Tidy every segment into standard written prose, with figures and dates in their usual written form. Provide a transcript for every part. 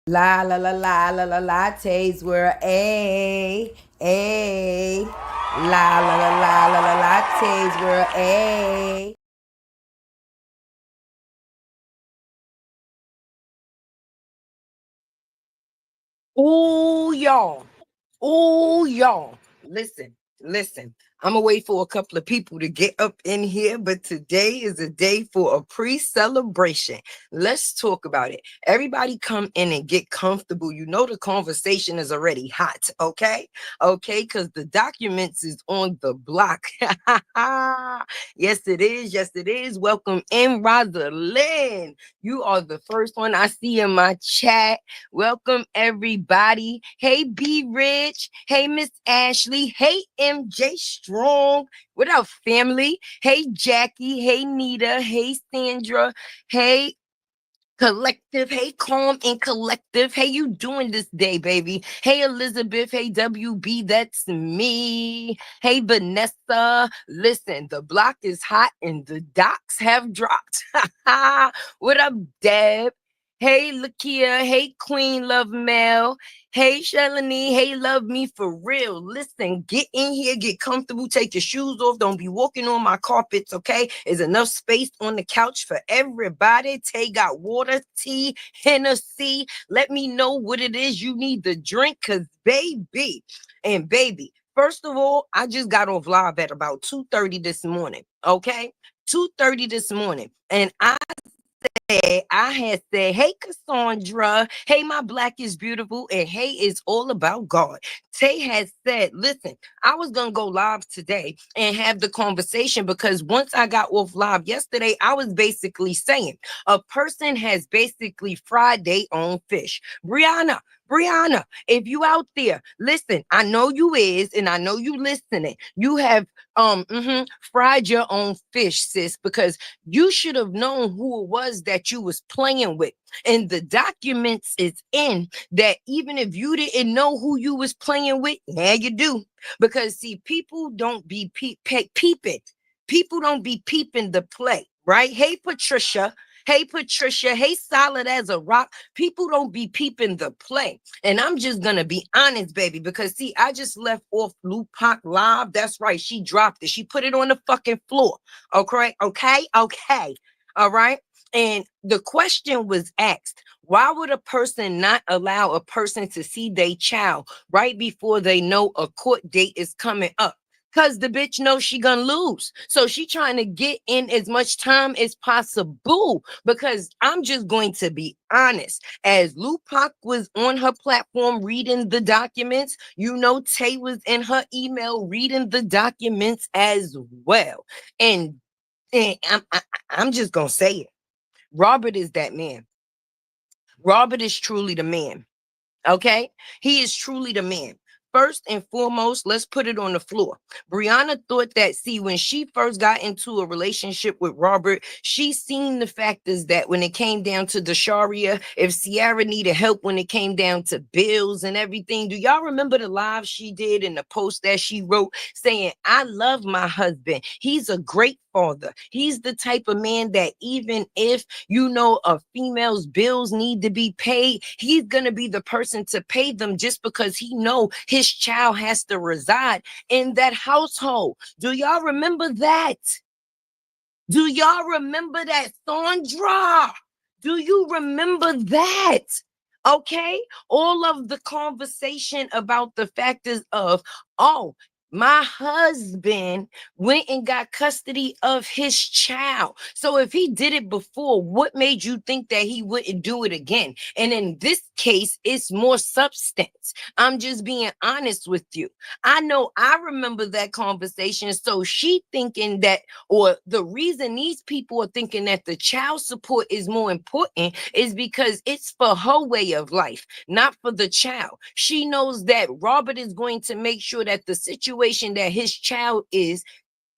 La la la la la la lattes were a la la la la la la lattes were a. Ooh, y'all. Ooh, y'all. Listen. I'm gonna wait for a couple of people to get up in here, but today is a day for a pre-celebration. Let's talk about it. Everybody come in and get comfortable. You know the conversation is already hot, okay? Okay, because the documents is on the block. Yes, it is. Yes, it is. Welcome in, Rosalind. You are the first one I see in my chat. Welcome, everybody. Hey, B Rich. Hey, Miss Ashley. Hey, MJ Strong. What up, family? Hey, Jackie. Hey, Nita. Hey, Sandra. Hey, Collective. Hey, Calm and Collective. Hey, you doing this day, baby? Hey, Elizabeth. Hey, WB. That's me. Hey, Vanessa. Listen, the block is hot and the docs have dropped. What up, Deb? Hey, Lakia. Hey, Queen Love Mel. Hey, Shalini. Hey, Love Me for real. Listen, get in here, get comfortable, take your shoes off. Don't be walking on my carpets, okay? There's enough space on the couch for everybody. Tay got water, tea, Hennessy. Let me know what it is you need to drink, because baby, first of all, I just got off live at about 2:30 this morning, okay? 2:30 this morning. And I had said, hey, Cassandra, hey, my black is beautiful, and hey, it's all about God. Tay had said, listen, I was going to go live today and have the conversation because once I got off live yesterday, I was basically saying a person has basically fried their own fish. Briana, if you out there, listen, I know you is, and I know you listening. You have fried your own fish, sis, because you should have known who it was that you was playing with. And the documents is in that even if you didn't know who you was playing with, now you do. Because see, people don't be peeping. People don't be peeping the play, right? Hey, Patricia. Hey, Patricia. Hey, solid as a rock. People don't be peeping the play. And I'm just going to be honest, baby, because see, I just left off Lupac live. That's right. She dropped it. She put it on the fucking floor. Okay. All right. And the question was asked, why would a person not allow a person to see their child right before they know a court date is coming up? Because the bitch knows she gonna lose. So she trying to get in as much time as possible. Because I'm just going to be honest. As Lupac was on her platform reading the documents, you know Tay was in her email reading the documents as well. And I'm just gonna say it. Robert is that man. Robert is truly the man. Okay? He is truly the man. First and foremost, let's put it on the floor. Briana thought that, see, when she first got into a relationship with Robert, she seen the factors that when it came down to the Sharia, if Ciara needed help when it came down to bills and everything. Do y'all remember the live she did and the post that she wrote saying, I love my husband. He's a great father. He's the type of man that even if a female's bills need to be paid, he's gonna be the person to pay them just because he know his child has to reside in that household. Do y'all remember that? Do y'all remember that, Sandra? Do you remember that? Okay, all of the conversation about the factors of, oh, my husband went and got custody of his child. So if he did it before, what made you think that he wouldn't do it again? And in this case, it's more substance. I'm just being honest with you. I know I remember that conversation. So she thinking that, or the reason these people are thinking that the child support is more important is because it's for her way of life, not for the child. She knows that Robert is going to make sure that the situation that his child is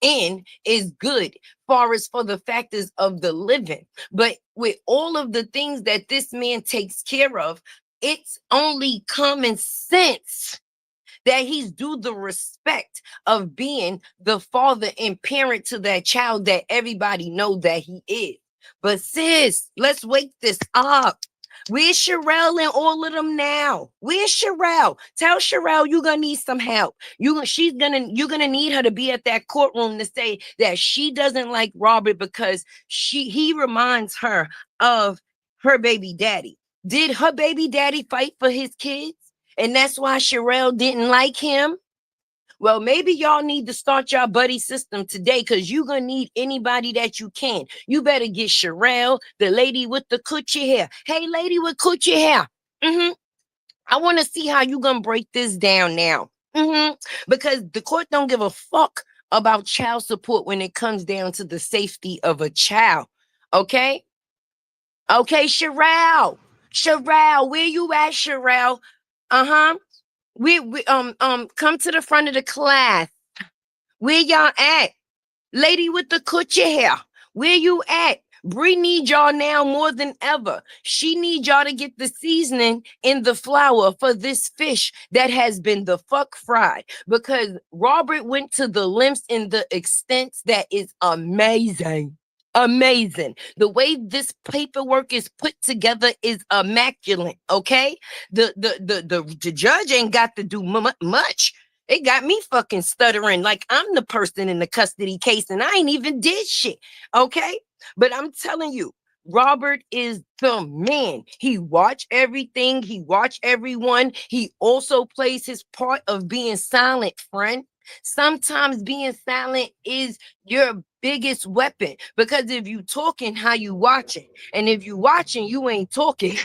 in is good far as for the factors of the living. But with all of the things that this man takes care of, it's only common sense that he's due the respect of being the father and parent to that child that everybody know that he is. But sis, let's wake this up. Where's Sherelle and all of them now? Where's Sherelle? Tell Sherelle you're gonna need some help. You're gonna need her to be at that courtroom to say that she doesn't like Robert because he reminds her of her baby daddy. Did her baby daddy fight for his kids? And that's why Sherelle didn't like him? Well, maybe y'all need to start your buddy system today because you're going to need anybody that you can. You better get Sherelle, the lady with the coochie hair. Hey, lady with coochie hair. I want to see how you going to break this down now. Because the court don't give a fuck about child support when it comes down to the safety of a child. Okay? Okay, Sherelle. Sherelle, where you at, Sherelle? Uh-huh. We come to the front of the class. Where y'all at? Lady with the coochie hair. Where you at? Bree need y'all now more than ever. She need y'all to get the seasoning in the flour for this fish that has been the fuck fried. Because Robert went to the lengths in the extents that is amazing. Amazing. The way this paperwork is put together is immaculate. Okay, the judge ain't got to do much. It got me fucking stuttering like I'm the person in the custody case and I ain't even did shit. Okay, but I'm telling you, Robert is the man. He watch everything. He watch everyone. He also plays his part of being silent, friend. Sometimes being silent is your biggest weapon because if you talking, how you watching? And if you watching, you ain't talking.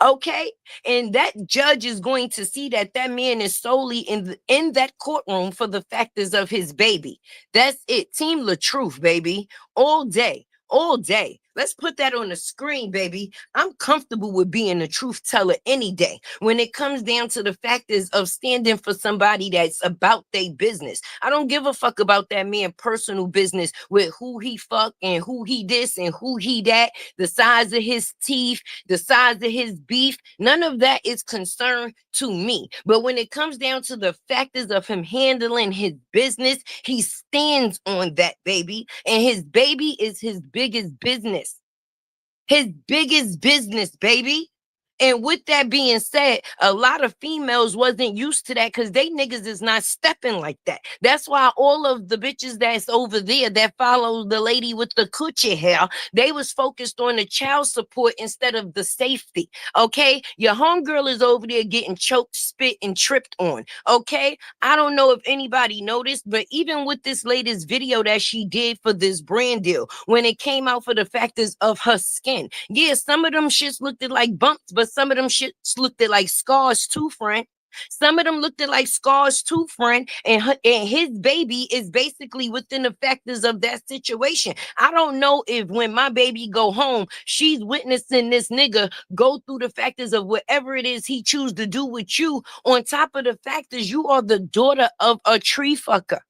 Okay, and that judge is going to see that that man is solely in that courtroom for the factors of his baby. That's it. Team LaTruth, baby, all day, all day. Let's put that on the screen, baby. I'm comfortable with being a truth teller any day when it comes down to the factors of standing for somebody that's about their business. I don't give a fuck about that man personal business with who he fuck and who he this and who he that, the size of his teeth, the size of his beef. None of that is concern to me. But when it comes down to the factors of him handling his business, he stands on that, baby. And his baby is his biggest business. His biggest business, baby. And with that being said, a lot of females wasn't used to that because they niggas is not stepping like that. That's why all of the bitches that's over there that follow the lady with the coochie hair, they was focused on the child support instead of the safety. Okay, your homegirl is over there getting choked, spit, and tripped on. Okay, I don't know if anybody noticed, but even with this latest video that she did for this brand deal, when it came out for the factors of her skin, yeah, some of them shits looked like bumps, but some of them shits looked like scars too, friend. Some of them looked like scars too, friend. And his baby is basically within the factors of that situation. I don't know if when my baby go home, she's witnessing this nigga go through the factors of whatever it is he choose to do with you. On top of the factors, you are the daughter of a tree fucker.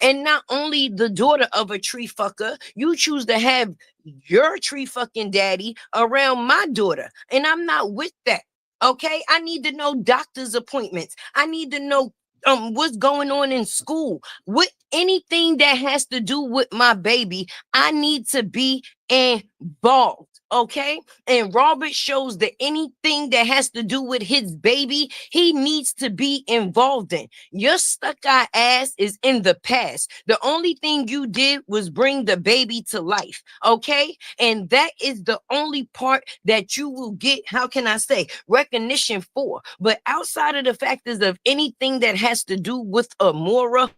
And not only the daughter of a tree fucker, you choose to have your tree fucking daddy around my daughter. And I'm not with that. Okay. I need to know doctor's appointments. I need to know what's going on in school. With anything that has to do with my baby, I need to be involved. Okay. And Robert shows that anything that has to do with his baby, he needs to be involved in. Your stuck-eye ass is in the past. The only thing you did was bring the baby to life. Okay. And that is the only part that you will get, how can I say, recognition for. But outside of the factors of anything that has to do with Amora,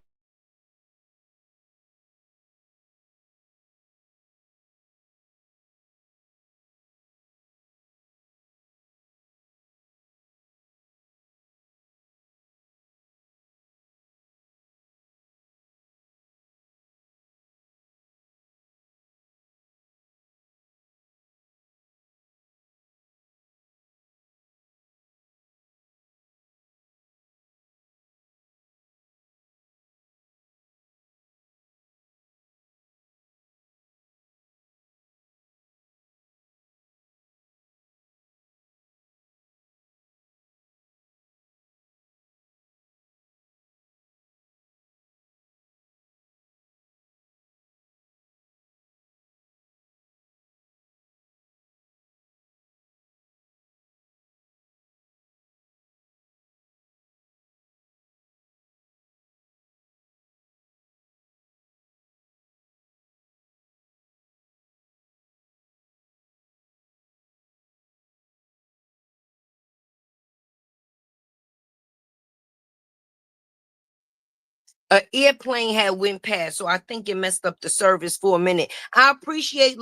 An airplane had went past, so I think it messed up the service for a minute. I appreciate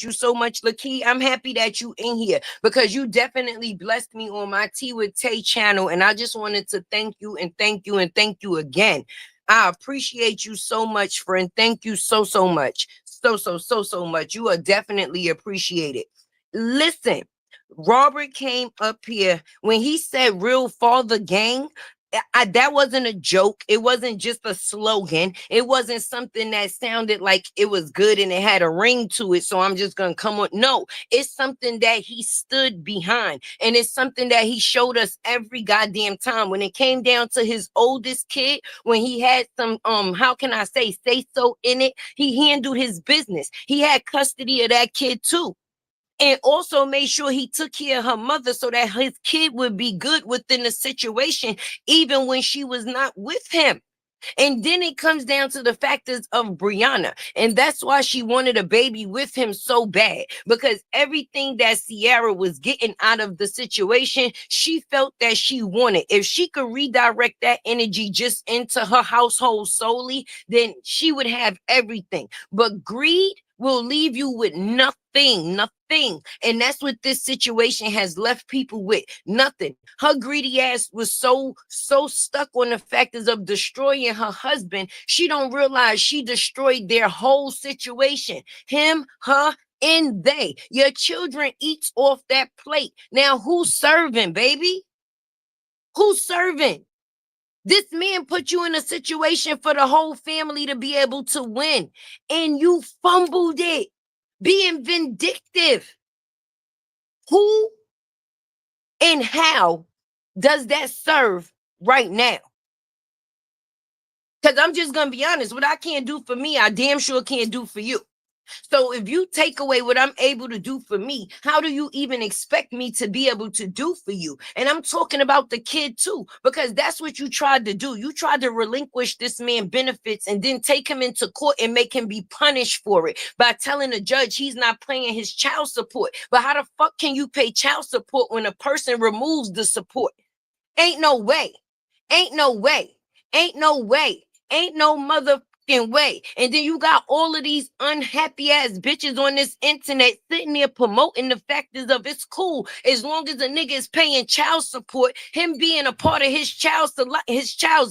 you so much, Lakey. I'm happy that you in here because you definitely blessed me on my Tea with Tay channel, and I just wanted to thank you and thank you and thank you again. I appreciate you so much, friend. Thank you so much. So much. You are definitely appreciated. Listen, Robert came up here when he said real father gang. That wasn't a joke. It wasn't just a slogan. It wasn't something that sounded like it was good and it had a ring to it. So I'm just going to come on. No, it's something that he stood behind. And it's something that he showed us every goddamn time. When it came down to his oldest kid, when he had some, how can I say so in it, he handled his business. He had custody of that kid too. And also made sure he took care of her mother so that his kid would be good within the situation, even when she was not with him. And then it comes down to the factors of Briana. And that's why she wanted a baby with him so bad. Because everything that Sierra was getting out of the situation, she felt that she wanted. If she could redirect that energy just into her household solely, then she would have everything. But greed will leave you with nothing. And that's what this situation has left people with. Nothing. Her greedy ass was so stuck on the factors of destroying her husband. She don't realize she destroyed their whole situation. Him, her, and they. Your children eats off that plate. Now who's serving, baby? Who's serving? This man put you in a situation for the whole family to be able to win, and you fumbled it, being vindictive. Who and how does that serve right now? Because I'm just going to be honest, what I can't do for me, I damn sure can't do for you. So if you take away what I'm able to do for me, how do you even expect me to be able to do for you? And I'm talking about the kid too, because that's what you tried to do. You tried to relinquish this man benefits and then take him into court and make him be punished for it by telling the judge he's not paying his child support. But how the fuck can you pay child support when a person removes the support? Ain't no way. Ain't no way. Ain't no way. Ain't no motherfucking way. And then you got all of these unhappy ass bitches on this internet sitting there promoting the factors of it's cool as long as a nigga is paying child support. Him being a part of his child's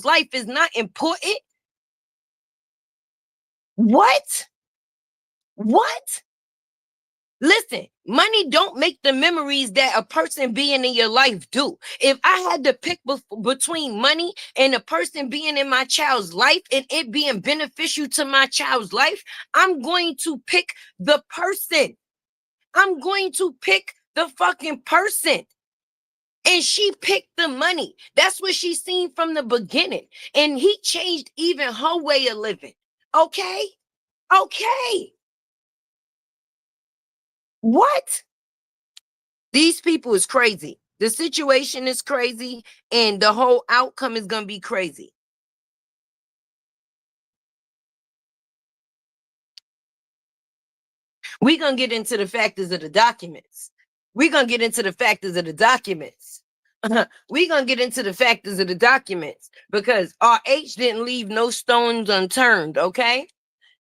life is not important. What? Listen, money don't make the memories that a person being in your life do. If I had to pick between money and a person being in my child's life and it being beneficial to my child's life, I'm going to pick the person. I'm going to pick the fucking person. And she picked the money. That's what she seen from the beginning. And he changed even her way of living. Okay? What? These people is crazy. The situation is crazy, and the whole outcome is going to be crazy. We're going to get into the factors of the documents. We're going to get into the factors of the documents. We're going to get into the factors of the documents because RH didn't leave no stones unturned, okay?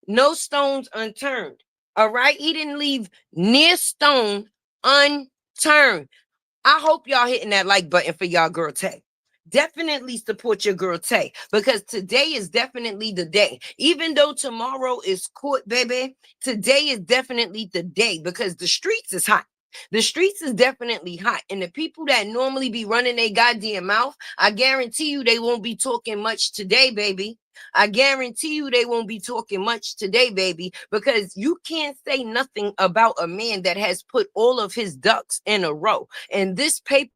No stones unturned, all right? He didn't leave near stone unturned. I hope y'all hitting that like button for y'all girl Tay. Definitely support your girl Tay because today is definitely the day. Even though tomorrow is court, baby, today is definitely the day because the streets is hot. The streets is definitely hot. And the people that normally be running their goddamn mouth, I guarantee you they won't be talking much today, baby. I guarantee you they won't be talking much today, baby, because you can't say nothing about a man that has put all of his ducks in a row. And this paper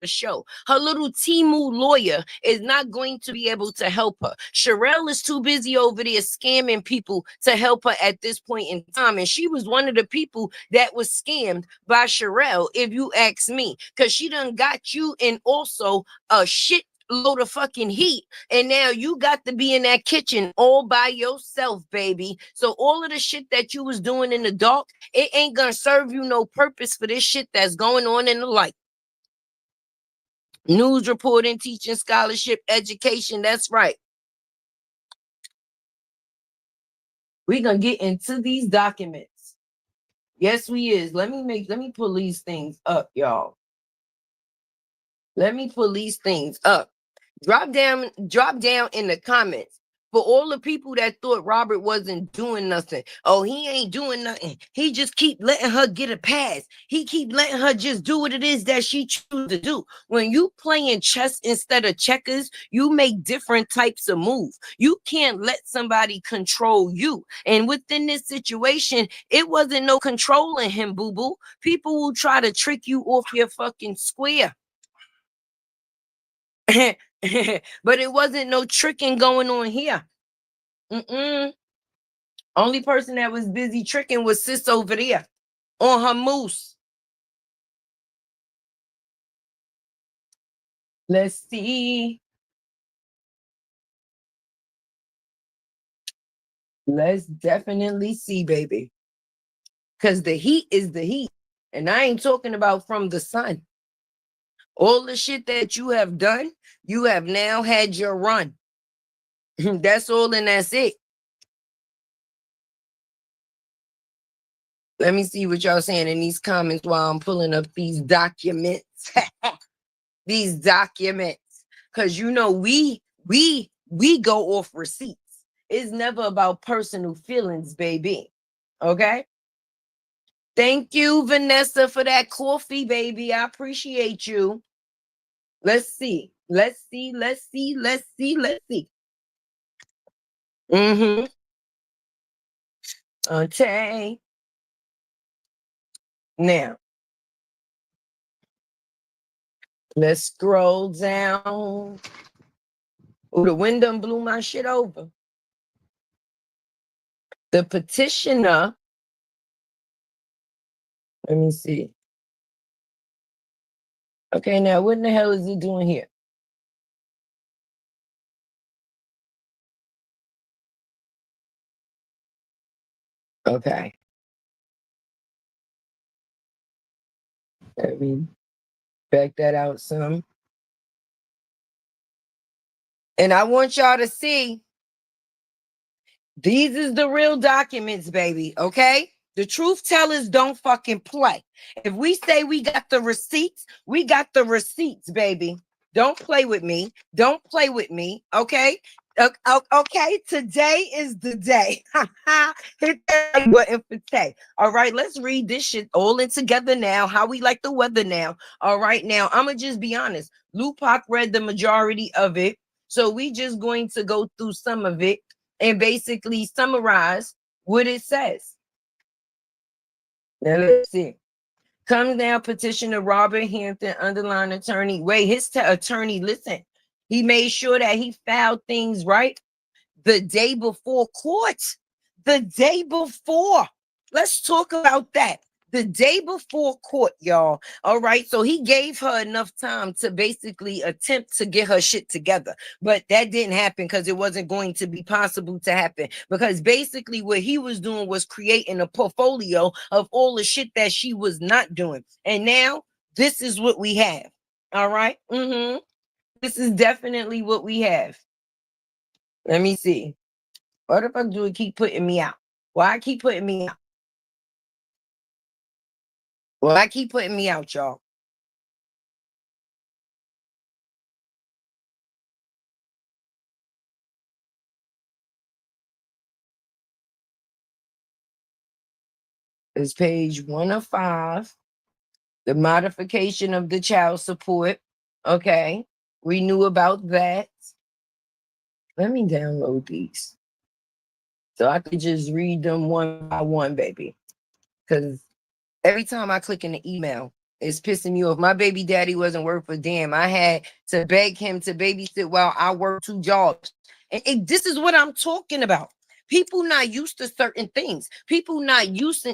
show. Her little Timu lawyer is not going to be able to help her. Sherelle is too busy over there scamming people to help her at this point in time. And she was one of the people that was scammed by Sherelle, if you ask me, because she done got you in also a shit load of fucking heat, and now you got to be in that kitchen all by yourself, baby. So all of the shit that you was doing in the dark, it ain't gonna serve you no purpose for this shit that's going on in the light. News reporting, teaching, scholarship, education. That's right. We're gonna get into these documents. Yes, we is. Let me pull these things up, y'all. Let me pull these things up. Drop down in the comments for all the people that thought Robert wasn't doing nothing. Oh, he ain't doing nothing. He just keep letting her get a pass. He keep letting her just do what it is that she choose to do. When you playing chess instead of checkers, you make different types of moves. You can't let somebody control you. And within this situation, it wasn't no controlling him, boo-boo. People will try to trick you off your fucking square. But it wasn't no tricking going on here. Only person that was busy tricking was sis over there on her moose. Let's see. Let's definitely see, baby. Because the heat is the heat. And I ain't talking about from the sun. All the shit that you have done, you have now had your run. That's all and that's it. Let me see what y'all saying in these comments while I'm pulling up these documents. These documents. Because you know, we go off receipts. It's never about personal feelings, baby. Okay? Thank you, Vanessa, for that coffee, baby. I appreciate you. Let's see. Let's see. Okay. Now, let's scroll down. Oh, the wind done blew my shit over. The petitioner. Let me see. Okay, now what in the hell is he doing here? Okay. Let me back that out some. And I want y'all to see, these is the real documents, baby, okay? The truth tellers don't fucking play. If we say we got the receipts, we got the receipts, baby. Don't play with me. Don't play with me, okay? Okay, today is the day. Hit that like button for today. All right, let's read this shit all in together now. How we like the weather now. All right, now I'm gonna just be honest. Lupac read the majority of it, so we just going to go through some of it and basically summarize what it says. Now let's see. Comes now petitioner Robert Hampton, underlying attorney. Wait, his attorney, listen. He made sure that he filed things right the day before court. The day before. Let's talk about that. The day before court, y'all. All right. So he gave her enough time to basically attempt to get her shit together. But that didn't happen because it wasn't going to be possible to happen. Because basically what he was doing was creating a portfolio of all the shit that she was not doing. And now this is what we have. All right. This is definitely what we have. Let me see. What the fuck do it keep putting me out? Why I keep putting me out? Well, I keep putting me out, y'all. It's page 1 of 5. The modification of the child support. Okay. We knew about that. Let me download these so I could just read them one by one, baby. Because every time I click in the email, it's pissing me off. My baby daddy wasn't worth a damn. I had to beg him to babysit while I worked 2 jobs. And this is what I'm talking about. People not used to certain things. People not used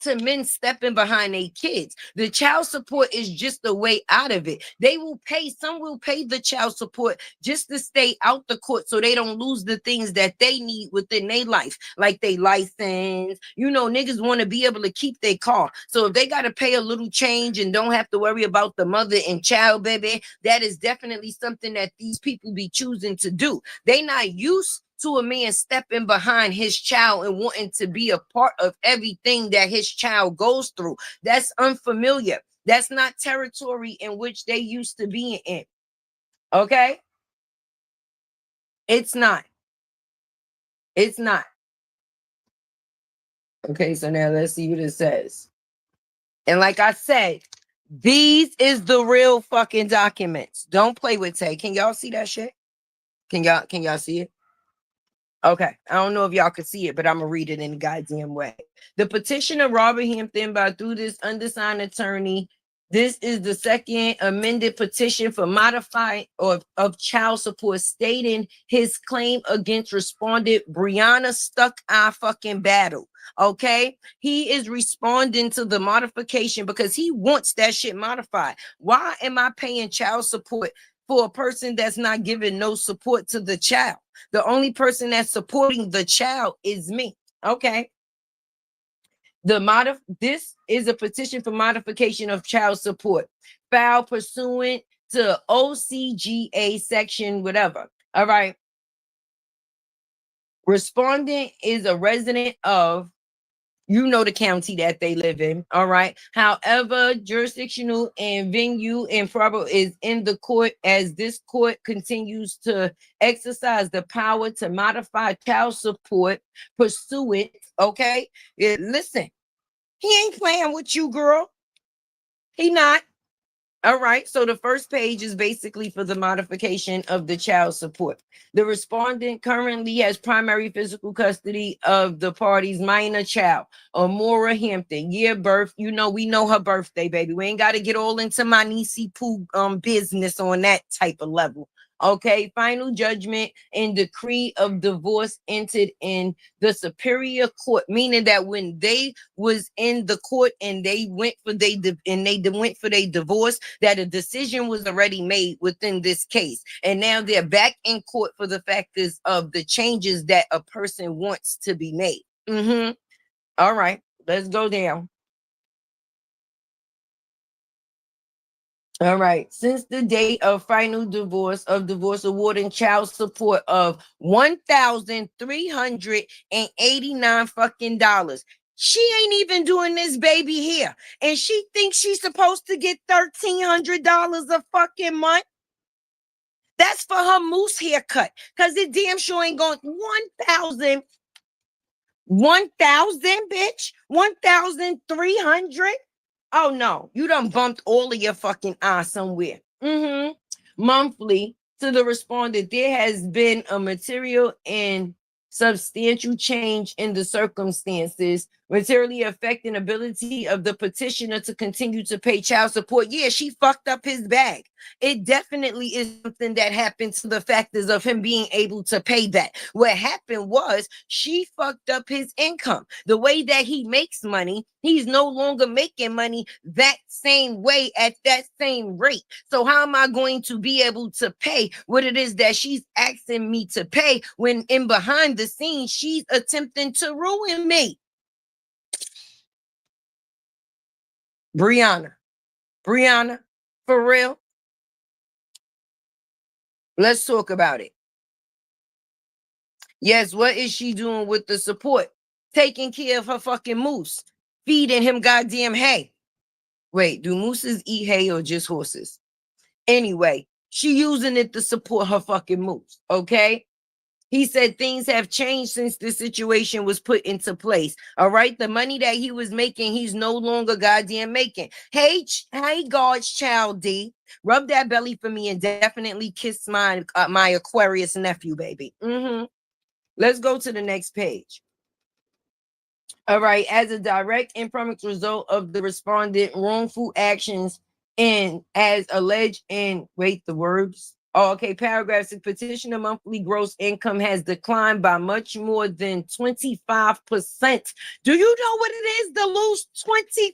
to men stepping behind their kids. The child support is just the way out of it. They will pay, some will pay the child support just to stay out the court so they don't lose the things that they need within their life, like their license. You know, niggas want to be able to keep their car. So if they got to pay a little change and don't have to worry about the mother and child, baby, that is definitely something that these people be choosing to do. They not used to a man stepping behind his child and wanting to be a part of everything that his child goes through. That's unfamiliar. That's not territory in which they used to be in. Okay? It's not. It's not. Okay, so now let's see what it says. And like I said, these is the real fucking documents. Don't play with Tay. Can y'all see that shit? Can y'all see it? Okay, I don't know if y'all can see it, but I'm gonna read it in a goddamn way. The petition of Robert Hampton by through this undersigned attorney. This is the second amended petition for modified of child support, stating his claim against respondent Briana stuck our fucking battle. Okay, he is responding to the modification because he wants that shit modified. Why am I paying child support for a person that's not giving no support to the child? The only person that's supporting the child is me. Okay. This is a petition for modification of child support, filed pursuant to OCGA section, whatever. All right. Respondent is a resident of, you know, the county that they live in. All right. However, jurisdictional and venue and probable is in the court as this court continues to exercise the power to modify child support pursuant. Okay. Listen, he ain't playing with you, girl. He not. All right, so the first page is basically for the modification of the child support. The respondent currently has primary physical custody of the party's minor child, Amora Hampton, year birth. You know, we know her birthday, baby. We ain't got to get all into my niecey poo business on that type of level. Okay, final judgment and decree of divorce entered in the superior court, meaning that when they was in the court and they went for their divorce, that a decision was already made within this case, and now they're back in court for the factors of the changes that a person wants to be made. All right, let's go down. All right. Since the date of final divorce awarding child support of $1,389 fucking dollars. She ain't even doing this baby here. And she thinks she's supposed to get $1,300 a fucking month. That's for her moose haircut. Cause it damn sure ain't going 1,000, bitch. 1,300. Oh no, you done bumped all of your fucking eyes somewhere. Monthly to the respondent, there has been a material and substantial change in the circumstances, materially affecting ability of the petitioner to continue to pay child support. Yeah, she fucked up his bag. It definitely is something that happened to the factors of him being able to pay that. What happened was she fucked up his income. The way that he makes money, he's no longer making money that same way at that same rate. So how am I going to be able to pay what it is that she's asking me to pay when in behind the scenes she's attempting to ruin me? Briana, for real? Let's talk about it. Yes, what is she doing with the support? Taking care of her fucking moose, feeding him goddamn hay. Wait, do mooses eat hay or just horses? Anyway, she using it to support her fucking moose, okay? He said things have changed since the situation was put into place. All right. The money that he was making, he's no longer goddamn making. Hey, God's child D, rub that belly for me and definitely kiss my Aquarius nephew, baby. Let's go to the next page. All right. As a direct and prompt result of the respondent wrongful actions and as alleged in, wait, the words Oh, okay, paragraph 6. Petitioner monthly gross income has declined by much more than 25%. Do you know what it is to lose 25%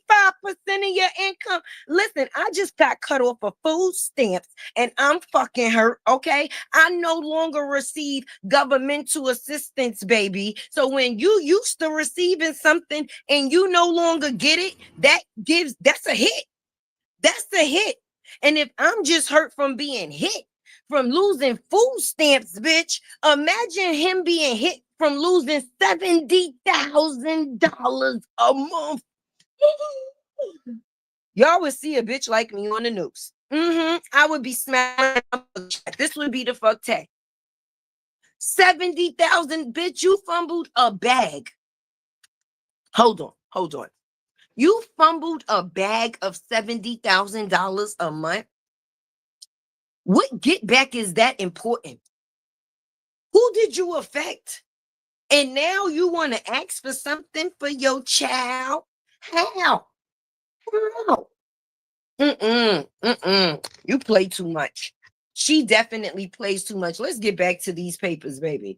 of your income? Listen, I just got cut off of food stamps and I'm fucking hurt, okay? I no longer receive governmental assistance, baby. So when you used to receiving something and you no longer get it, that's a hit. That's a hit. And if I'm just hurt from being hit, from losing food stamps, bitch, imagine him being hit from losing $70,000 a month. Y'all would see a bitch like me on the news. I would be smiling. This would be the fuck tag. 70,000, bitch, you fumbled a bag. Hold on. You fumbled a bag of $70,000 a month. What get back is that important? Who did you affect? And now you want to ask for something for your child? How? You play too much. She definitely plays too much. Let's get back to these papers, baby.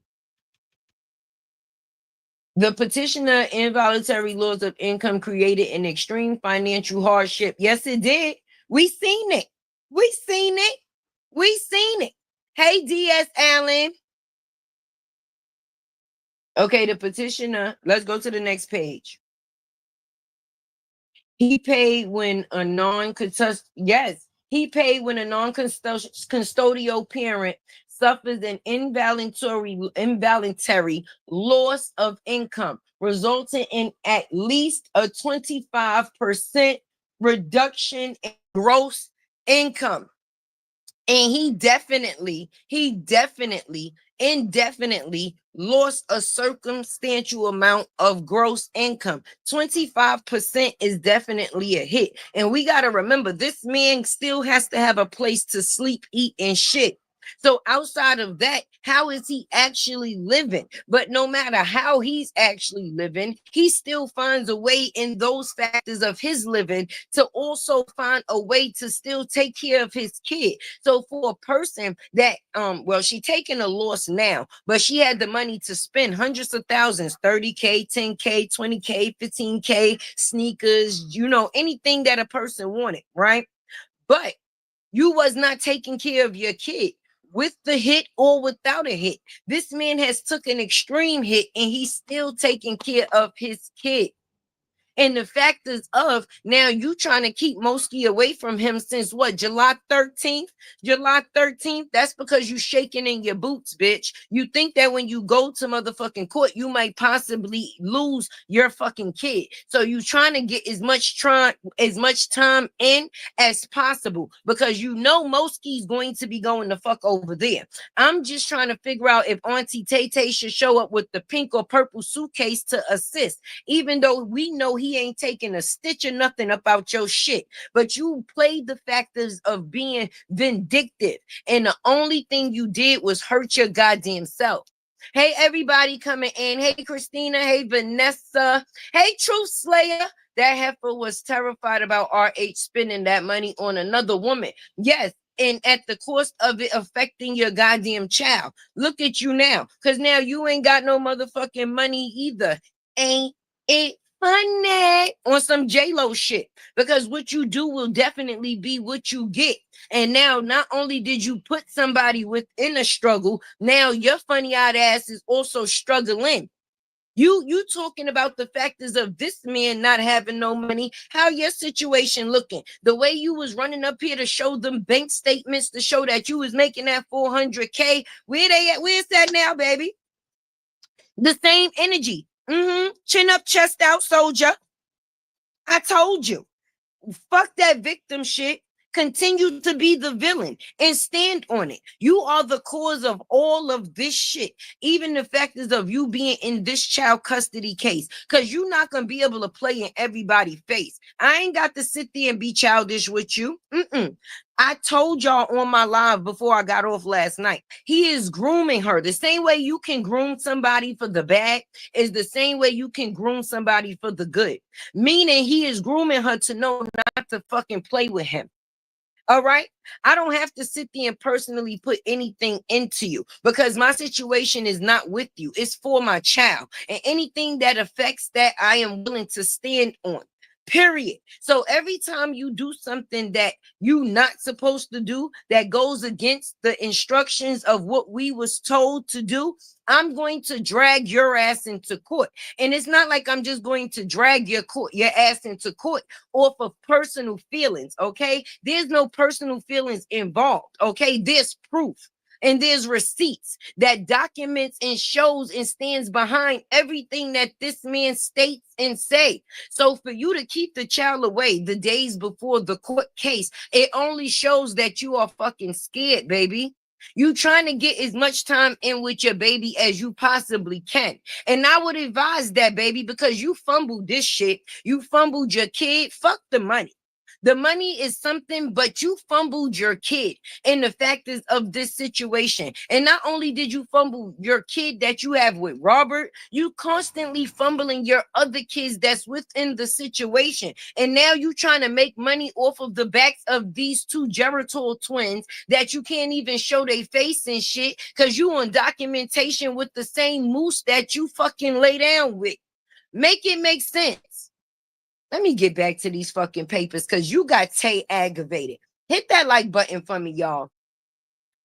The petitioner involuntary loss of income created an extreme financial hardship. Yes, it did. We seen it. Hey, D.S. Allen. Okay, the petitioner. Let's go to the next page. He paid when a non-custodial parent suffers an involuntary loss of income, resulting in at least a 25% reduction in gross income. And he definitely indefinitely lost a circumstantial amount of gross income. 25% is definitely a hit. And we got to remember, this man still has to have a place to sleep, eat, and shit. So outside of that, how is he actually living? But no matter how he's actually living, he still finds a way in those factors of his living to also find a way to still take care of his kid. So for a person that, she taking a loss now, but she had the money to spend hundreds of thousands, 30K, 10K, 20K, 15K, sneakers, anything that a person wanted, right? But you was not taking care of your kid. With the hit or without a hit, this man has took an extreme hit and he's still taking care of his kid. And the fact is of now you trying to keep Mosky away from him since what, July 13th? July 13th, that's because you shaking in your boots, bitch. You think that when you go to motherfucking court, you might possibly lose your fucking kid. So you trying to get as much time in as possible because you know Mosky's going to be going the fuck over there. I'm just trying to figure out if Auntie Tay Tay should show up with the pink or purple suitcase to assist, even though we know he ain't taking a stitch or nothing about your shit. But you played the factors of being vindictive, and the only thing you did was hurt your goddamn self. Hey, everybody coming in. Hey, Christina. Hey, Vanessa. Hey, Truth Slayer. That heifer was terrified about RH spending that money on another woman. Yes, and at the cost of it affecting your goddamn child. Look at you now, because now you ain't got no motherfucking money either. Ain't it funny? On some J-Lo shit, because what you do will definitely be what you get. And now not only did you put somebody within a struggle, now your funny-eyed ass is also struggling. You talking about the factors of this man not having no money. How your situation looking? The way you was running up here to show them bank statements to show that you was making that 400K. Where they at? Where's that now, baby? The same energy. Chin up, chest out, soldier. I told you. Fuck that victim shit. Continue to be the villain and stand on it. You are the cause of all of this shit. Even the factors of you being in this child custody case, because you're not going to be able to play in everybody's face. I ain't got to sit there and be childish with you. I told y'all on my live before I got off last night, he is grooming her. The same way you can groom somebody for the bad is the same way you can groom somebody for the good. Meaning he is grooming her to know not to fucking play with him. All right. I don't have to sit there and personally put anything into you because my situation is not with you. It's for my child. And anything that affects that, I am willing to stand on. Period. So every time you do something that you not supposed to do that goes against the instructions of what we was told to do, I'm going to drag your ass into court. And it's not like I'm just going to drag your ass into court off of personal feelings, okay? There's no personal feelings involved, okay? There's proof and there's receipts that documents and shows and stands behind everything that this man states and say. So for you to keep the child away the days before the court case, it only shows that you are fucking scared, baby. You trying to get as much time in with your baby as you possibly can. And I would advise that, baby, because you fumbled this shit. You fumbled your kid. Fuck the money. The money is something, but you fumbled your kid. And the fact is of this situation. And not only did you fumble your kid that you have with Robert, you constantly fumbling your other kids that's within the situation. And now you trying to make money off of the backs of these two Geritol twins that you can't even show their face and shit because you on documentation with the same moose that you fucking lay down with. Make it make sense. Let me get back to these fucking papers because you got Tay aggravated. Hit that like button for me, y'all.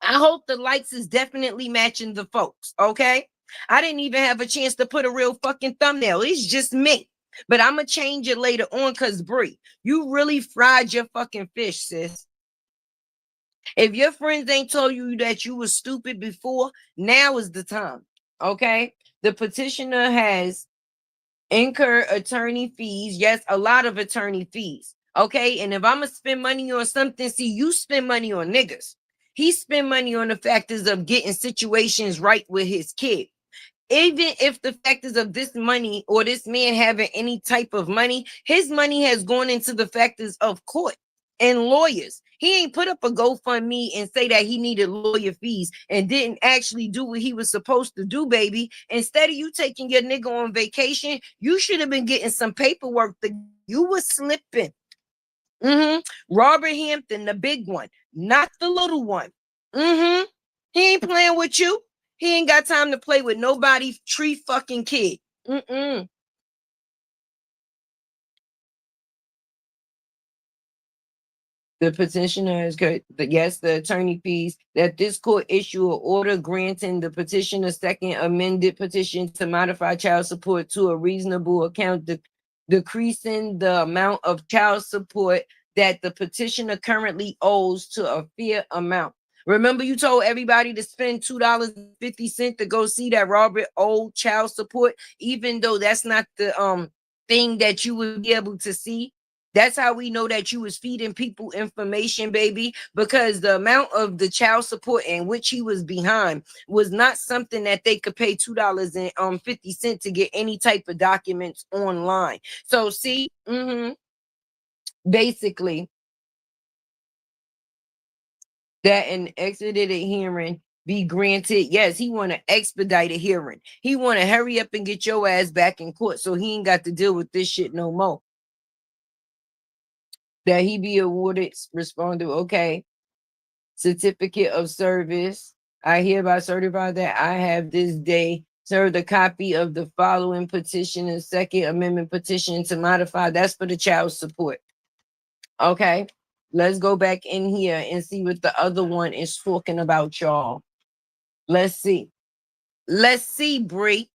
I hope the likes is definitely matching the folks, okay? I didn't even have a chance to put a real fucking thumbnail. It's just me. But I'm going to change it later on because, Bree, you really fried your fucking fish, sis. If your friends ain't told you that you was stupid before, now is the time, okay? The petitioner has incur attorney fees. Yes, a lot of attorney fees. Okay. And if I'm gonna spend money on something, see, you spend money on niggas. He spend money on the factors of getting situations right with his kid. Even if the factors of this money or this man having any type of money, his money has gone into the factors of court and lawyers. He ain't put up a GoFundMe and say that he needed lawyer fees and didn't actually do what he was supposed to do, baby. Instead of you taking your nigga on vacation, you should have been getting some paperwork. You was slipping. Robert Hampton, the big one, not the little one. He ain't playing with you. He ain't got time to play with nobody tree fucking kid. The petitioner has yes, the attorney fees that this court issue an order granting the petitioner's second amended petition to modify child support to a reasonable account, decreasing the amount of child support that the petitioner currently owes to a fair amount. Remember, you told everybody to spend $2.50 to go see that Robert owed child support, even though that's not the thing that you would be able to see. That's how we know that you was feeding people information, baby, because the amount of the child support in which he was behind was not something that they could pay $2.50 to get any type of documents online. So see, basically that an expedited hearing be granted. Yes, he want to expedite a hearing. He want to hurry up and get your ass back in court so he ain't got to deal with this shit no more. That he be awarded, responded, okay. Certificate of service. I hereby certify that I have this day served a copy of the following petition and second amendment petition to modify. That's for the child support. Okay. Let's go back in here and see what the other one is talking about, y'all. Let's see. Let's see, Bree.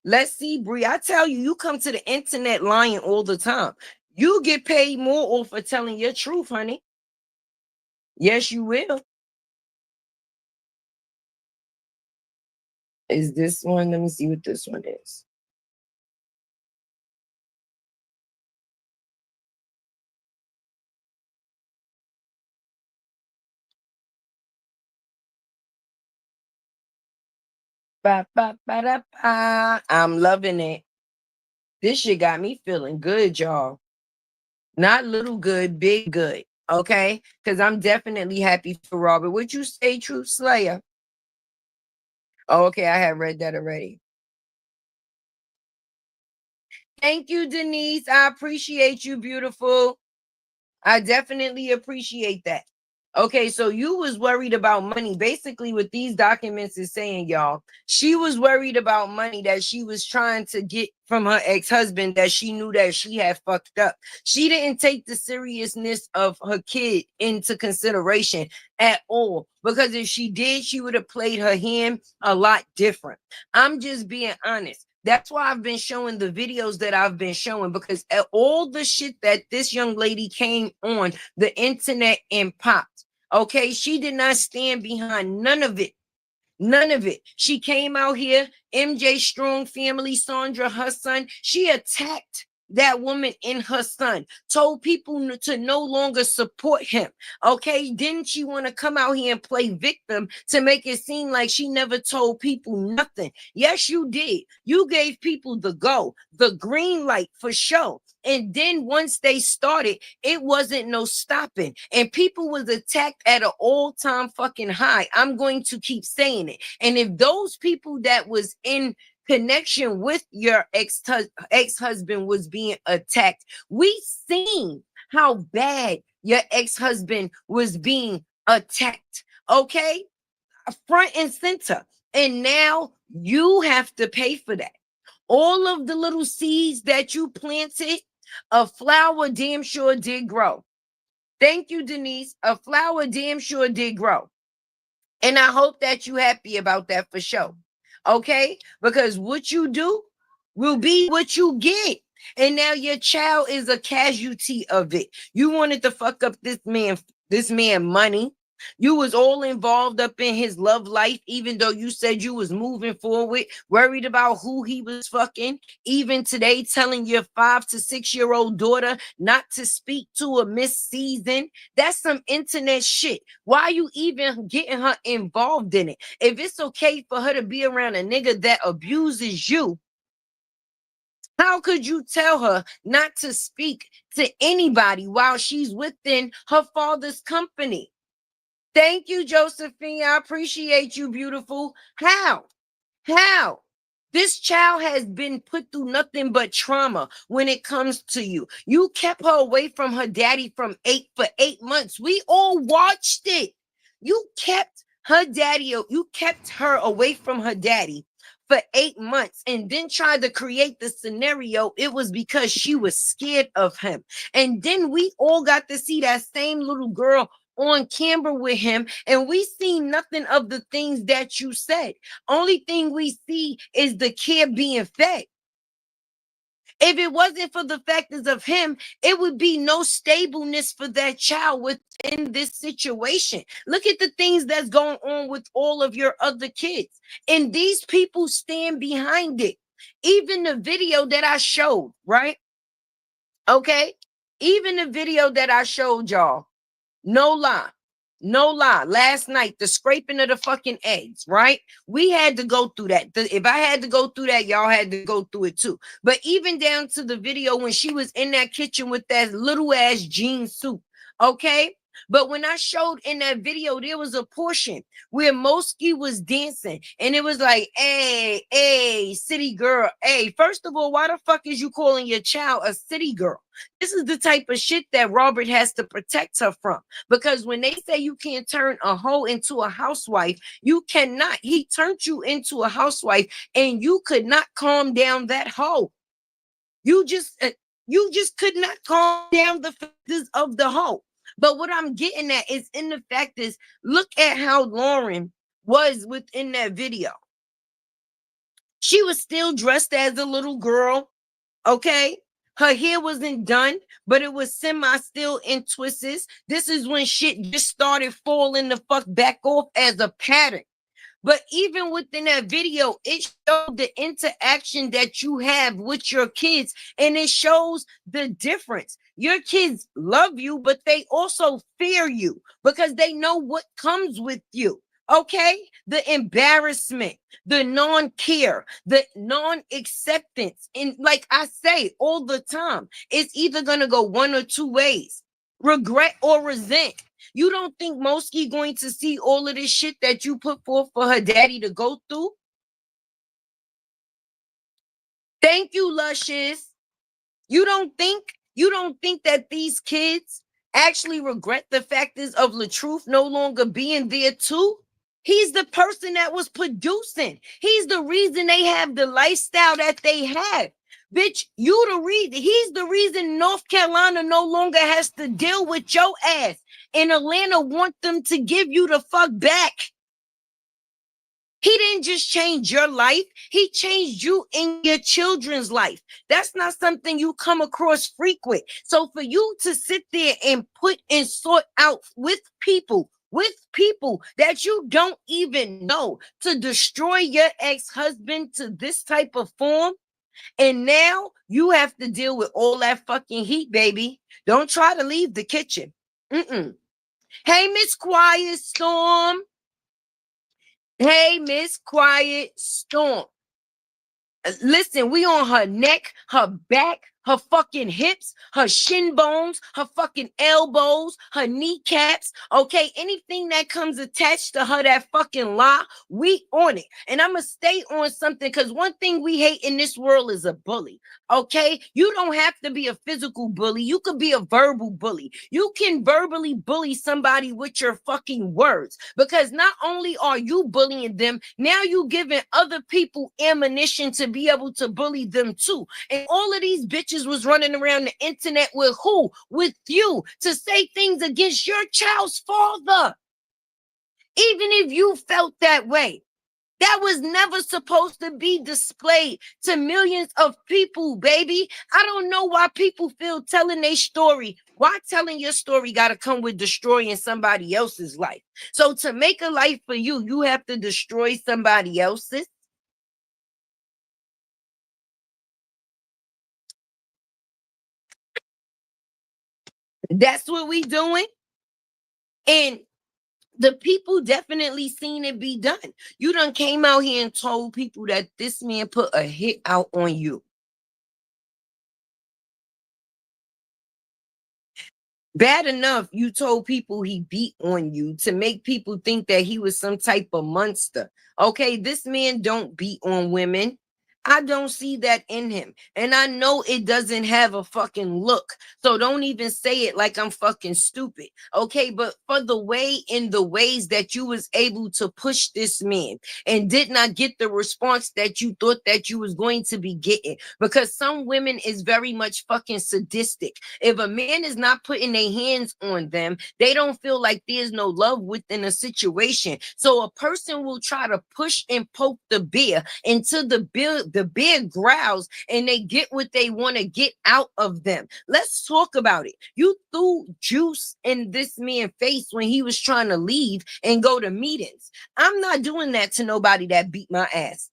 Let's see, Bree. I tell you, you come to the internet lying all the time. You get paid more for telling your truth, honey. Yes, you will. Is this one? Let me see what this one is. Ba, ba, ba, da, ba. I'm loving it. This shit got me feeling good, y'all. Not little good, big good. Okay? Because I'm definitely happy for Robert. Would you say, Truth Slayer? Oh, okay, I had read that already. Thank you, Denise. I appreciate you, beautiful. I definitely appreciate that. Okay, so you was worried about money. Basically, what these documents is saying, y'all, she was worried about money that she was trying to get from her ex-husband that she knew that she had fucked up. She didn't take the seriousness of her kid into consideration at all. Because if she did, she would have played her hand a lot different. I'm just being honest. That's why I've been showing the videos that I've been showing, because all the shit that this young lady came on the internet and popped. Okay, she did not stand behind none of it. None of it. She came out here, MJ Strong family, Sandra, her son. She attacked that woman and her son, told people to no longer support him. Okay, didn't she want to come out here and play victim to make it seem like she never told people nothing? Yes, you did. You gave people the green light for show. And then once they started, it wasn't no stopping. And people was attacked at an all-time fucking high. I'm going to keep saying it. And if those people that was in connection with your ex-husband was being attacked, we seen how bad your ex-husband was being attacked. Okay? Front and center. And now you have to pay for that. All of the little seeds that you planted, a flower damn sure did grow. Thank you, Denise. A flower damn sure did grow. And I hope that you're happy about that for sure. Okay? Because what you do will be what you get. And now your child is a casualty of it. You wanted to fuck up this man money. You was all involved up in his love life, even though you said you was moving forward, worried about who he was fucking. Even today, telling your 5 to 6 year old daughter not to speak to a Miss Season. That's some internet shit. Why are you even getting her involved in it? If it's okay for her to be around a nigga that abuses you, how could you tell her not to speak to anybody while she's within her father's company? Thank you, Josephine. I appreciate you, beautiful. How? How? This child has been put through nothing but trauma when it comes to you. You kept her away from her daddy for 8 months. We all watched it. You kept you kept her away from her daddy for 8 months and then tried to create the scenario. It was because she was scared of him. And then we all got to see that same little girl on camera with him, and we seen nothing of the things that you said. Only thing we see is the kid being fed. If it wasn't for the factors of him, it would be no stableness for that child within this situation. Look at the things that's going on with all of your other kids, and these people stand behind it. Even the video that I showed, right? Okay, even the video that I showed y'all. No lie. No lie. Last night, the scraping of the fucking eggs, right? We had to go through that. If I had to go through that, y'all had to go through it too. But even down to the video when she was in that kitchen with that little ass jean suit, okay? But when I showed in that video, there was a portion where Mosky was dancing, and it was like, hey, city girl. Hey, first of all, why the fuck is you calling your child a city girl? This is the type of shit that Robert has to protect her from. Because when they say you can't turn a hoe into a housewife, you cannot. He turned you into a housewife, and you could not calm down that hoe. You just could not calm down the factors of the hoe. But what I'm getting at is in the fact is, look at how Lauren was within that video. She was still dressed as a little girl, okay? Her hair wasn't done, but it was semi still in twists. This is when shit just started falling the fuck back off as a pattern. But even within that video, it showed the interaction that you have with your kids, and it shows the difference. Your kids love you, but they also fear you because they know what comes with you. Okay, the embarrassment, the non-care, the non-acceptance. And like I say all the time, it's either going to go one or two ways: regret or resent. You don't think Mosky going to see all of this shit that you put forth for her daddy to go through? Thank you, Luscious. You don't think that these kids actually regret the factors of LaTruth no longer being there too? He's the person that was producing. He's the reason they have the lifestyle that they have. Bitch, you the reason. He's the reason North Carolina no longer has to deal with your ass. And Atlanta want them to give you the fuck back. He didn't just change your life. He changed you in your children's life. That's not something you come across frequent. So for you to sit there and put and sort out with people that you don't even know, to destroy your ex-husband to this type of form, and now you have to deal with all that fucking heat, baby. Don't try to leave the kitchen. Hey, Miss Quiet Storm. Hey, Miss Quiet Storm. Listen, we on her neck, her back, her fucking hips, her shin bones, her fucking elbows, her kneecaps. Okay, anything that comes attached to her, that fucking lie, we on it. And I'm gonna stay on something, because one thing we hate in this world is a bully. Okay, you don't have to be a physical bully. You could be a verbal bully. You can verbally bully somebody with your fucking words, because not only are you bullying them, now you giving other people ammunition to be able to bully them too. And all of these bitches was running around the internet with who? With you, to say things against your child's father. Even if you felt that way, that was never supposed to be displayed to millions of people, baby. I don't know why people feel telling their story. Why telling your story got to come with destroying somebody else's life? So to make a life for you, you have to destroy somebody else's. That's what we doing. And the people definitely seen it be done. You done came out here and told people that this man put a hit out on you. Bad enough you told people he beat on you to make people think that he was some type of monster. Okay, this man don't beat on women. I don't see that in him. And I know it doesn't have a fucking look. So don't even say it like I'm fucking stupid. Okay, but for the way, in the ways that you was able to push this man and did not get the response that you thought that you was going to be getting, because some women is very much fucking sadistic. If a man is not putting their hands on them, they don't feel like there's no love within a situation. So a person will try to push and poke the bear until the bear growls and they get what they want to get out of them. Let's talk about it. You threw juice in this man's face when he was trying to leave and go to meetings. I'm not doing that to nobody that beat my ass.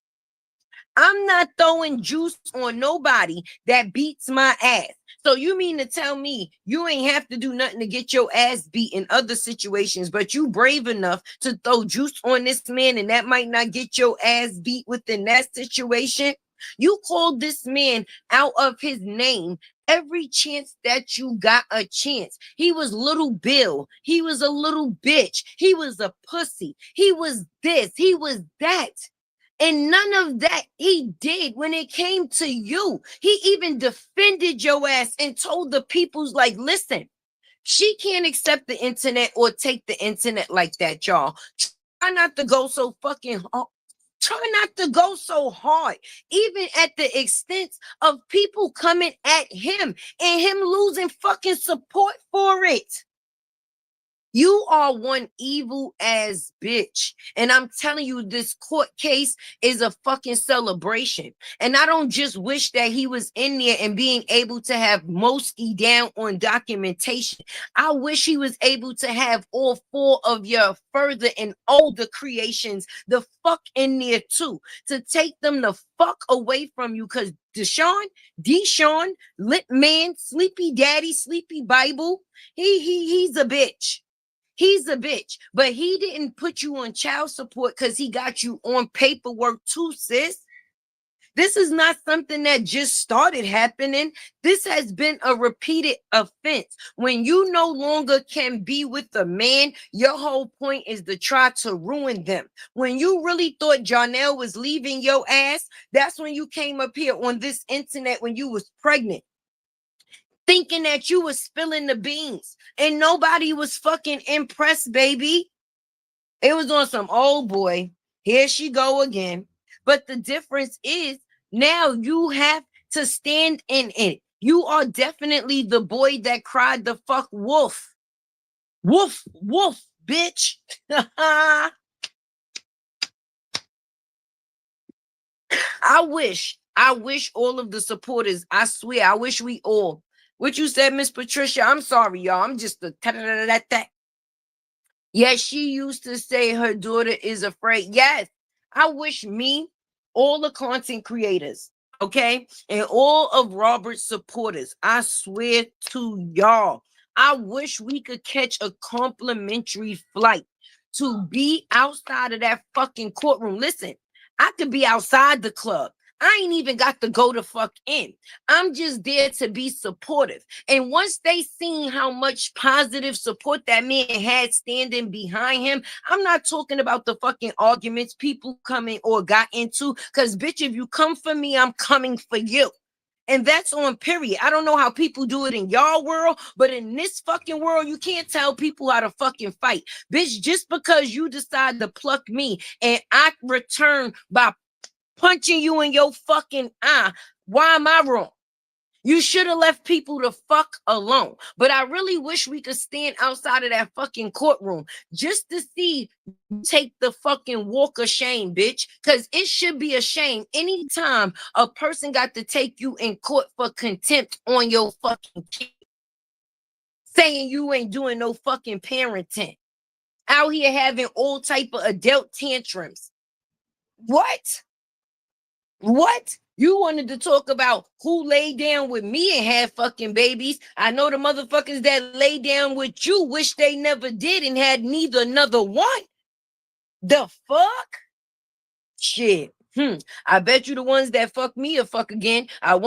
I'm not throwing juice on nobody that beats my ass. So you mean to tell me you ain't have to do nothing to get your ass beat in other situations, but you brave enough to throw juice on this man and that might not get your ass beat within that situation? You called this man out of his name every chance that you got a chance. He was little Bill. He was a little bitch. He was a pussy. He was this. He was that. And none of that he did when it came to you. He even defended your ass and told the peoples, like, listen, she can't accept the internet or take the internet like that, y'all. Try not to go so fucking hard. Try not to go so hard, even at the extent of people coming at him and him losing fucking support for it. You are one evil ass bitch. And I'm telling you, this court case is a fucking celebration. And I don't just wish that he was in there and being able to have Mosky down on documentation. I wish he was able to have all four of your further and older creations the fuck in there too, to take them the fuck away from you. Because Deshaun, Lit Man, Sleepy Daddy, Sleepy Bible, he's a bitch. He's a bitch, but he didn't put you on child support because he got you on paperwork too, sis. This is not something that just started happening. This has been a repeated offense. When you no longer can be with a man, your whole point is to try to ruin them. When you really thought Janelle was leaving your ass, that's when you came up here on this internet when you was pregnant. thinking that you was spilling the beans and nobody was fucking impressed, baby. It was on some old boy. Here she go again. But the difference is now you have to stand in it. You are definitely the boy that cried the fuck wolf. Woof, woof, bitch. I wish all of the supporters, I swear, I wish we all. What you said, Miss Patricia, I'm sorry, y'all. I'm just a Yes, she used to say her daughter is afraid. Yes, I wish me, all the content creators, okay, and all of Robert's supporters, I swear to y'all, I wish we could catch a complimentary flight to be outside of that fucking courtroom. Listen, I could be outside the club. I ain't even got to go to fuck in. I'm just there to be supportive. And once they seen how much positive support that man had standing behind him, I'm not talking about the fucking arguments people coming or got into. Because, bitch, if you come for me, I'm coming for you. And that's on period. I don't know how people do it in y'all world, but in this fucking world, you can't tell people how to fucking fight. Bitch, just because you decide to pluck me and I return by punching you in your fucking eye, why am I wrong? You should have left people the fuck alone. But I really wish we could stand outside of that fucking courtroom just to see you take the fucking walk of shame, bitch. Because it should be a shame anytime a person got to take you in court for contempt on your fucking kid, saying you ain't doing no fucking parenting. Out here having all type of adult tantrums. What? What? You wanted to talk about who laid down with me and had fucking babies. I know the motherfuckers that lay down with you wish they never did and had neither another one. The fuck? Shit. I bet you the ones that fuck me or fuck again. I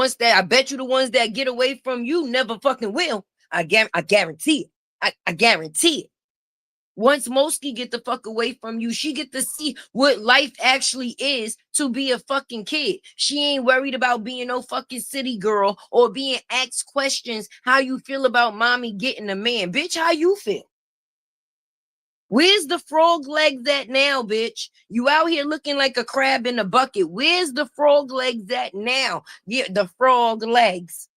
bet you the ones that get away from you never fucking will. I guarantee it. I guarantee it. Once Mosky get the fuck away from you, she get to see what life actually is to be a fucking kid. She ain't worried about being no fucking city girl or being asked questions how you feel about mommy getting a man. Bitch, how you feel? Where's the frog legs at now, bitch? You out here looking like a crab in a bucket. Where's the frog legs at now? Yeah, the frog legs.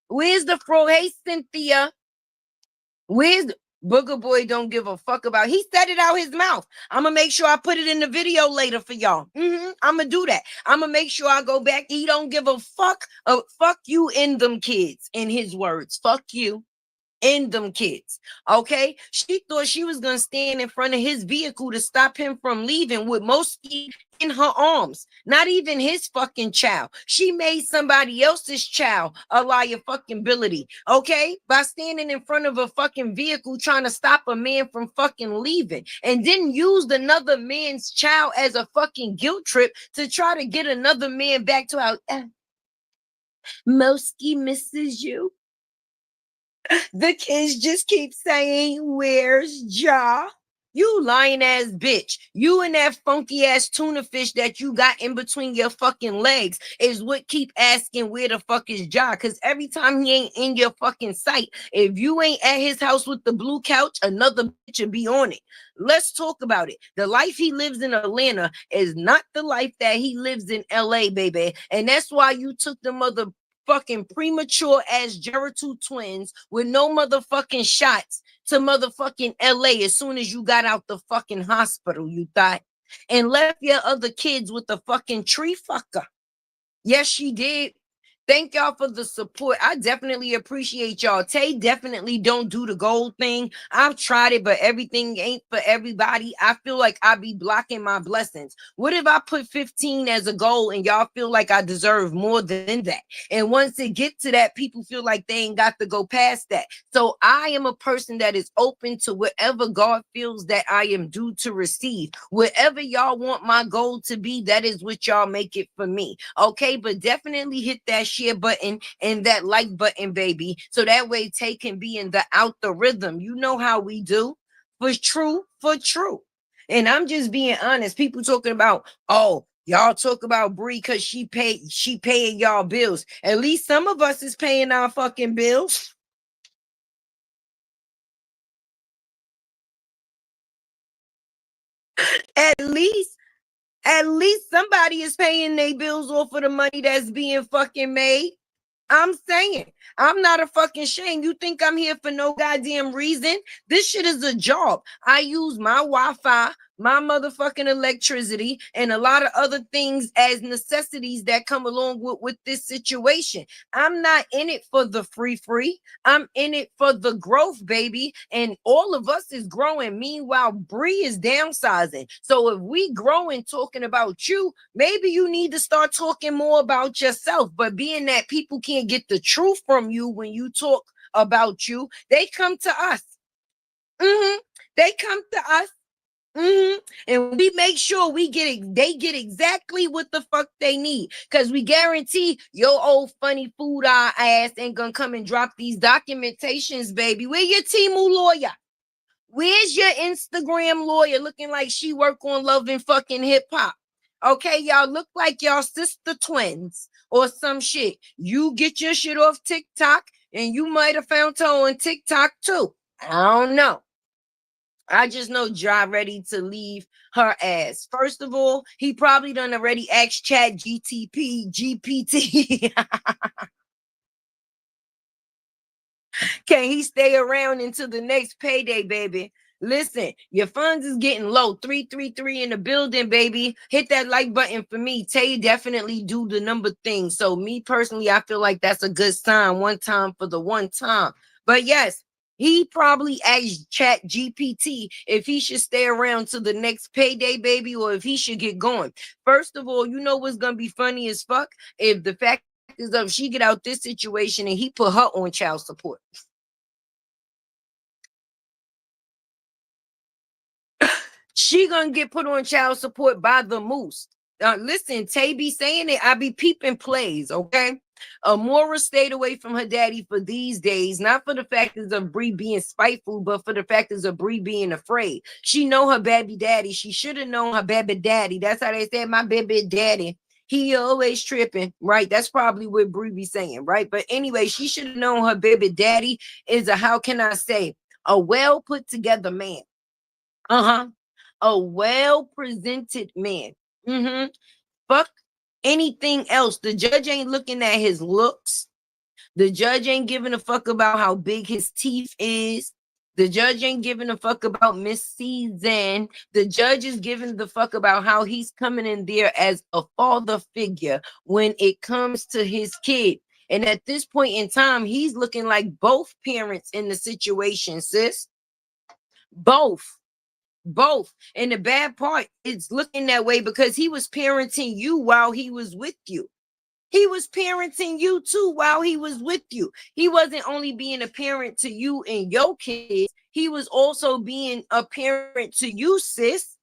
Where's the frog? Hey, Cynthia. Where's Booger Boy don't give a fuck about. He said it out his mouth. I'm gonna make sure I put it in the video later for y'all. I'm gonna do that. I'm gonna make sure I go back. He don't give a fuck. Fuck you in them kids. In his words, fuck you in them kids. Okay, she thought she was gonna stand in front of his vehicle to stop him from leaving with Mosky in her arms. Not even his fucking child. She made somebody else's child a liability. Okay, by standing in front of a fucking vehicle trying to stop a man from fucking leaving, and then used another man's child as a fucking guilt trip to try to get another man back to how Mosky misses you. The kids just keep saying, "Where's Ja?" You lying ass bitch. You and that funky ass tuna fish that you got in between your fucking legs is what keep asking where the fuck is Ja. Because every time he ain't in your fucking sight, if you ain't at his house with the blue couch, another bitch will be on it. Let's talk about it. The life he lives in Atlanta is not the life that he lives in LA, baby. And that's why you took the mother fucking premature as Jericho twins with no motherfucking shots to motherfucking LA as soon as you got out the fucking hospital, you thought, and left your other kids with the fucking tree fucker. Yes, she did. Thank y'all for the support. I definitely appreciate y'all. Tay definitely don't do the gold thing. I've tried it, but everything ain't for everybody. I feel like I be blocking my blessings. What if I put 15 as a goal and y'all feel like I deserve more than that? And once it get to that, people feel like they ain't got to go past that. So I am a person that is open to whatever God feels that I am due to receive. Whatever y'all want my goal to be, that is what y'all make it for me. Okay, but definitely hit that share button and that like button, baby, so that way Tay can be in the out the rhythm. You know how we do. For true. And I'm just being honest. People talking about, oh, Y'all talk about Bree because she paying y'all bills. At least some of us is paying our fucking bills. At least, at least somebody is paying their bills off of the money that's being fucking made. I'm saying, I'm not a fucking shame. You think I'm here for no goddamn reason? This shit is a job. I use my Wi-Fi, my motherfucking electricity, and a lot of other things as necessities that come along with this situation. I'm not in it for the free. I'm in it for the growth, baby. And all of us is growing. Meanwhile, Bree is downsizing. So if we growing talking about you, maybe you need to start talking more about yourself. But being that people can't get the truth from you when you talk about you, they come to us. They come to us. And we make sure we get it, they get exactly what the fuck they need. Cause we guarantee your old funny food eye ass ain't gonna come and drop these documentations, baby. Where your Timu lawyer? Where's your Instagram lawyer looking like she work on Love and fucking Hip Hop? Okay, y'all look like y'all sister twins or some shit. You get your shit off TikTok and you might have found her on TikTok too. I don't know. I just know Ja ready to leave her ass. First of all, he probably done already asked Chat GPT. Can he stay around until the next payday, baby? Listen, your funds is getting low. 333 in the building, baby. Hit that like button for me. Tay definitely do the number thing. So me personally, I feel like that's a good sign. One time for the one time. But yes, he probably asked Chat GPT if he should stay around till the next payday, baby, or if he should get going. First of all, you know what's gonna be funny as fuck? If the fact is of she get out this situation and he put her on child support. She gonna get put on child support by the moose. Listen, Tay be saying it. I be peeping plays, okay? Amora stayed away from her daddy for these days, not for the factors of Bree being spiteful, but for the factors of Bree being afraid. She know her baby daddy. She should have known her baby daddy. That's how they said my baby daddy. He always tripping, right? That's probably what Bree be saying, right? But anyway, she should have known her baby daddy is a, how can I say, a well put together man. Uh-huh. A well presented man. Fuck anything else. The judge ain't looking at his looks. The judge ain't giving a fuck about how big his teeth is. The judge ain't giving a fuck about Miss Season. The judge is giving the fuck about how he's coming in there as a father figure when it comes to his kid. And at this point in time, he's looking like both parents in the situation, sis. Both. Both. And the bad part is looking that way because he was parenting you while he was with you. He was parenting you too while he was with you. He wasn't only being a parent to you and your kids, he was also being a parent to you, sis.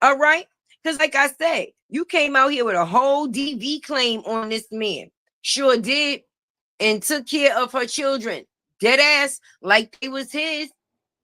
All right? Because, like I said, you came out here with a whole DV claim on this man. Sure did. And took care of her children. Dead ass, like they was his.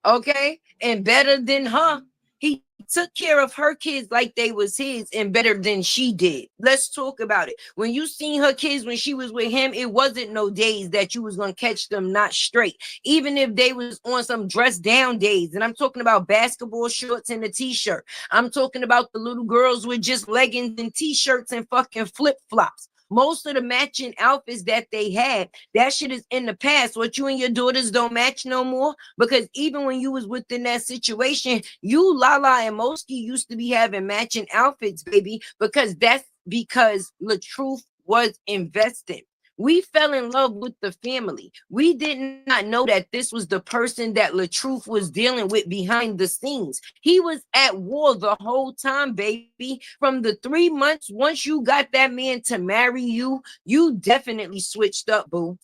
Okay, and better than her. He took care of her kids like they was his and better than she did. Let's talk about it. When you seen her kids when she was with him, it wasn't no days that you was gonna catch them not straight. Even if they was on some dress down days, and I'm talking about basketball shorts and a t-shirt. I'm talking about the little girls with just leggings and t-shirts and fucking flip-flops. Most of the matching outfits that they had, that shit is in the past. What you and your daughters don't match no more. Because even when you was within that situation, you, Lala, and Mosky used to be having matching outfits, baby. Because that's because the truth was invested. We fell in love with the family. We did not know that this was the person that LaTruth was dealing with behind the scenes. He was at war the whole time, baby. From the 3 months, once you got that man to marry you, you definitely switched up, boo.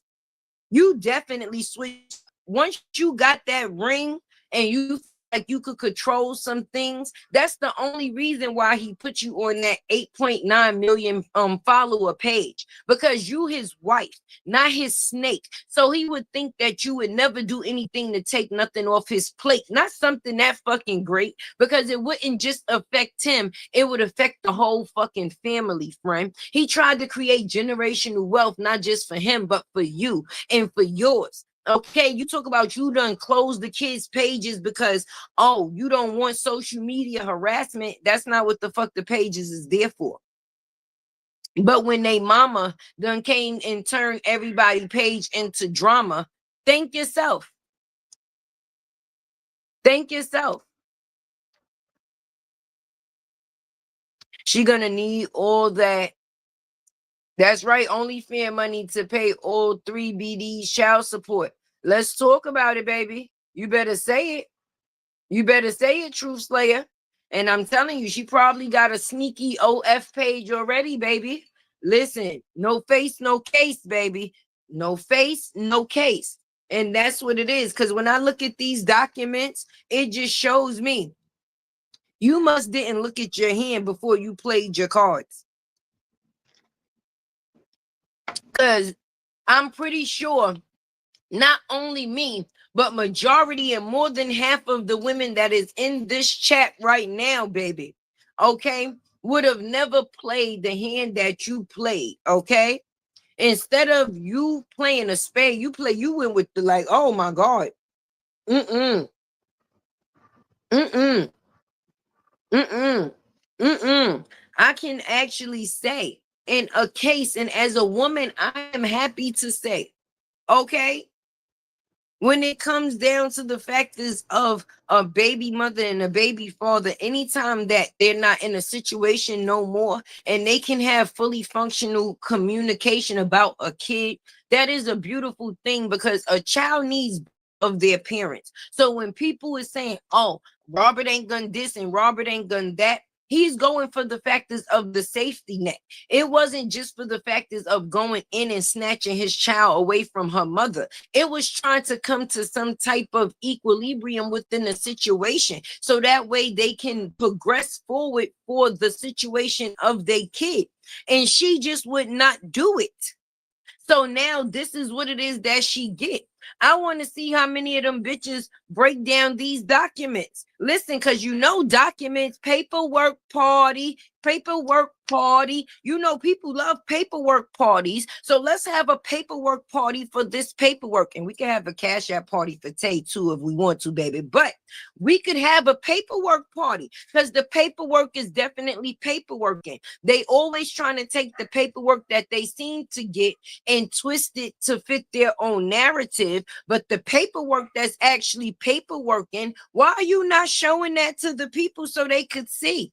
You definitely switched. Once you got that ring and you like you could control some things. That's the only reason why he put you on that 8.9 million follower page, because you his wife, not his snake. So he would think that you would never do anything to take nothing off his plate. Not something that fucking great, because it wouldn't just affect him, it would affect the whole fucking family, friend. He tried to create generational wealth, not just for him, but for you and for yours. Okay, you talk about you done close the kids' pages because, oh, you don't want social media harassment. That's not what the fuck the pages is there for. But when they mama done came and turned everybody page into drama, thank yourself. Thank yourself. She gonna need all that. That's right, only fan money to pay all 3 BD's child support. Let's talk about it, baby. You better say it. You better say it, Truth Slayer. And I'm telling you, she probably got a sneaky OF page already, baby. Listen, no face, no case, baby. No face, no case. And that's what it is. Because when I look at these documents, it just shows me you must didn't look at your hand before you played your cards. Because I'm pretty sure not only me, but majority and more than half of the women that is in this chat right now, baby, okay, would have never played the hand that you played, okay? Instead of you playing a spade, you went with the like, oh my God. Mm-mm. Mm-mm. Mm-mm. Mm-mm. I can actually say in a case, and as a woman, I am happy to say, okay, when it comes down to the factors of a baby mother and a baby father, anytime that they're not in a situation no more and they can have fully functional communication about a kid, that is a beautiful thing, because a child needs of their parents. So when people is saying, oh, Robert ain't done this and Robert ain't done that, he's going for the factors of the safety net. It wasn't just for the factors of going in and snatching his child away from her mother. It was trying to come to some type of equilibrium within the situation, so that way they can progress forward for the situation of their kid. And she just would not do it. So now this is what it is that she get. I want to see how many of them bitches break down these documents. Listen, because you know documents, paperwork party. You know people love paperwork parties. So let's have a paperwork party for this paperwork. And we can have a cash app party for Tay too if we want to, baby. But we could have a paperwork party, because the paperwork is definitely paperworking. They always trying to take the paperwork that they seem to get and twist it to fit their own narrative. But the paperwork that's actually paperworking, why are you not showing that to the people so they could see?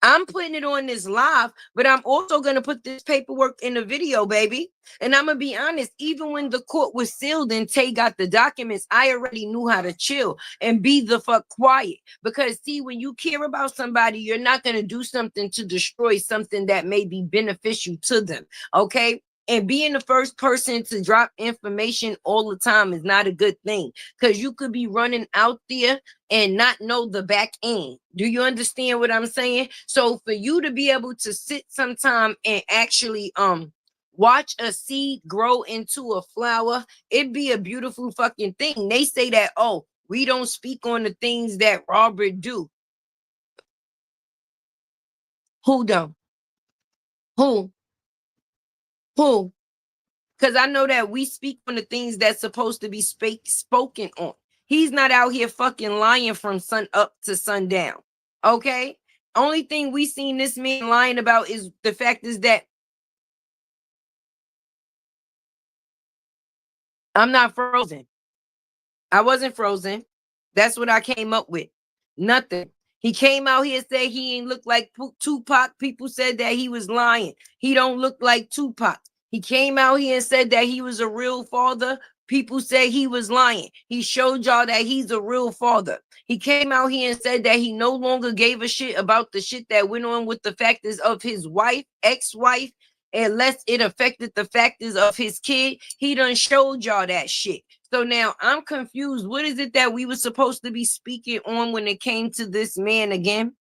I'm putting it on this live, but I'm also going to put this paperwork in the video, baby. And I'm going to be honest, even when the court was sealed and Tay got the documents, I already knew how to chill and be the fuck quiet. Because see, when you care about somebody, you're not going to do something to destroy something that may be beneficial to them, okay? And being the first person to drop information all the time is not a good thing, because you could be running out there and not know the back end. Do you understand what I'm saying? So for you to be able to sit sometime and actually watch a seed grow into a flower, it'd be a beautiful fucking thing. They say that, oh, we don't speak on the things that Robert do. Who don't? Who? Because I know that we speak on the things that's supposed to be spoken on. He's not out here fucking lying from sun up to sundown. Okay? Only thing we seen this man lying about is the fact is that I'm not frozen. I wasn't frozen. That's what I came up with. Nothing. He came out here and said he ain't look like Tupac. People said that he was lying. He don't look like Tupac. He came out here and said that he was a real father. People say he was lying. He showed y'all that he's a real father. He came out here and said that he no longer gave a shit about the shit that went on with the factors of his wife, ex-wife, unless it affected the factors of his kid. He done showed y'all that shit. So now I'm confused. What is it that we were supposed to be speaking on when it came to this man again?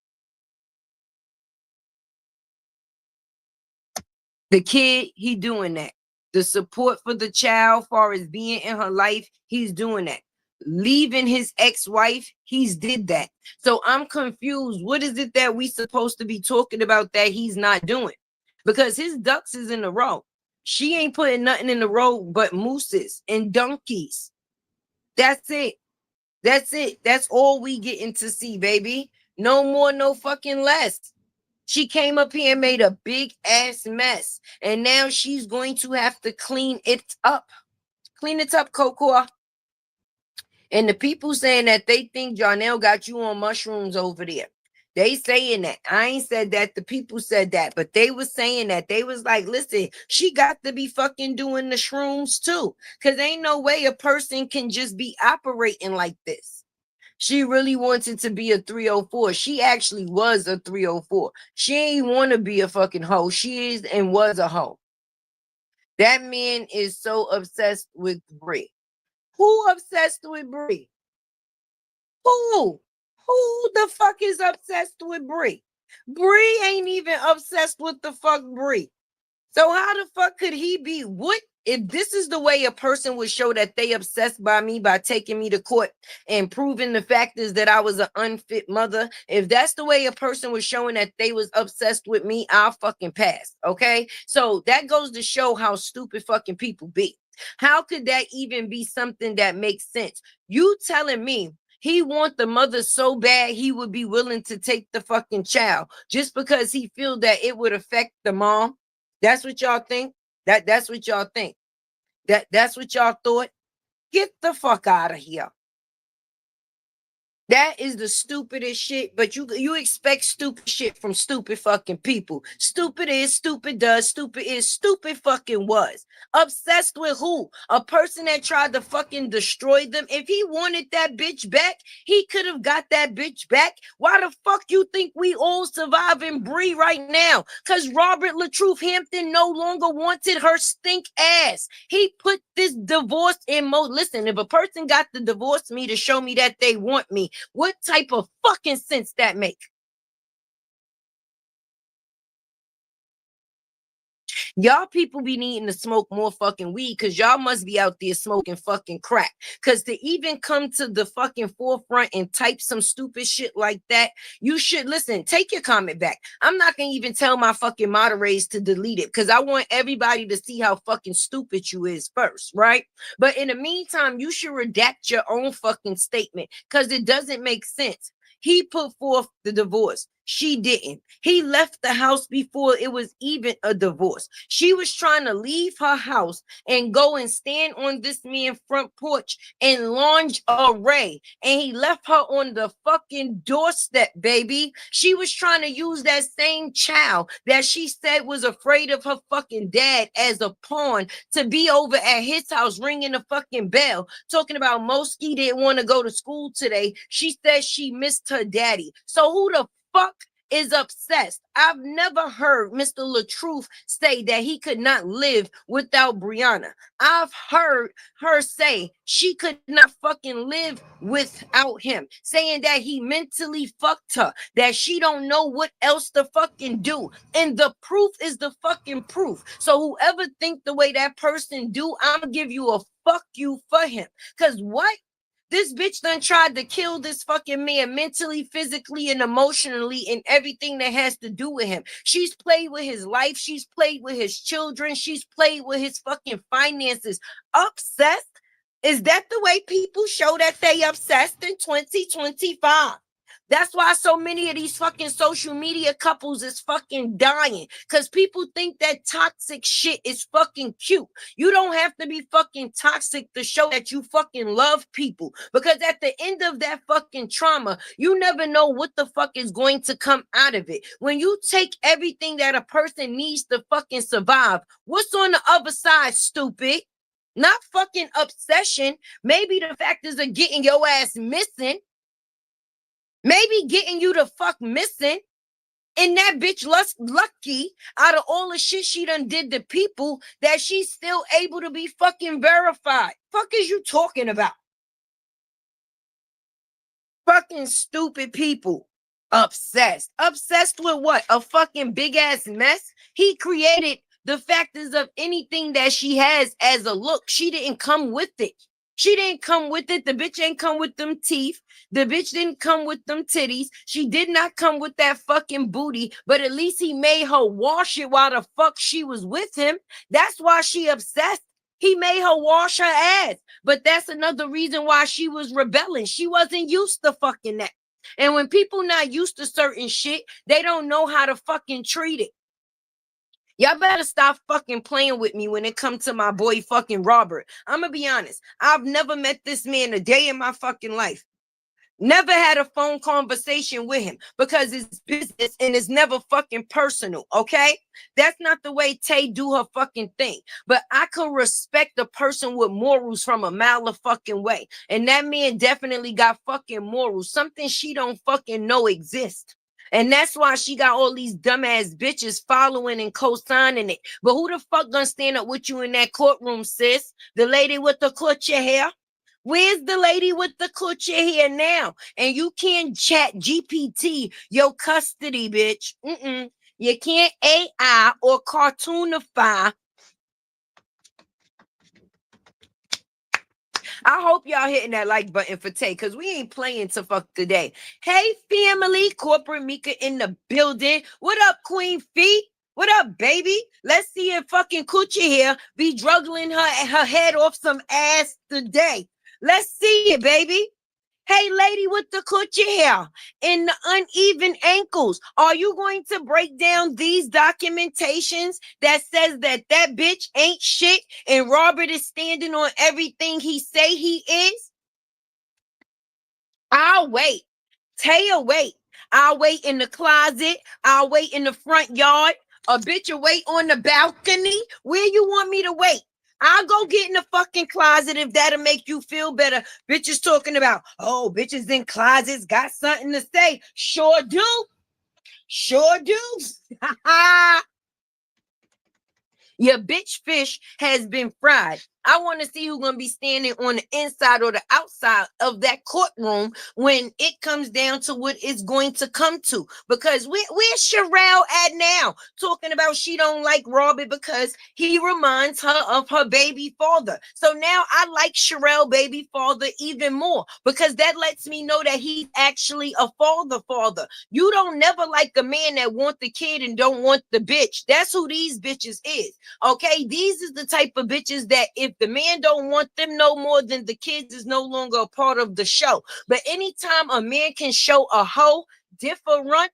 The kid, he doing that. The support for the child, far as being in her life, he's doing that. Leaving his ex-wife, he's did that. So I'm confused. What is it that we supposed to be talking about that he's not doing? Because his ducks is in a row. She ain't putting nothing in the row but mooses and donkeys. That's it. That's it. That's all we getting to see, baby. No more, no fucking less. She came up here and made a big ass mess. And now she's going to have to clean it up. Clean it up, Coco. And the people saying that they think Janelle got you on mushrooms over there. They saying that. I ain't said that. The people said that. But they was saying that. They was like, listen, she got to be fucking doing the shrooms too. Because ain't no way a person can just be operating like this. She really wanted to be a 304. She actually was a 304. She ain't want to be a fucking hoe. She is and was a hoe. That man is so obsessed with Brie. Who obsessed with Brie? Who? Who the fuck is obsessed with Brie? Brie ain't even obsessed with the fuck Brie. So how the fuck could he be? What if this is the way a person would show that they obsessed by me by taking me to court and proving the fact is that I was an unfit mother? If that's the way a person was showing that they was obsessed with me, I'll fucking pass. Okay. So that goes to show how stupid fucking people be. How could that even be something that makes sense? You telling me he want the mother so bad he would be willing to take the fucking child just because he feel that it would affect the mom? That's what y'all think? That's what y'all think. That's what y'all thought? Get the fuck out of here. That is the stupidest shit, but you expect stupid shit from stupid fucking people. Stupid is, stupid does, stupid is, stupid fucking was. Obsessed with who? A person that tried to fucking destroy them. If he wanted that bitch back, he could have got that bitch back. Why the fuck you think we all surviving Bree right now? Because Robert LaTruth Hampton no longer wanted her stink ass. He put this divorce in listen, if a person got to divorce me to show me that they want me, what type of fucking sense that make? Y'all people be needing to smoke more fucking weed because y'all must be out there smoking fucking crack. Because to even come to the fucking forefront and type some stupid shit like that, you should listen, take your comment back. I'm not going to even tell my fucking moderators to delete it because I want everybody to see how fucking stupid you is first, right? But in the meantime, you should redact your own fucking statement because it doesn't make sense. He put forth the divorce. She didn't. He left the house before it was even a divorce. She was trying to leave her house and go and stand on this man's front porch in lingerie. And he left her on the fucking doorstep, baby. She was trying to use that same child that she said was afraid of her fucking dad as a pawn to be over at his house ringing the fucking bell, talking about Moski didn't want to go to school today. She said she missed her daddy. So who the fuck is obsessed? I've never heard Mr. LaTruth say that he could not live without Briana. I've heard her say she could not fucking live without him, saying that he mentally fucked her, that she don't know what else to fucking do. And the proof is the fucking proof. So whoever think the way that person do, I'm gonna give you a fuck you for him. Because what? This bitch done tried to kill this fucking man mentally, physically, and emotionally, and everything that has to do with him. She's played with his life. She's played with his children. She's played with his fucking finances. Obsessed? Is that the way people show that they obsessed in 2025? That's why so many of these fucking social media couples is fucking dying. Because people think that toxic shit is fucking cute. You don't have to be fucking toxic to show that you fucking love people. Because at the end of that fucking trauma, you never know what the fuck is going to come out of it. When you take everything that a person needs to fucking survive, what's on the other side, stupid? Not fucking obsession. Maybe the factors of getting your ass missing. Maybe getting you the fuck missing. And that bitch lucky out of all the shit she done did to people that she's still able to be fucking verified. Fuck is you talking about? Fucking stupid people. Obsessed. Obsessed with what? A fucking big ass mess? He created the factors of anything that she has as a look. She didn't come with it. She didn't come with it. The bitch ain't come with them teeth. The bitch didn't come with them titties. She did not come with that fucking booty, but at least he made her wash it while the fuck she was with him. That's why she obsessed. He made her wash her ass. But that's another reason why she was rebelling. She wasn't used to fucking that. And when people not used to certain shit, they don't know how to fucking treat it. Y'all better stop fucking playing with me when it comes to my boy fucking Robert. I'm gonna be honest. I've never met this man a day in my fucking life. Never had a phone conversation with him because it's business and it's never fucking personal, okay? That's not the way Tay do her fucking thing. But I could respect a person with morals from a mile of fucking way. And that man definitely got fucking morals, something she don't fucking know exists. And that's why she got all these dumbass bitches following and co-signing it. But who the fuck gonna stand up with you in that courtroom, sis? The lady with the clutch your hair? Where's the lady with the clutch your hair now? And you can't chat GPT your custody, bitch. You can't AI or cartoonify. I hope y'all hitting that like button for Tay, because we ain't playing to fuck today. Hey, family, Corporate Mika in the building. What up, Queen Feet? What up, baby? Let's see if fucking Coochie here be juggling her head off some ass today. Let's see it, baby. Hey, lady with the coochie hair and the uneven ankles, are you going to break down these documentations that says that that bitch ain't shit and Robert is standing on everything he say he is? I'll wait. Taya, wait. I'll wait in the closet. I'll wait in the front yard. A bitch will wait on the balcony. Where you want me to wait? I'll go get in the fucking closet if that'll make you feel better. Bitches talking about, oh, bitches in closets got something to say. Sure do. Sure do. Your bitch fish has been fried. I want to see who's going to be standing on the inside or the outside of that courtroom when it comes down to what it's going to come to. Because where's Sherelle at now? Talking about she don't like Robert because he reminds her of her baby father. So now I like Sherelle baby father even more because that lets me know that he's actually a father. You don't never like a man that want the kid and don't want the bitch. That's who these bitches is. Okay, these is the type of bitches that if the man don't want them no more than the kids is no longer a part of the show. But anytime a man can show a hoe different,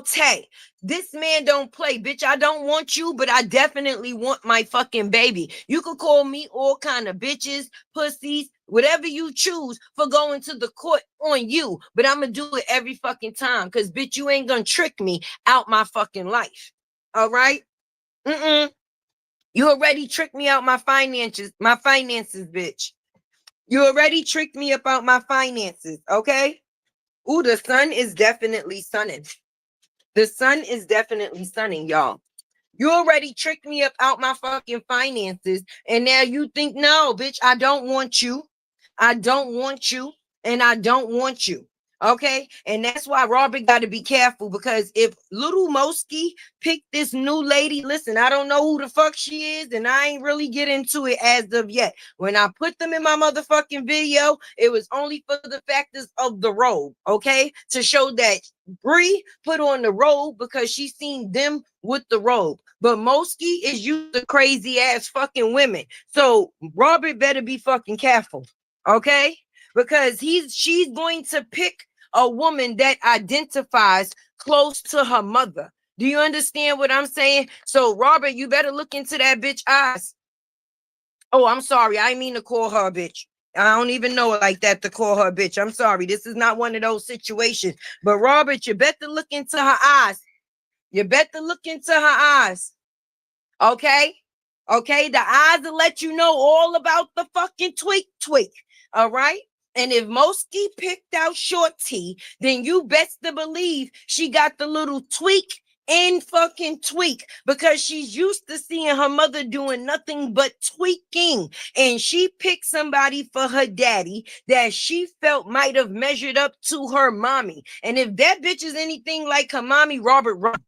Tay, this man don't play, bitch. I don't want you, but I definitely want my fucking baby. You could call me all kind of bitches, pussies, whatever you choose for going to the court on you, but I'm gonna do it every fucking time because, bitch, you ain't gonna trick me out my fucking life. All right? You already tricked me out my finances, bitch. You already tricked me about my finances, okay? Ooh, the sun is definitely sunning. The sun is definitely sunning, y'all. You already tricked me up out my fucking finances, and now you think, no, bitch, I don't want you. I don't want you, and I don't want you. Okay, and that's why Robert got to be careful because if little Mosky picked this new lady, listen, I don't know who the fuck she is, and I ain't really get into it as of yet. When I put them in my motherfucking video, it was only for the factors of the robe, okay, to show that Bree put on the robe because she seen them with the robe. But Mosky is used to crazy ass fucking women, so Robert better be fucking careful, okay, because she's going to pick a woman that identifies close to her mother. Do you understand what I'm saying? So, Robert, you better look into that bitch eyes. Oh, I'm sorry. I mean to call her a bitch. I don't even know it like that to call her a bitch. I'm sorry. This is not one of those situations. But, Robert, you better look into her eyes. You better look into her eyes. Okay? Okay? The eyes will let you know all about the fucking tweak. All right? And if Mosky picked out Shorty, then you best to believe she got the little tweak and fucking tweak, because she's used to seeing her mother doing nothing but tweaking. And she picked somebody for her daddy that she felt might have measured up to her mommy. And if that bitch is anything like her mommy, Robert, run.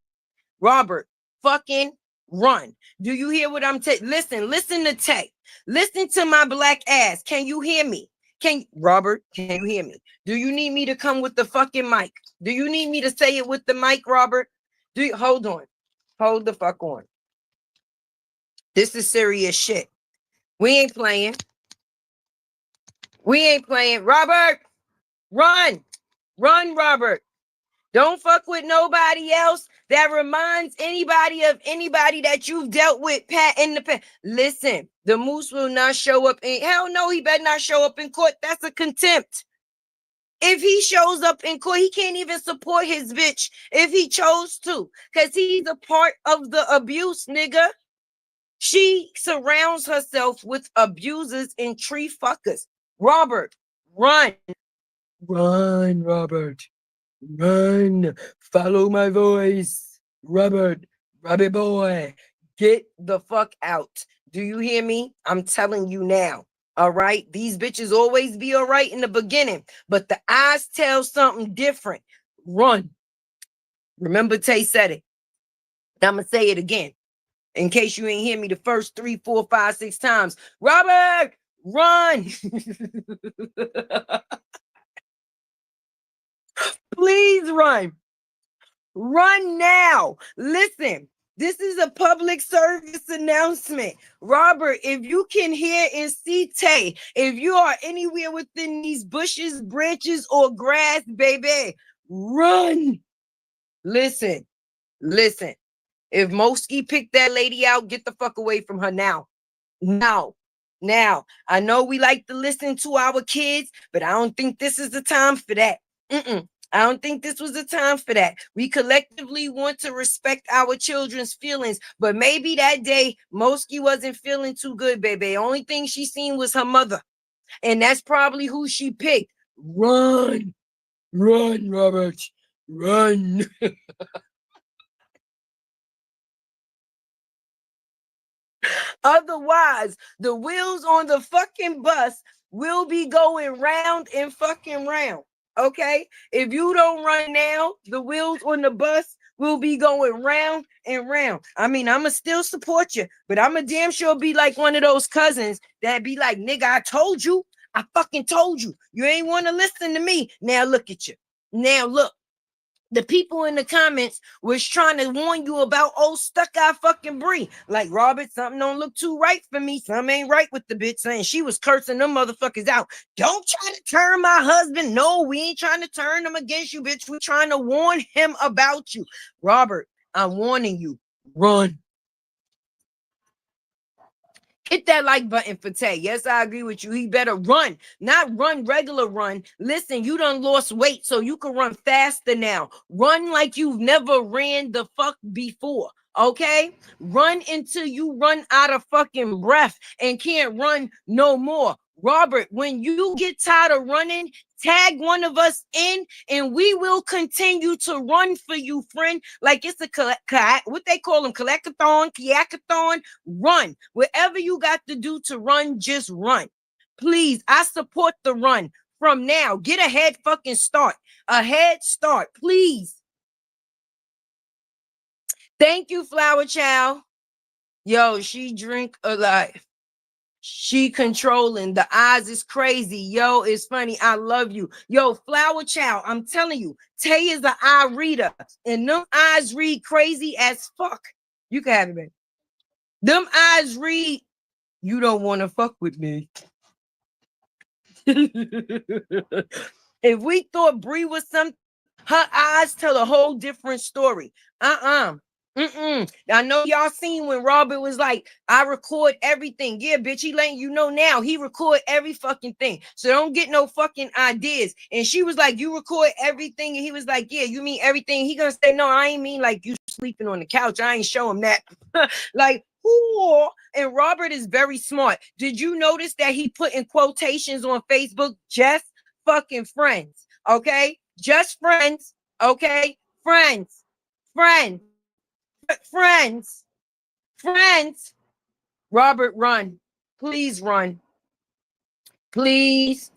Robert, fucking run. Do you hear what I'm saying? Listen to Tay. Listen to my black ass. Can you hear me? Robert, can you hear me? Do you need me to come with the fucking mic? Do you need me to say it with the mic, Robert? Hold on. Hold the fuck on. This is serious shit. We ain't playing. We ain't playing. Robert, run. Run, Robert. Don't fuck with nobody else that reminds anybody of anybody that you've dealt with, Pat, in the past. Listen, the moose will not show up in, hell no, he better not show up in court. That's a contempt. If he shows up in court, he can't even support his bitch if he chose to, because he's a part of the abuse, nigga. She surrounds herself with abusers and tree fuckers. Robert, run. Run, Robert. Run. Follow my voice. Robert boy, get the fuck out. Do you hear me? I'm telling you now. All right. These bitches always be all right in the beginning, but the eyes tell something different. Run. Remember, Tay said it. I'm going to say it again in case you ain't hear me the first 3, 4, 5, 6 times. Robert, run. Please run. Run now. Listen. This is a public service announcement. Robert, if you can hear and see Tay, if you are anywhere within these bushes, branches, or grass, baby, run. Listen. If Mosky picked that lady out, get the fuck away from her now. Now, I know we like to listen to our kids, but I don't think this is the time for that. I don't think this was the time for that. We collectively want to respect our children's feelings, but maybe that day Mosky wasn't feeling too good, baby. Only thing she seen was her mother, and that's probably who she picked. Run, Robert, run. Otherwise, the wheels on the fucking bus will be going round and fucking round. Okay, if you don't run now, the wheels on the bus will be going round and round. I mean, I'ma still support you, but I'ma damn sure be like one of those cousins that be like, nigga, I told you, I fucking told you. You ain't want to listen to me. Now look at you. Now look. The people in the comments was trying to warn you about old stuck-eye fucking Bree. Like, Robert, something don't look too right for me. Something ain't right with the bitch, saying she was cursing them motherfuckers out. Don't try to turn my husband. No, we ain't trying to turn him against you, bitch. We're trying to warn him about you. Robert, I'm warning you. Run. Hit that like button for Tay. Yes, I agree with you. He better run, not run regular run. Listen, you done lost weight, so you can run faster now. Run like you've never ran the fuck before. Okay? Run until you run out of fucking breath and can't run no more. Robert, when you get tired of running, tag one of us in and we will continue to run for you, friend. Like it's a what they call them, collectathon, kiakathon. Run. Whatever you got to do to run, just run. Please, I support the run. From now, get a head fucking start. A head start, please. Thank you, Flower Child. Yo, she drink alive. She controlling. The eyes is crazy. Yo, it's funny. I love you. Yo, Flower Child, I'm telling you, Tay is an eye reader. And them eyes read crazy as fuck. You can have it, baby. Them eyes read, you don't want to fuck with me. If we thought Bree was something, her eyes tell a whole different story. I know y'all seen when Robert was like, I record everything. Yeah, bitch, he letting you know now. He record every fucking thing. So don't get no fucking ideas. And she was like, you record everything. And he was like, yeah, you mean everything? He gonna say, no, I ain't mean like you sleeping on the couch. I ain't show him that. Like, who? And Robert is very smart. Did you notice that he put in quotations on Facebook, Jess? fucking friends. Okay, just friends. Okay, friends, friends, friends, friends. Robert, run. Please run. Please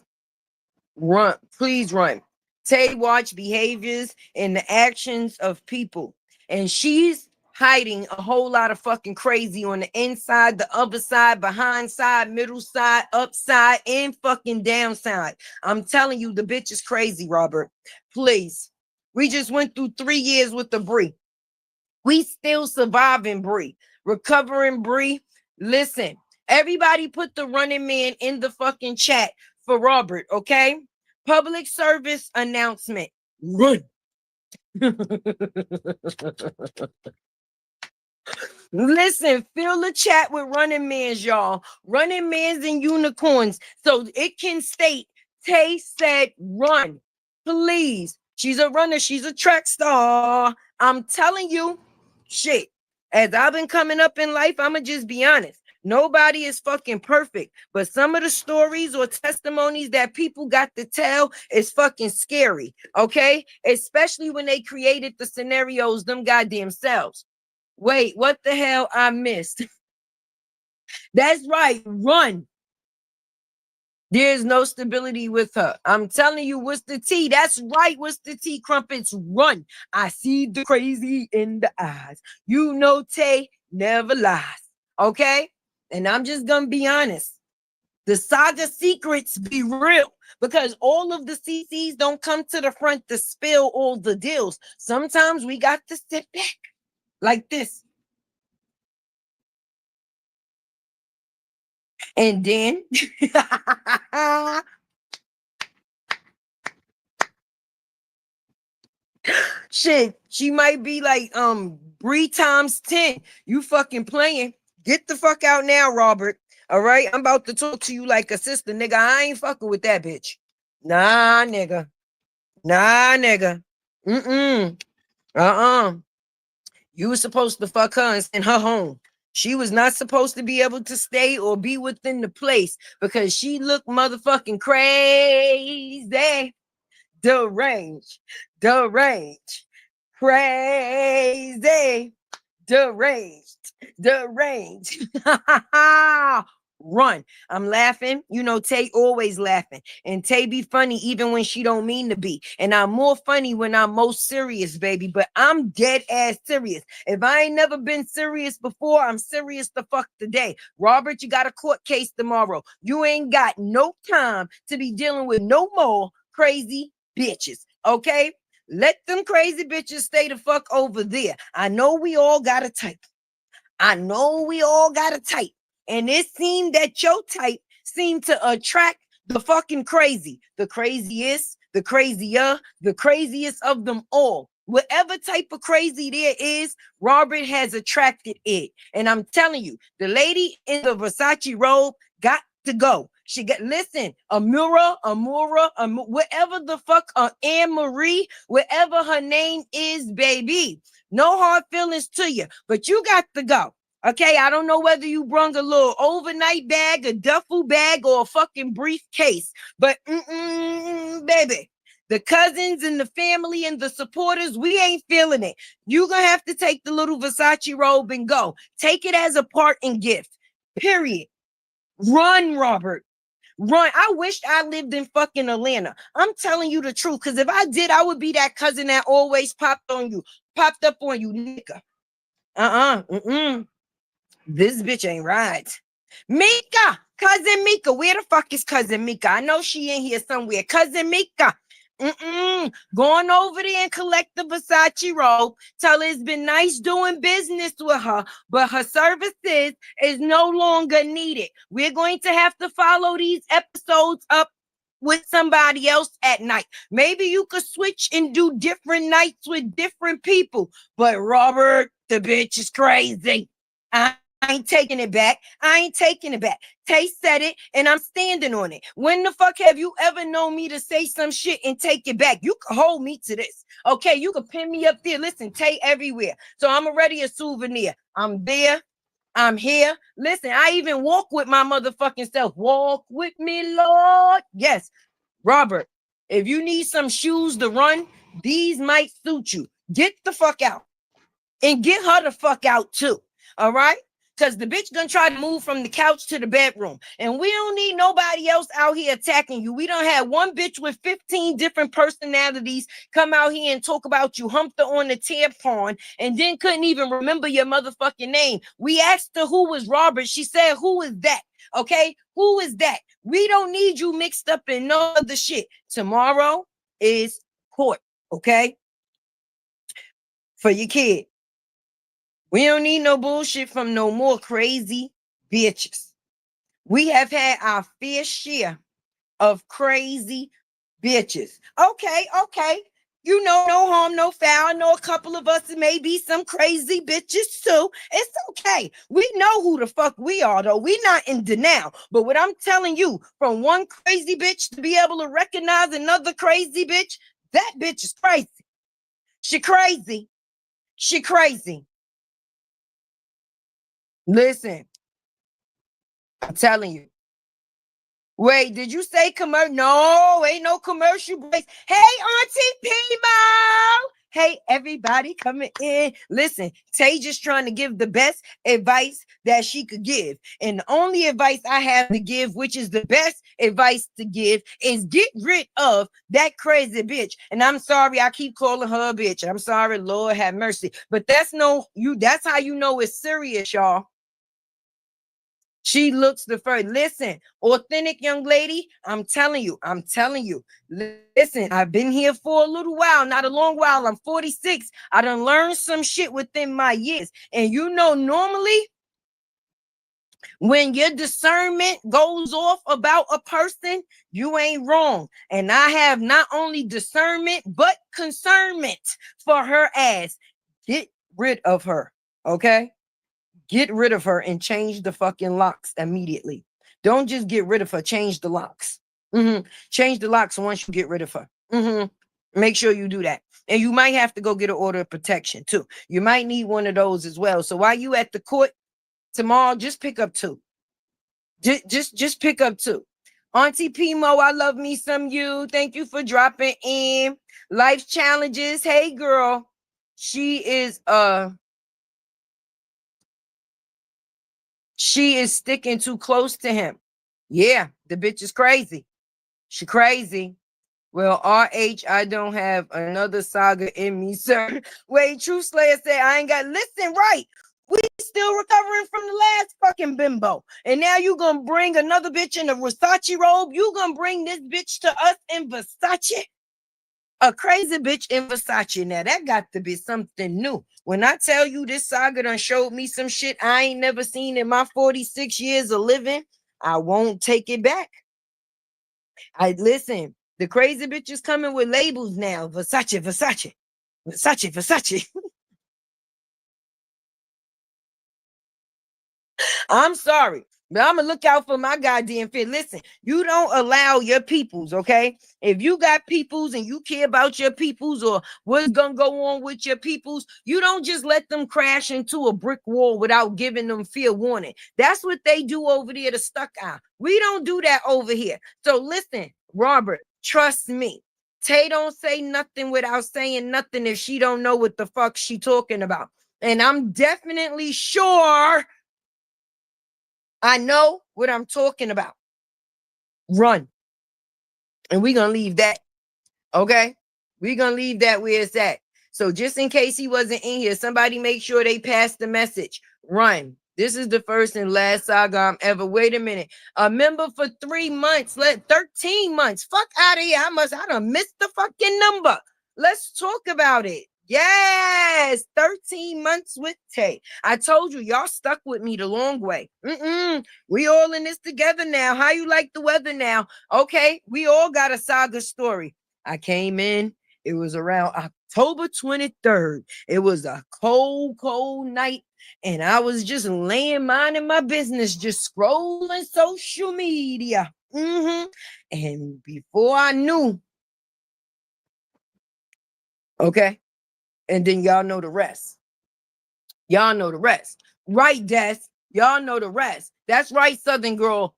run. Please run. Tay watch behaviors and the actions of people. And she's hiding a whole lot of fucking crazy on the inside, the other side, behind side, middle side, upside, and fucking downside. I'm telling you, the bitch is crazy, Robert. Please. We just went through 3 years with the Bree. We still surviving, Bree. Recovering, Bree. Listen, everybody put the running man in the fucking chat for Robert, okay? Public service announcement. Run. Listen, fill the chat with running mans, y'all. Running mans and unicorns. So it can state, Tay said run. Please. She's a runner. She's a track star. I'm telling you, shit. As I've been coming up in life, I'ma just be honest. Nobody is fucking perfect, but some of the stories or testimonies that people got to tell is fucking scary, okay? Especially when they created the scenarios them goddamn selves. Wait, what the hell I missed? That's right, run. There's no stability with her. I'm telling you, what's the tea? That's right, what's the tea, Crumpets? Run. I see the crazy in the eyes. You know Tay never lies, okay? And I'm just gonna be honest. The Saga secrets be real because all of the CCs don't come to the front to spill all the deals. Sometimes we got to sit back like this. And then shit, she might be like Bree times 10. You fucking playing. Get the fuck out now, Robert. All right, I'm about to talk to you like a sister, nigga. I ain't fucking with that bitch. Nah, nigga. Nah, nigga. Mm-mm. Uh-uh. You were supposed to fuck her and send her home. She was not supposed to be able to stay or be within the place because she looked motherfucking crazy. Deranged. Deranged. Crazy. Deranged. Deranged. Run. I'm laughing. You know, Tay always laughing. And Tay be funny even when she don't mean to be. And I'm more funny when I'm most serious, baby. But I'm dead ass serious. If I ain't never been serious before, I'm serious the fuck today. Robert, you got a court case tomorrow. You ain't got no time to be dealing with no more crazy bitches. Okay? Let them crazy bitches stay the fuck over there. I know we all got a type. I know we all got a type. And it seemed that your type seemed to attract the fucking crazy. The craziest, the crazier, the craziest of them all. Whatever type of crazy there is, Robert has attracted it. And I'm telling you, the lady in the Versace robe got to go. She got, listen, Amura, whatever the fuck, Anne Marie, whatever her name is, baby. No hard feelings to you, but you got to go. Okay, I don't know whether you brung a little overnight bag, a duffel bag, or a fucking briefcase, but baby, the cousins and the family and the supporters, we ain't feeling it. You're gonna have to take the little Versace robe and go. Take it as a parting gift. Period. Run, Robert. Run. I wished I lived in fucking Atlanta. I'm telling you the truth, because if I did, I would be that cousin that always popped up on you, nigga. This bitch ain't right. Mika, cousin Mika. Where the fuck is cousin Mika? I know she in here somewhere. Cousin Mika. Going over there and collect the Versace robe. Tell her it's been nice doing business with her, but her services is no longer needed. We're going to have to follow these episodes up with somebody else at night. Maybe you could switch and do different nights with different people. But Robert, the bitch is crazy. I ain't taking it back. I ain't taking it back. Tay said it, and I'm standing on it. When the fuck have you ever known me to say some shit and take it back? You can hold me to this. Okay, you can pin me up there. Listen, Tay everywhere. So I'm already a souvenir. I'm there. I'm here. Listen, I even walk with my motherfucking self. Walk with me, Lord. Yes, Robert, If you need some shoes to run, these might suit you. Get the fuck out. And get her the fuck out too. All right? Because the bitch gonna try to move from the couch to the bedroom. And we don't need nobody else out here attacking you. We don't have one bitch with 15 different personalities come out here and talk about you humped her on the tampon and then couldn't even remember your motherfucking name. We asked her who was Robert. She said, who is that? Okay? Who is that? We don't need you mixed up in no other shit. Tomorrow is court. Okay? For your kid. We don't need no bullshit from no more crazy bitches. We have had our fair share of crazy bitches. Okay. You know, no harm, no foul. I know a couple of us, may be some crazy bitches too. It's okay. We know who the fuck we are, though. We're not in denial. But what I'm telling you, from one crazy bitch to be able to recognize another crazy bitch, that bitch is crazy. She crazy. She crazy. Listen, I'm telling you. Wait, did you say commercial? No, ain't no commercial breaks. Hey, Auntie Pimo. Hey, everybody coming in. Listen, Tay just trying to give the best advice that she could give. And the only advice I have to give, which is the best advice to give, is get rid of that crazy bitch. And I'm sorry, I keep calling her a bitch. I'm sorry, Lord have mercy. But that's how you know it's serious, y'all. She looks the first. Listen, authentic young lady, I'm telling you. Listen, I've been here for a little while, not a long while. I'm 46. I done learned some shit within my years. And you know, normally, when your discernment goes off about a person, you ain't wrong. And I have not only discernment, but concernment for her ass. Get rid of her, okay? Get rid of her and change the fucking locks immediately. Don't just get rid of her. Change the locks. Change the locks once you get rid of her. Make sure you do that. And you might have to go get an order of protection too. You might need one of those as well. So while you at the court tomorrow, just pick up two. Just pick up two. Auntie Pimo, I love me some you. Thank you for dropping in. Life challenges. Hey girl. She is sticking too close to him. Yeah, the bitch is crazy. She crazy. Well, RH, I don't have another Saga in me, sir. Wait, True Slayer said I ain't got. Listen, right. We still recovering from the last fucking bimbo. And now you gonna bring another bitch in a Versace robe? You gonna bring this bitch to us in Versace? A crazy bitch in Versace. Now that got to be something new. When I tell you this Saga done showed me some shit I ain't never seen in my 46 years of living, I won't take it back. Listen, the crazy bitch is coming with labels now. Versace. I'm sorry, but I'm gonna look out for my goddamn fit. Listen, you don't allow your peoples, okay? If you got peoples and you care about your peoples or what's gonna go on with your peoples, you don't just let them crash into a brick wall without giving them fair warning. That's what they do over there to Stuck Eye. We don't do that over here. So listen, Robert, trust me. Tay don't say nothing without saying nothing if she don't know what the fuck she talking about. And I'm definitely sure I know what I'm talking about. Run. And we're going to leave that. Okay? We're going to leave that where it's at. So just in case he wasn't in here, somebody make sure they pass the message. Run. This is the first and last Saga I'm ever. Wait a minute. A member for 3 months. 13 months. Fuck out of here. I done missed the fucking number. Let's talk about it. Yes, 13 months with Tay. I told you, y'all stuck with me the long way. We all in this together now. How you like the weather now? Okay, we all got a Saga story. I came in. It was around October 23rd. It was a cold night. And I was just minding my business, just scrolling social media. And before I knew, okay. And then y'all know the rest. Y'all know the rest. Right, Des? Y'all know the rest. That's right, Southern girl.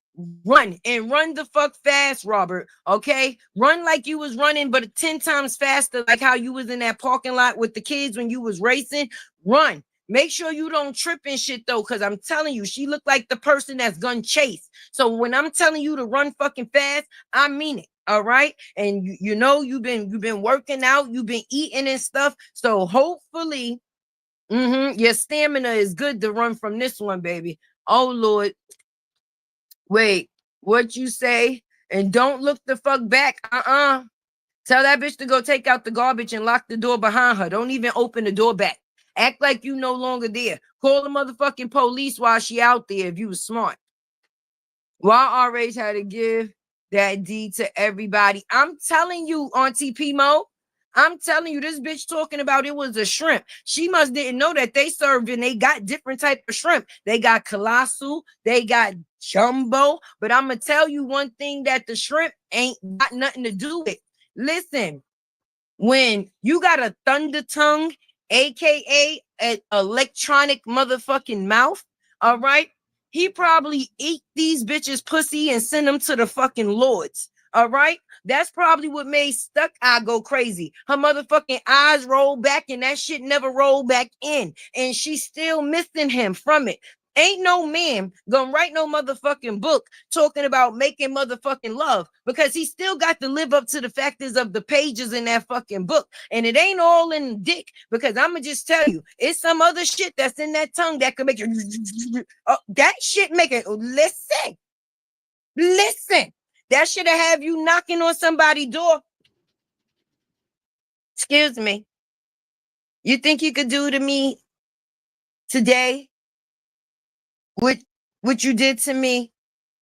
Run and run the fuck fast, Robert. Okay, run like you was running, but 10 times faster, like how you was in that parking lot with the kids when you was racing. Run. Make sure you don't trip and shit though, because I'm telling you, she looked like the person that's gonna chase. So when I'm telling you to run fucking fast, I mean it. All right. And you know you've been working out, you've been eating and stuff. So hopefully your stamina is good to run from this one, baby. Oh Lord. Wait, what you say? And don't look the fuck back. Tell that bitch to go take out the garbage and lock the door behind her. Don't even open the door back. Act like you no longer there. Call the motherfucking police while she out there if you was smart. Why RH had to give that D to everybody. I'm telling you, Auntie Pimo. I'm telling you, this bitch talking about it was a shrimp. She must didn't know that they served and they got different type of shrimp. They got colossal, they got jumbo. But I'm gonna tell you one thing that the shrimp ain't got nothing to do with. Listen, when you got a thunder tongue, aka an electronic motherfucking mouth, all right, he probably ate these bitches pussy and sent them to the fucking lords. All right, that's probably what made Stuck Eye go crazy. Her motherfucking eyes rolled back and that shit never rolled back in, and she's still missing him from it. Ain't no man gonna write no motherfucking book talking about making motherfucking love, because he still got to live up to the factors of the pages in that fucking book. And it ain't all in dick, because I'm gonna just tell you, it's some other shit that's in that tongue that could make you that shit make it. Listen, that should have you knocking on somebody's door. Excuse me. You think you could do to me today what you did to me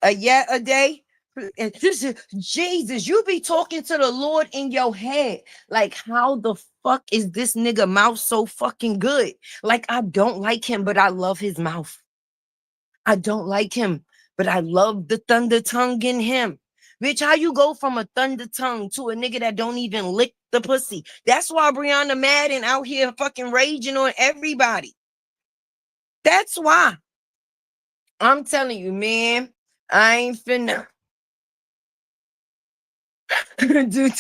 yet a day? And this is Jesus. You be talking to the Lord in your head. Like, how the fuck is this nigga mouth so fucking good? Like, I don't like him, but I love his mouth. I don't like him, but I love the thunder tongue in him. Bitch, how you go from a thunder tongue to a nigga that don't even lick the pussy? That's why Briana mad and out here fucking raging on everybody. That's why. I'm telling you, man, I ain't finna. Dude,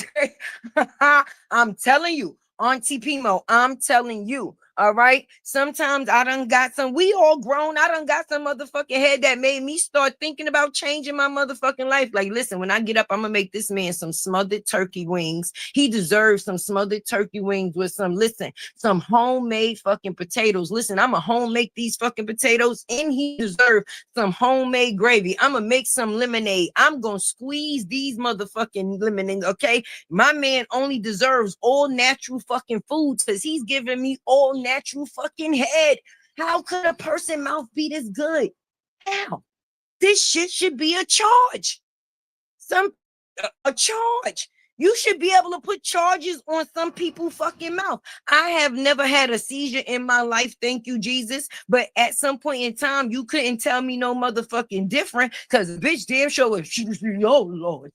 I'm telling you, Auntie Pimo, I'm telling you. All right. Sometimes I done got some, we all grown. I done got some motherfucking head that made me start thinking about changing my motherfucking life. Like, listen, when I get up, I'm gonna make this man some smothered turkey wings. He deserves some smothered turkey wings with some homemade fucking potatoes. Listen, I'm gonna home make these fucking potatoes, and he deserves some homemade gravy. I'm gonna make some lemonade. I'm gonna squeeze these motherfucking lemonade. Okay. My man only deserves all natural fucking foods because he's giving me all natural fucking head. How could a person mouth be this good? How? This shit should be a charge. A charge. You should be able to put charges on some people fucking mouth. I have never had a seizure in my life, thank you, Jesus. But at some point in time, you couldn't tell me no motherfucking different, because bitch damn sure was, oh Lord.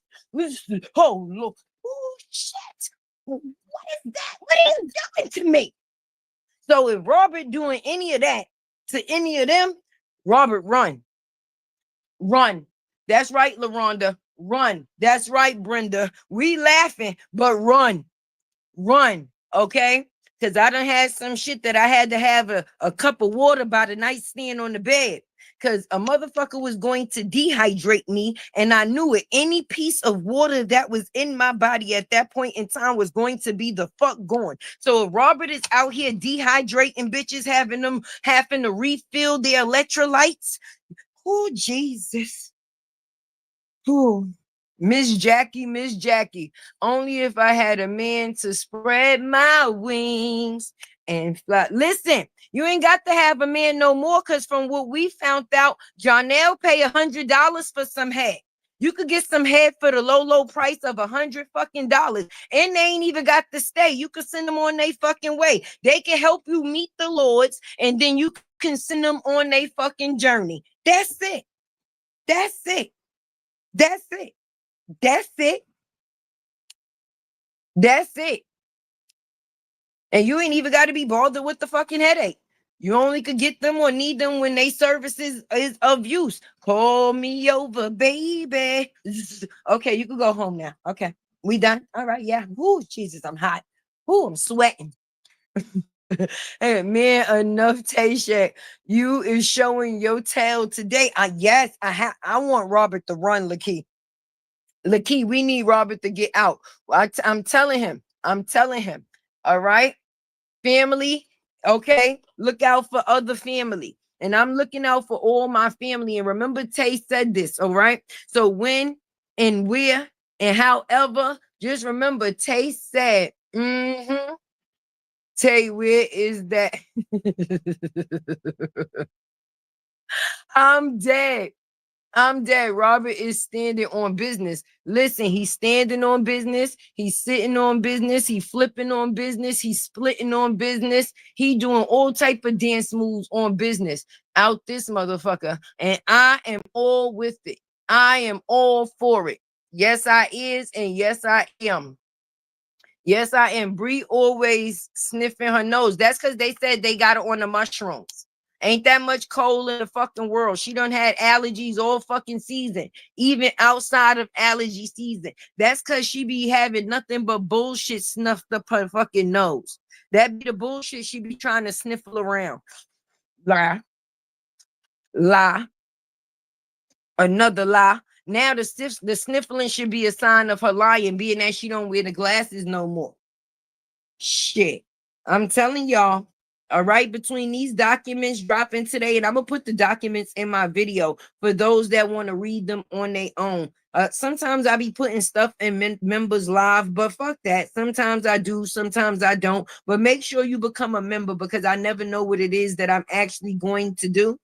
Oh Lord. Oh shit. What is that? What are you doing to me? So if Robert doing any of that to any of them, Robert, run. Run. That's right, LaRonda. Run. That's right, Brenda. We laughing, but run. Run. Okay? Because I done had some shit that I had to have a cup of water by the nightstand on the bed. Because a motherfucker was going to dehydrate me, and I knew it. Any piece of water that was in my body at that point in time was going to be the fuck gone. So if Robert is out here dehydrating bitches, having them having to refill their electrolytes, oh Jesus. Oh, Miss Jackie. Only if I had a man to spread my wings and fly. Listen, you ain't got to have a man no more, because from what we found out, Janelle pay $100 for some head. You could get some head for the low price of $100 fucking dollars, and they ain't even got to stay. You could send them on their fucking way. They can help you meet the Lords, and then you can send them on their fucking journey. That's it. That's it. That's it. That's it. That's it. And you ain't even got to be bothered with the fucking headache. You only could get them or need them when they services is of use. Call me over, baby. Okay, you can go home now. Okay, we done. All right, yeah. Whoo, Jesus, I'm hot. Whoo, I'm sweating. Hey, man, enough Tay. You is showing your tail today. Yes, I want Robert to run, Lakeith. Lakeith, we need Robert to get out. I'm telling him. I'm telling him. All right. Family, okay, look out for other family. And I'm looking out for all my family. And remember, Tay said this, all right? So when and where and however, just remember, Tay said, Tay, where is that? I'm dead. I'm dead. Robert is standing on business. Listen, he's standing on business. He's sitting on business. He's flipping on business. He's splitting on business. He doing all type of dance moves on business out this motherfucker. And I am all with it. I am all for it. Yes, I is. And yes, I am. Yes, I am. Bree always sniffing her nose. That's because they said they got it on the mushrooms. Ain't that much cold in the fucking world. She done had allergies all fucking season, even outside of allergy season. That's because she be having nothing but bullshit snuffed up her fucking nose. That be the bullshit she be trying to sniffle around. Lie, lie, another lie. Now the sniffling should be a sign of her lying, being that she don't wear the glasses no more. Shit. I'm telling y'all, all right, between these documents dropping today, and I'm gonna put the documents in my video for those that want to read them on their own. Sometimes I be putting stuff in members live, but fuck that. Sometimes I do, sometimes I don't. But make sure you become a member because I never know what it is that I'm actually going to do.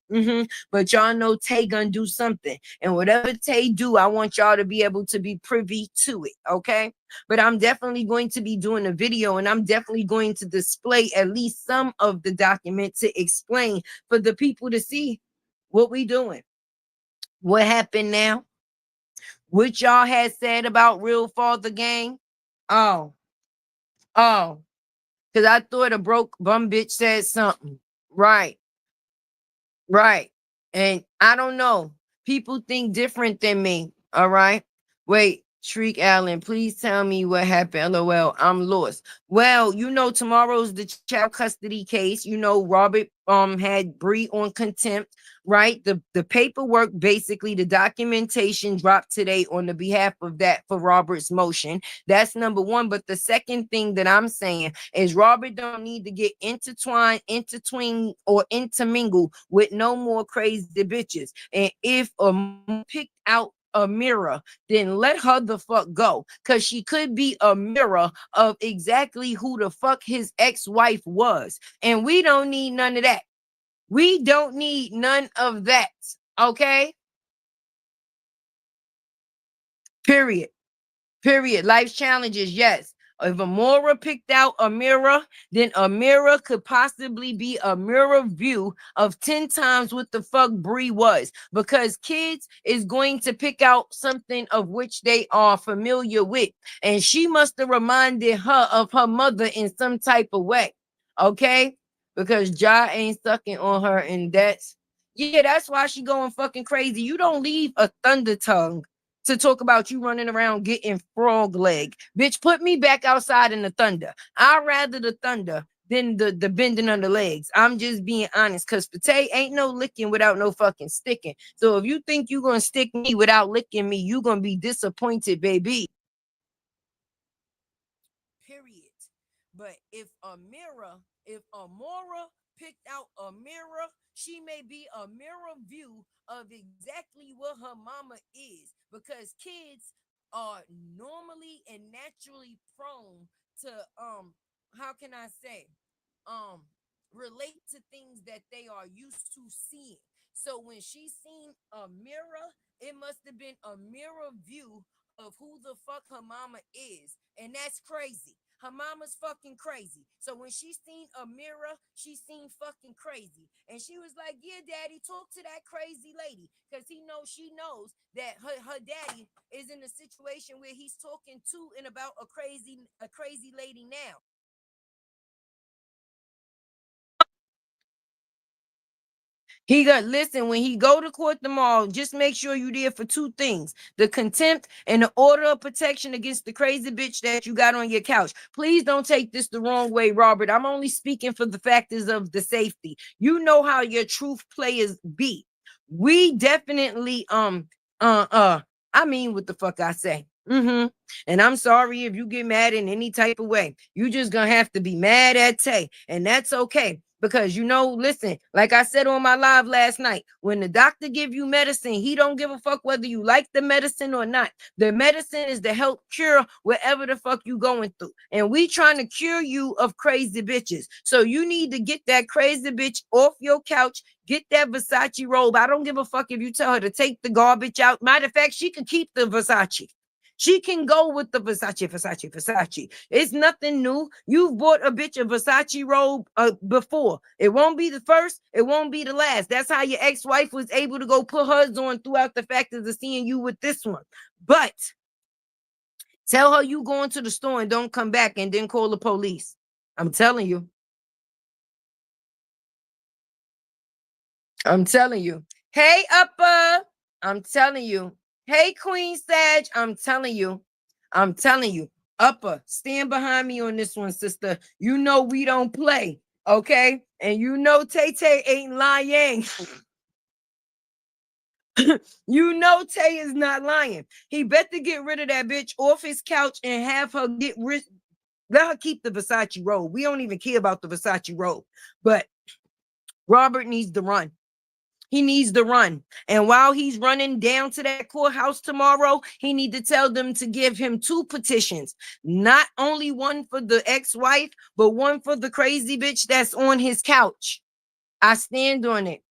But y'all know Tay gonna do something, and whatever Tay do, I want y'all to be able to be privy to it. Okay. But I'm definitely going to be doing a video and I'm definitely going to display at least some of the document to explain for the people to see what we doing. What happened now? What y'all had said about real father gang? Oh, oh, because I thought a broke bum bitch said something. Right, right. And I don't know. People think different than me. All right. Wait, Shriek Allen, please tell me what happened. LOL, I'm lost. Well, tomorrow's the child custody case. Robert had Bree on contempt, right? The paperwork, basically the documentation dropped today on the behalf of that for Robert's motion. That's number one. But the second thing that I'm saying is Robert don't need to get intertwined, or intermingle with no more crazy bitches. And if picked out a mirror, then let her the fuck go. Cause she could be a mirror of exactly who the fuck his ex-wife was. And we don't need none of that. We don't need none of that. Okay? Period. Period. Life's challenges, yes. If Amora picked out a mirror, then a mirror could possibly be a mirror view of 10 times what the fuck Bree was. Because kids is going to pick out something of which they are familiar with. And she must have reminded her of her mother in some type of way. Okay? Because Ja ain't sucking on her, and that's why she going fucking crazy. You don't leave a thunder tongue to talk about you running around getting frog leg. Bitch, put me back outside in the thunder. I'd rather the thunder than the bending on the legs. I'm just being honest, because Pate ain't no licking without no fucking sticking. So if you think you're going to stick me without licking me, you're going to be disappointed, baby. Period. But if Amora picked out a mirror, she may be a mirror view of exactly what her mama is. Because kids are normally and naturally prone to how can I say relate to things that they are used to seeing. So when she seen a mirror, it must have been a mirror view of who the fuck her mama is. And that's crazy. Her mama's fucking crazy. So when she seen a mirror, she seen fucking crazy. And she was like, yeah, daddy, talk to that crazy lady. Because she knows that her daddy is in a situation where he's talking to and about a crazy lady now. He got listen when he go to court tomorrow. Just make sure you there for two things: the contempt and the order of protection against the crazy bitch that you got on your couch. Please don't take this the wrong way, Robert. I'm only speaking for the factors of the safety. You know how your truth players be. We definitely I mean what the fuck I say. And I'm sorry if you get mad in any type of way. You just gonna have to be mad at Tay, and that's okay. Because listen, like I said on my live last night, when the doctor give you medicine, he don't give a fuck whether you like the medicine or not. The medicine is to help cure whatever the fuck you going through. And we trying to cure you of crazy bitches. So you need to get that crazy bitch off your couch, get that Versace robe. I don't give a fuck if you tell her to take the garbage out. Matter of fact, she can keep the Versace. She can go with the Versace. It's nothing new. You've bought a bitch a Versace robe before. It won't be the first. It won't be the last. That's how your ex-wife was able to go put hers on throughout the factors of seeing you with this one. But tell her you going to the store and don't come back and then call the police. I'm telling you. Hey, Upper. I'm telling you. Hey, Queen Sag, I'm telling you. Upper, stand behind me on this one, sister. You know we don't play, okay? And you know Tay ain't lying. You know Tay is not lying. He better get rid of that bitch off his couch and have her get rid. Let her keep the Versace robe. We don't even care about the Versace robe. But Robert needs to run. He needs to run. And while he's running down to that courthouse tomorrow, he need to tell them to give him 2 petitions. Not only one for the ex-wife, but one for the crazy bitch that's on his couch. I stand on it.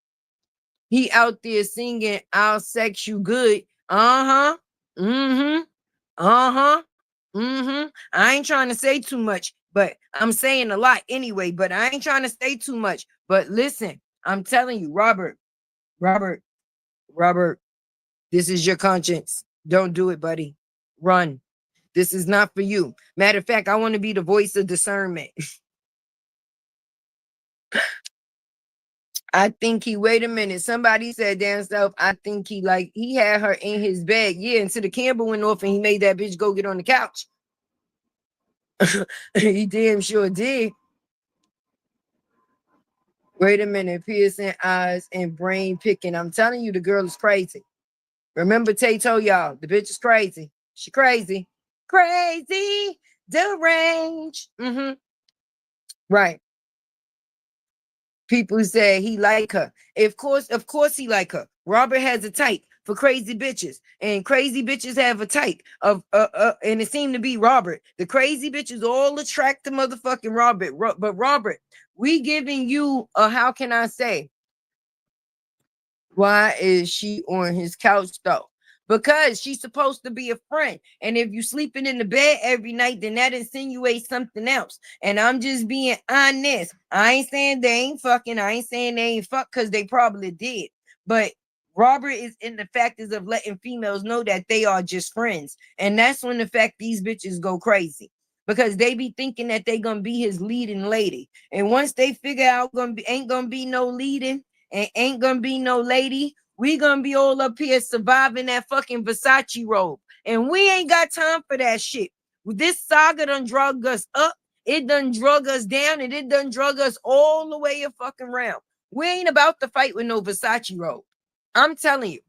He out there singing, I'll sex you good. I ain't trying to say too much, but I'm saying a lot anyway, but I ain't trying to say too much. But listen, I'm telling you, Robert, this is your conscience. Don't do it, buddy. Run. This is not for you. Matter of fact, I want to be the voice of discernment. I think wait a minute. Somebody said down south, I think he had her in his bed. Yeah, until the camera went off and he made that bitch go get on the couch. He damn sure did. Wait a minute, piercing eyes and brain picking. I'm telling you, the girl is crazy. Remember, Tay told y'all, the bitch is crazy. She crazy. Crazy. Deranged. Right. People say he like her. Of course he like her. Robert has a type for crazy bitches. And crazy bitches have a type of and it seemed to be Robert. The crazy bitches all attract to motherfucking Robert. But Robert, we giving you a, how can I say? Why is she on his couch though? Because she's supposed to be a friend. And if you sleeping in the bed every night, then that insinuates something else. And I'm just being honest. I ain't saying they ain't fucking. I ain't saying they ain't fuck because they probably did. But Robert is in the factors of letting females know that they are just friends. And that's when the fact these bitches go crazy. Because they be thinking that they gonna be his leading lady. And once they figure out ain't gonna be no leading and ain't gonna be no lady, we gonna be all up here surviving that fucking Versace robe. And we ain't got time for that shit. This saga done drug us up, it done drug us down, and it done drug us all the way a fucking round. We ain't about to fight with no Versace robe. I'm telling you.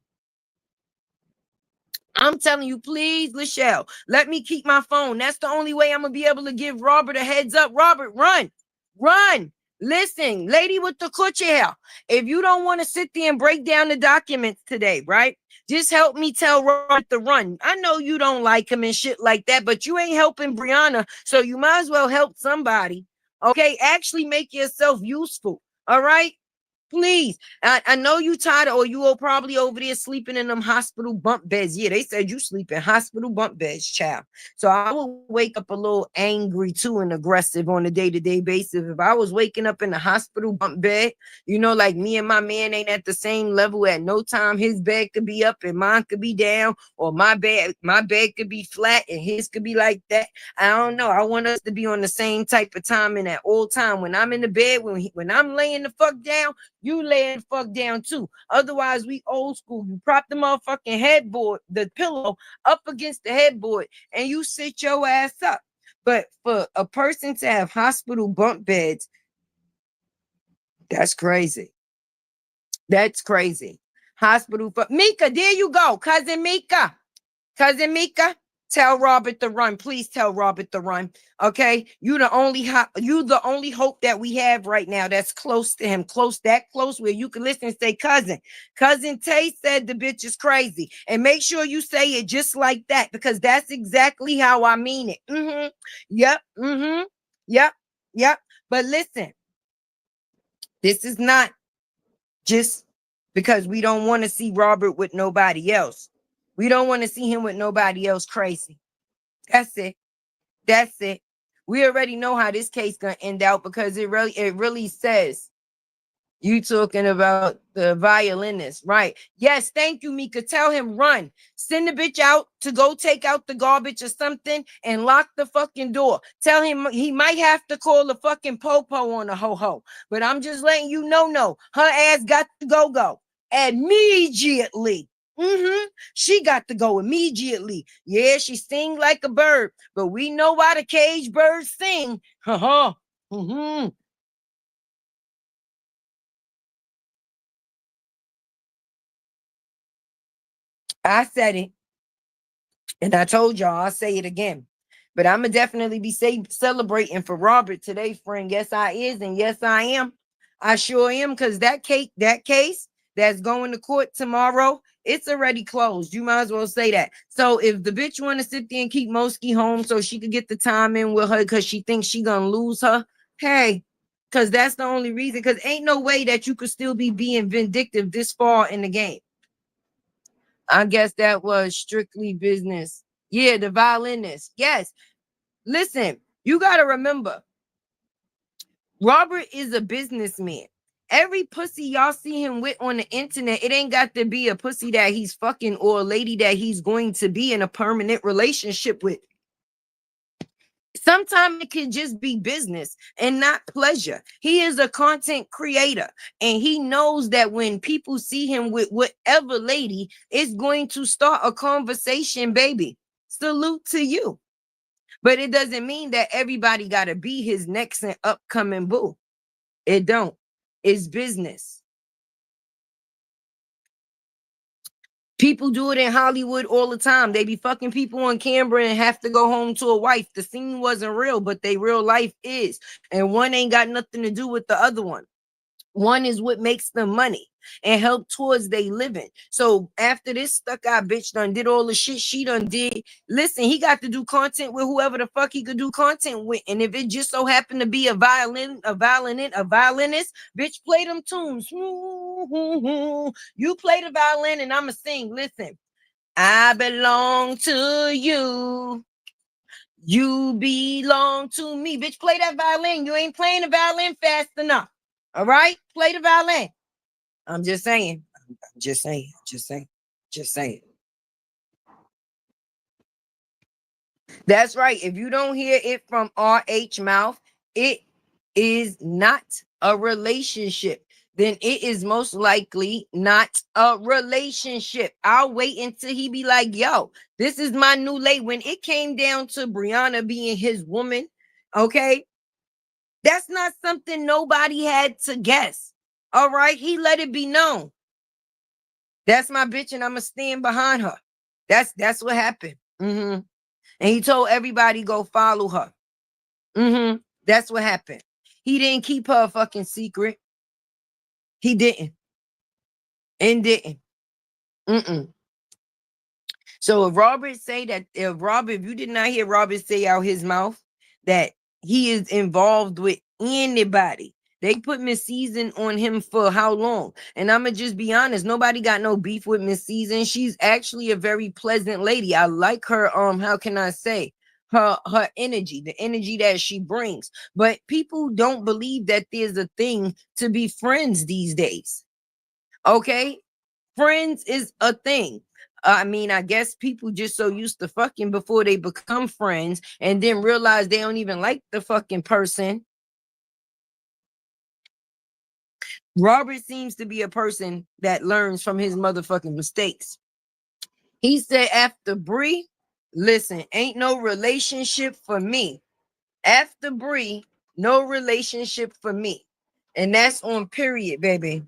Please, Lachelle, let me keep my phone. That's the only way I'm gonna be able to give Robert a heads up. Robert, run. Listen, lady with the coochie hair, if you don't want to sit there and break down the documents today, right? Just help me tell Robert to run. I know you don't like him and shit like that, but you ain't helping Briana, so you might as well help somebody. Okay, actually make yourself useful. All right? Please. I know you tired or you are probably over there sleeping in them hospital bump beds. Yeah, they said you sleep in hospital bump beds, child. So I will wake up a little angry too and aggressive on a day-to-day basis. If I was waking up in the hospital bump bed, like me and my man ain't at the same level at no time. His bed could be up and mine could be down, or my bed could be flat and his could be like that. I don't know. I want us to be on the same type of timing at all time. When I'm in the bed, when I'm laying the fuck down, you lay the fuck down too. Otherwise, we old school. You prop the motherfucking headboard, the pillow up against the headboard, and you sit your ass up. But for a person to have hospital bunk beds, that's crazy. That's crazy. Hospital for Mika, there you go, cousin Mika. Cousin Mika, tell Robert to run. Please tell Robert to run. Okay, you the only hope that we have right now that's close to him, that close where you can listen and say, cousin Tay said the bitch is crazy, and make sure you say it just like that because that's exactly how I mean it. Yep. Yep. But listen, this is not just because we don't want to see Robert with nobody else. We don't want to see him with nobody else crazy. That's it. That's it. We already know how this case gonna end out because it really says you talking about the violinist, right? Yes, thank you, Mika. Tell him run. Send the bitch out to go take out the garbage or something and lock the fucking door. Tell him he might have to call the fucking popo on the ho-ho. But I'm just letting you know, no. Her ass got to go immediately. She got to go immediately. Yeah, she sing like a bird, but we know why the cage birds sing. I said it, and I told y'all I'll say it again. But I'm gonna definitely be celebrating for Robert today, friend. Yes, I is, and yes, I am. I sure am, because that case that's going to court tomorrow, it's already closed. You might as well say that. So if the bitch want to sit there and keep Mosky home so she could get the time in with her because she thinks she gonna lose her, hey, because that's the only reason. Because ain't no way that you could still be being vindictive this far in the game. I guess that was strictly business. Yeah, the violinist. Yes. Listen, you got to remember, Robert is a businessman. Every pussy y'all see him with on the internet, it ain't got to be a pussy that he's fucking or a lady that he's going to be in a permanent relationship with. Sometimes it can just be business and not pleasure. He is a content creator, and he knows that when people see him with whatever lady, it's going to start a conversation, baby. Salute to you. But it doesn't mean that everybody got to be his next and upcoming boo. It don't. It's business. People do it in Hollywood all the time. They be fucking people on camera and have to go home to a wife. The scene wasn't real, but they real life is. And one ain't got nothing to do with the other one. One is what makes them money and help towards they living. So after this stuck-out bitch done did all the shit she done did, listen, he got to do content with whoever the fuck he could do content with. And if it just so happened to be a violinist, bitch, play them tunes. You play the violin and I'ma sing. Listen, I belong to you. You belong to me. Bitch, play that violin. You ain't playing the violin fast enough. All right? Play the violin. I'm just saying. Just saying. That's right. If you don't hear it from RH mouth, it is not a relationship. Then it is most likely not a relationship. I'll wait until he be like, yo, this is my new lady. When it came down to Briana being his woman, okay, that's not something nobody had to guess. All right, he let it be known. That's my bitch, and I'ma stand behind her. That's what happened. And he told everybody go follow her. That's what happened. He didn't keep her a fucking secret. He didn't. And didn't. So if you did not hear Robert say out his mouth that he is involved with anybody, they put Miss Season on him for how long? And I'm gonna just be honest, nobody got no beef with Miss Season. She's actually a very pleasant lady. I like her, how can I say? Her energy, the energy that she brings. But people don't believe that there's a thing to be friends these days. Okay? Friends is a thing. I mean, I guess people just so used to fucking before they become friends and then realize they don't even like the fucking person. Robert seems to be a person that learns from his motherfucking mistakes. He said after Bree, listen, ain't no relationship for me. After Bree, no relationship for me. And that's on period, baby.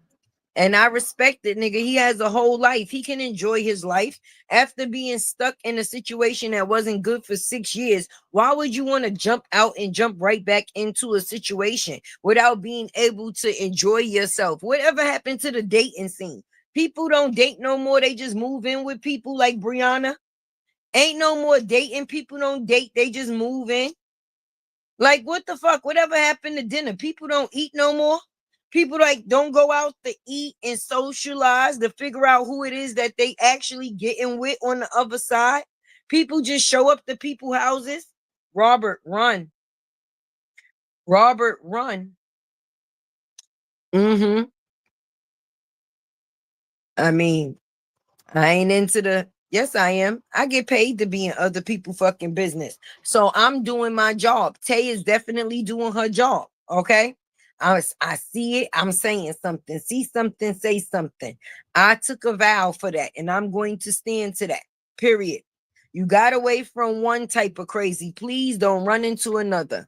And I respect it, nigga. He has a whole life. He can enjoy his life after being stuck in a situation that wasn't good for 6 years. Why would you want to jump out and jump right back into a situation without being able to enjoy yourself? Whatever happened to the dating scene? People don't date no more. They just move in with people like Briana. Ain't no more dating. People don't date. They just move in. Like, what the fuck? Whatever happened to dinner? People don't eat no more. People like don't go out to eat and socialize to figure out who it is that they actually getting with on the other side. People just show up to people's houses. Robert, run. Robert, run. Mm-hmm. I mean, I ain't into the. Yes, I am. I get paid to be in other people fucking business. So I'm doing my job. Tay is definitely doing her job. Okay. I see it. I'm saying something. See something, say something. I took a vow for that, and I'm going to stand to that. Period. You got away from one type of crazy. Please don't run into another.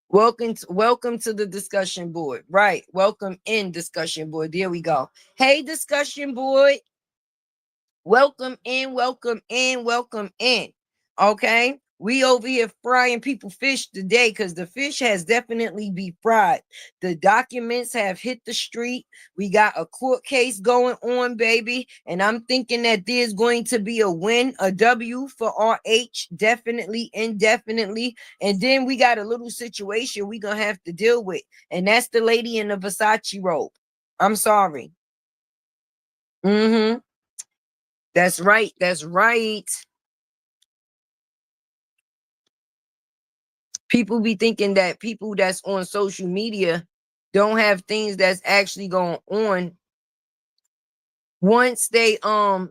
Welcome to the discussion board. Right. Welcome in discussion board. There we go. Hey, discussion board. Welcome in, welcome in, welcome in. Okay. We over here frying people fish today because the fish has definitely been fried. The documents have hit the street. We got a court case going on, baby. And I'm thinking that there's going to be a win, a W for RH, definitely, indefinitely. And then we got a little situation we're going to have to deal with. And that's the lady in the Versace robe. I'm sorry. Mm-hmm. That's right. That's right. People be thinking that people that's on social media don't have things that's actually going on once they no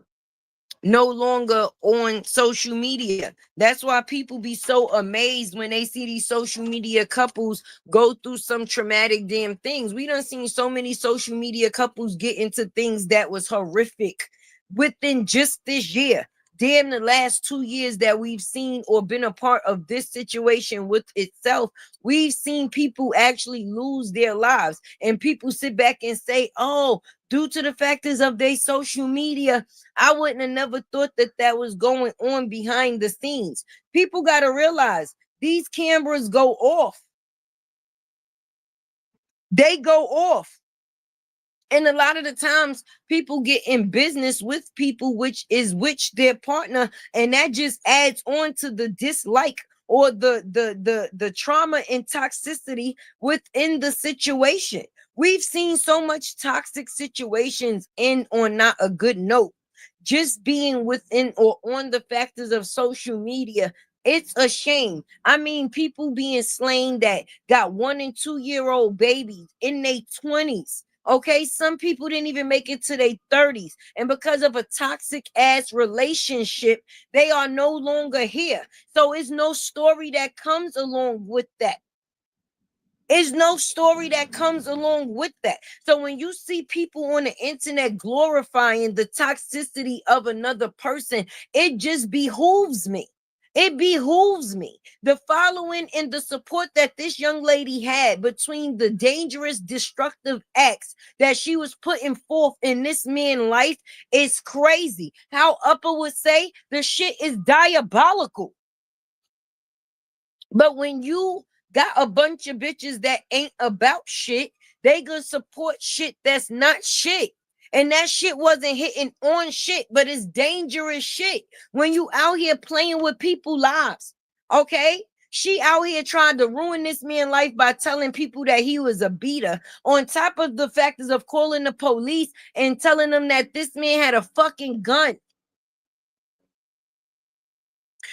longer on social media. That's why people be so amazed when they see these social media couples go through some traumatic damn things. We done seen so many social media couples get into things that was horrific within just this year. Damn, the last 2 years that we've seen or been a part of this situation with itself, we've seen people actually lose their lives. And people sit back and say, oh, due to the factors of their social media, I wouldn't have never thought that that was going on behind the scenes. People got to realize these cameras go off. They go off. And a lot of the times people get in business with people which their partner, and that just adds on to the dislike or the trauma and toxicity within the situation. We've seen so much toxic situations end on not a good note. Just being within or on the factors of social media, it's a shame. I mean, people being slain that got 1 and 2 year old babies in their 20s. Okay, some people didn't even make it to their 30s. And because of a toxic ass relationship, they are no longer here. So it's no story that comes along with that. There's no story that comes along with that. So when you see people on the internet glorifying the toxicity of another person, it just behooves me. It behooves me. The following and the support that this young lady had between the dangerous, destructive acts that she was putting forth in this man's life is crazy. How Upper would say, the shit is diabolical. But when you got a bunch of bitches that ain't about shit, they gonna support shit that's not shit. And that shit wasn't hitting on shit, but it's dangerous shit. When you out here playing with people's lives, okay? She out here trying to ruin this man's life by telling people that he was a beater, on top of the factors of calling the police and telling them that this man had a fucking gun.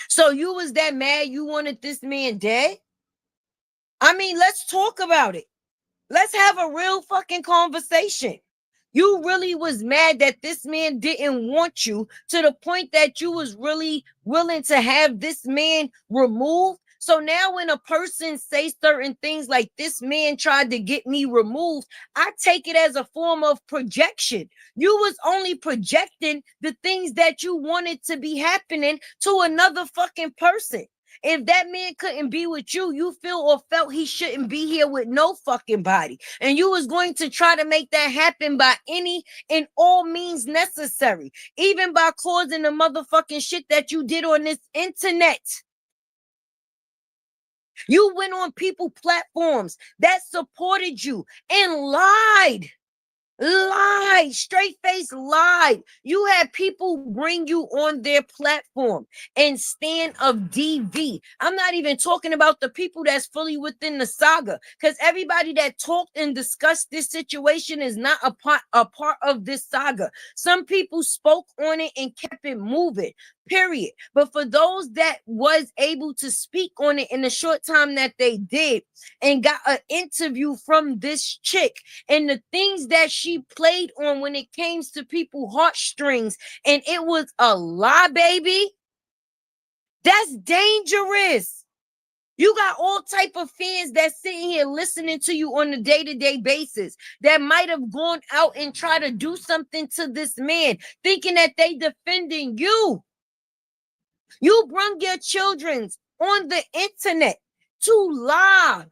So you was that mad you wanted this man dead? I mean, let's talk about it. Let's have a real fucking conversation. You really was mad that this man didn't want you to the point that you was really willing to have this man removed So now when a person says certain things like this man tried to get me removed, I take it as a form of projection. You was only projecting the things that you wanted to be happening to another fucking person. If that man couldn't be with you, you feel or felt he shouldn't be here with no fucking body. And you was going to try to make that happen by any and all means necessary, even by causing the motherfucking shit that you did on this internet. You went on people platforms that supported you and lied. Straight face lied. You had people bring you on their platform and stand of DV. I'm not even talking about the people that's fully within the saga, because everybody that talked and discussed this situation is not a part of this saga. Some people spoke on it and kept it moving, period. But for those that was able to speak on it in the short time that they did and got an interview from this chick and the things that she played on when it came to people's heartstrings, and it was a lie, baby, that's dangerous. You got all type of fans that sitting here listening to you on a day-to-day basis that might have gone out and tried to do something to this man, thinking that they defending you. You brung your children on the internet to lie.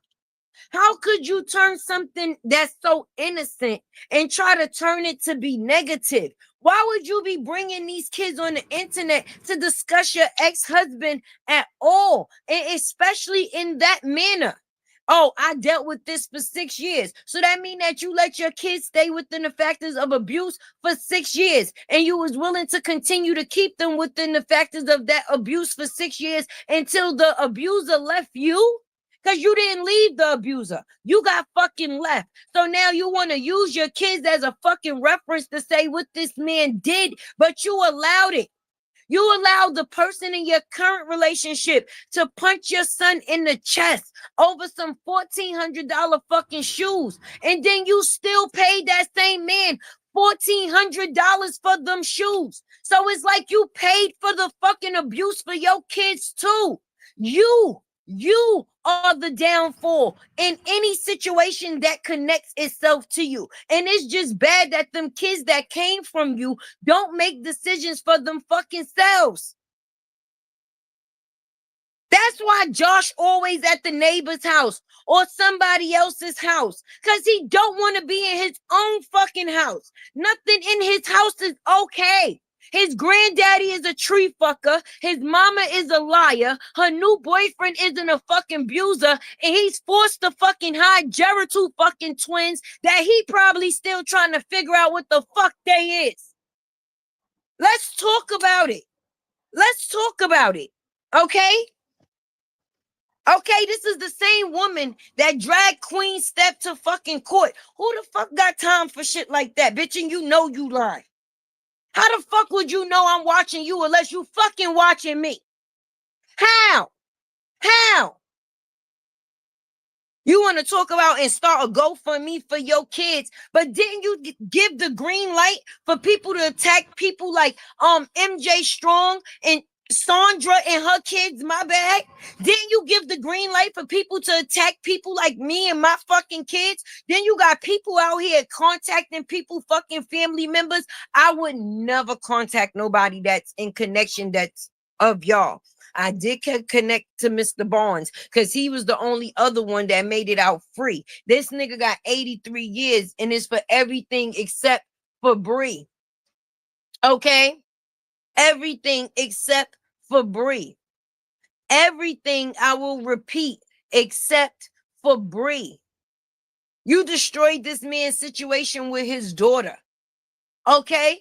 How could you turn something that's so innocent and try to turn it to be negative? Why would you be bringing these kids on the internet to discuss your ex-husband at all, and especially in that manner? Oh, I dealt with this for 6 years. So that means that you let your kids stay within the factors of abuse for 6 years, and you was willing to continue to keep them within the factors of that abuse for 6 years until the abuser left you? Because you didn't leave the abuser. You got fucking left. So now you want to use your kids as a fucking reference to say what this man did, but you allowed it. You allowed the person in your current relationship to punch your son in the chest over some $1,400 fucking shoes. And then you still paid that same man $1,400 for them shoes. So it's like you paid for the fucking abuse for your kids too. You are the downfall in any situation that connects itself to you. And it's just bad that them kids that came from you don't make decisions for them fucking selves. That's why Josh always at the neighbor's house or somebody else's house, because he don't want to be in his own fucking house. Nothing in his house is okay. His granddaddy is a tree fucker. His mama is a liar. Her new boyfriend isn't a fucking abuser. And he's forced to fucking hide Jared two fucking twins that he probably still trying to figure out what the fuck they is. Let's talk about it. Let's talk about it. Okay? Okay, this is the same woman that dragged Queen Steph to fucking court. Who the fuck got time for shit like that, bitch? And you know you lying. How the fuck would you know I'm watching you unless you fucking watching me? How? You want to talk about and start a GoFundMe for your kids, but didn't you give the green light for people to attack people like MJ Strong and Sandra and her kids? My bad. Didn't you give the green light for people to attack people like me and my fucking kids? Then you got people out here contacting people, fucking family members. I would never contact nobody that's in connection that's of y'all. I did connect to Mr. Barnes because he was the only other one that made it out free. This nigga got 83 years and it's for everything except for Bree. Okay? Everything except for Bree. Everything, I will repeat, except for Bree. You destroyed this man's situation with his daughter. Okay?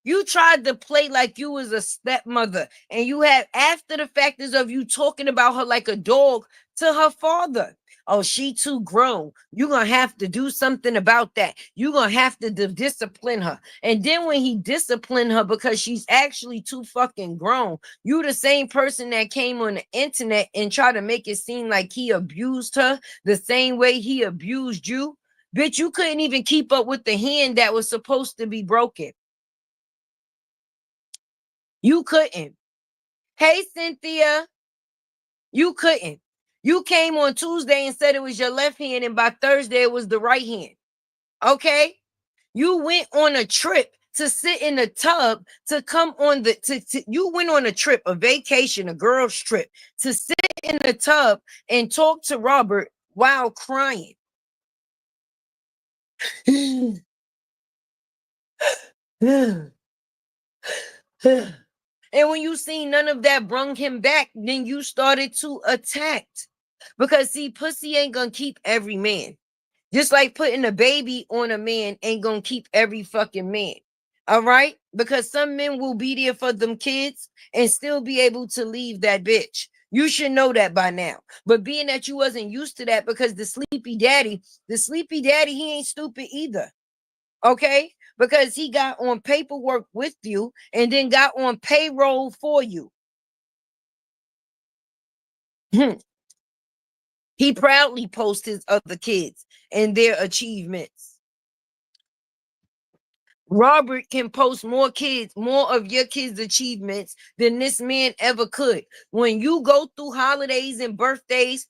You tried to play like you was a stepmother, and you had after the factors of you talking about her like a dog to her father. Oh, she too grown. You're going to have to do something about that. You're going to have to discipline her. And then when he disciplined her because she's actually too fucking grown, you the same person that came on the internet and tried to make it seem like he abused her the same way he abused you. Bitch, you couldn't even keep up with the hand that was supposed to be broken. You couldn't. Hey, Cynthia. You couldn't. You came on Tuesday and said it was your left hand, and by Thursday it was the right hand. Okay? You went on a trip to sit in the tub to come on you went on a trip, a vacation, a girl's trip, to sit in the tub and talk to Robert while crying. And when you seen none of that brung him back, then you started to attack. Because see, pussy ain't gonna keep every man. Just like putting a baby on a man ain't gonna keep every fucking man. All right? Because some men will be there for them kids and still be able to leave that bitch. You should know that by now. But being that you wasn't used to that, because the sleepy daddy, he ain't stupid either. Okay? Because he got on paperwork with you and then got on payroll for you. He proudly posts his other kids and their achievements. Robert can post more of your kids' achievements than this man ever could. When you go through holidays and birthdays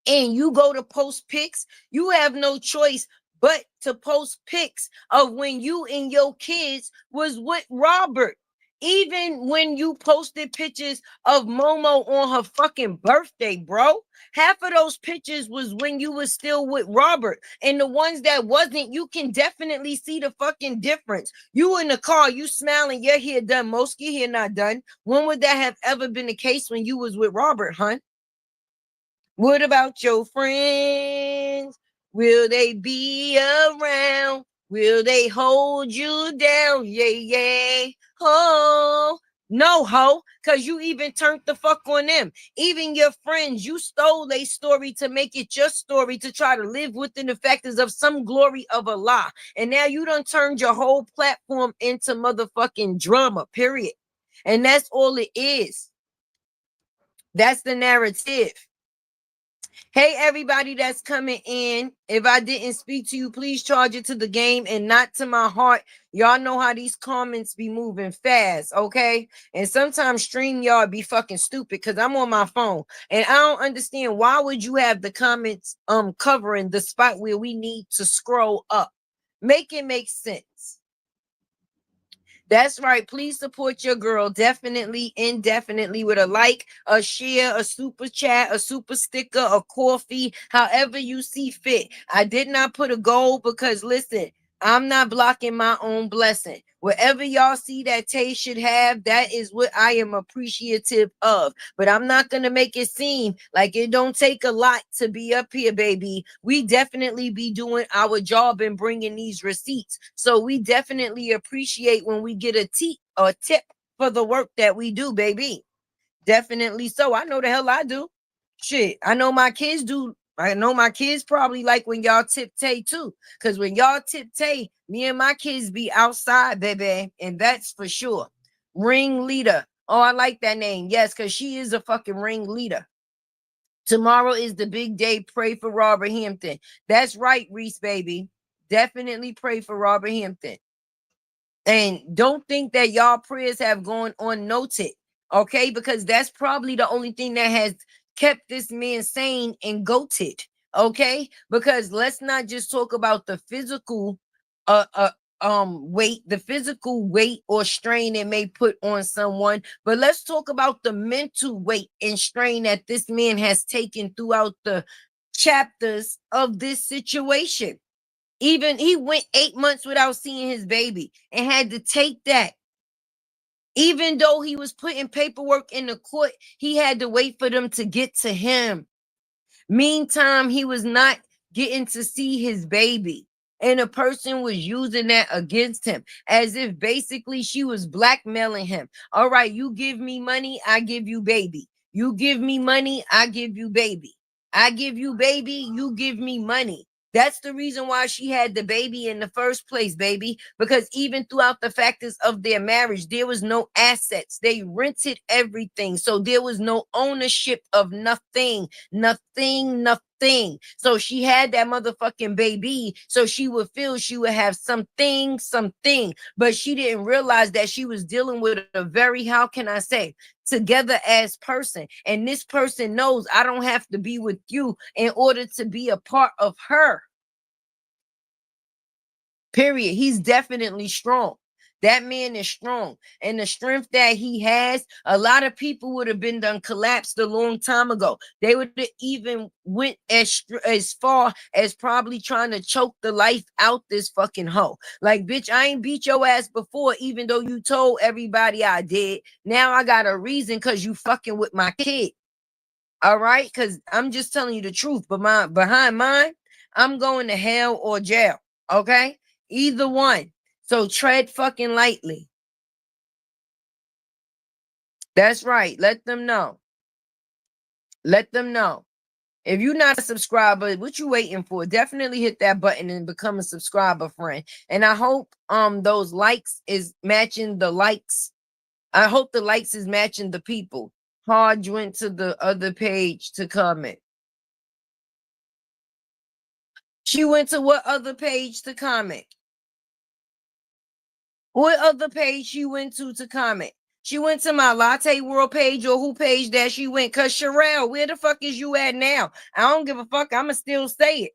and you go to post pics, you have no choice but to post pics of when you and your kids was with Robert. Even when you posted pictures of Momo on her fucking birthday, bro, half of those pictures was when you was still with Robert. And the ones that wasn't, you can definitely see the fucking difference. You in the car, you smiling, your hair done, most your hair not done. When would that have ever been the case when you was with Robert, hun? What about your friends? Will they be around? Will they hold you down? Yeah. Oh, no, ho, because you even turned the fuck on them. Even your friends, you stole their story to make it your story to try to live within the factors of some glory of a lie. And now you done turned your whole platform into motherfucking drama, period. And that's all it is. That's the narrative. Hey, everybody that's coming in. If I didn't speak to you, please charge it to the game and not to my heart. Y'all know how these comments be moving fast, okay? And sometimes StreamYard be fucking stupid because I'm on my phone. And I don't understand, why would you have the comments covering the spot where we need to scroll up? Make it make sense. That's right. Please support your girl definitely, indefinitely, with a like, a share, a super chat, a super sticker, a coffee, however you see fit. I did not put a goal because, listen, I'm not blocking my own blessing. Whatever y'all see that Tay should have, that is what I am appreciative of. But I'm not going to make it seem like it don't take a lot to be up here, baby. We definitely be doing our job and bringing these receipts. So we definitely appreciate when we get a tip for the work that we do, baby. Definitely so. I know the hell I do. Shit, I know my kids do. I know my kids probably like when y'all tip Tay too. Because when y'all tip Tay, me and my kids be outside, baby. And that's for sure. Ring leader. Oh, I like that name. Yes, because she is a fucking ring leader. Tomorrow is the big day. Pray for Robert Hampton. That's right, Reese, baby. Definitely pray for Robert Hampton. And don't think that y'all prayers have gone unnoted. Okay, because that's probably the only thing that has kept this man sane and goated. Okay, because let's not just talk about the physical weight, the physical weight or strain it may put on someone, but let's talk about the mental weight and strain that this man has taken throughout the chapters of this situation. Even he went 8 months without seeing his baby and had to take that. Even though he was putting paperwork in the court, he had to wait for them to get to him. Meantime, he was not getting to see his baby. And a person was using that against him as if basically she was blackmailing him. All right, you give me money, I give you baby. You give me money, I give you baby. I give you baby, you give me money. That's the reason why she had the baby in the first place, baby. Because even throughout the factors of their marriage, there was no assets. They rented everything. So there was no ownership of nothing. something. So she had that motherfucking baby. So she would feel she would have something. But she didn't realize that she was dealing with a very, how can I say, together as person. And this person knows I don't have to be with you in order to be a part of her. Period. He's definitely strong. That man is strong. And the strength that he has, a lot of people would have been done collapsed a long time ago. They would have even went as far as probably trying to choke the life out this fucking hoe. Like, bitch, I ain't beat your ass before, even though you told everybody I did. Now I got a reason because you fucking with my kid. All right? Because I'm just telling you the truth. But behind mine, I'm going to hell or jail. Okay? Either one. So tread fucking lightly. That's right. Let them know. Let them know. If you're not a subscriber, what you waiting for? Definitely hit that button and become a subscriber, friend. And I hope those likes is matching the likes. I hope the likes is matching the people. Hodge went to the other page to comment. She went to what other page to comment? What other page she went to comment? She went to my Latte World page or who page that she went? Because Sherelle, where the fuck is you at now? I don't give a fuck. I'ma still say it.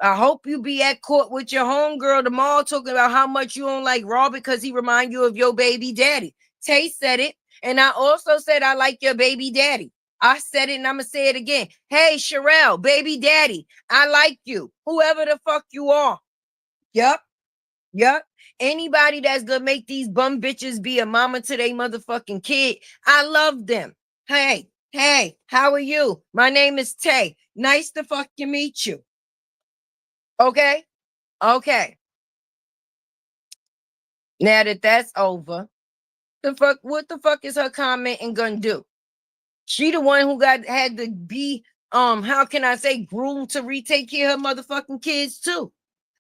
I hope you be at court with your homegirl tomorrow talking about how much you don't like Raw because he remind you of your baby daddy. Tay said it. And I also said I like your baby daddy. I said it and I'm going to say it again. Hey, Sherelle, baby daddy, I like you. Whoever the fuck you are. Yep. Yep. Anybody that's gonna make these bum bitches be a mama to their motherfucking kid, I love them. Hey, how are you? My name is Tay. Nice to fucking meet you. Okay? Okay. Now that that's over, what the fuck is her commenting gonna do? She the one who had to be, how can I say, groomed to retake care of her motherfucking kids too.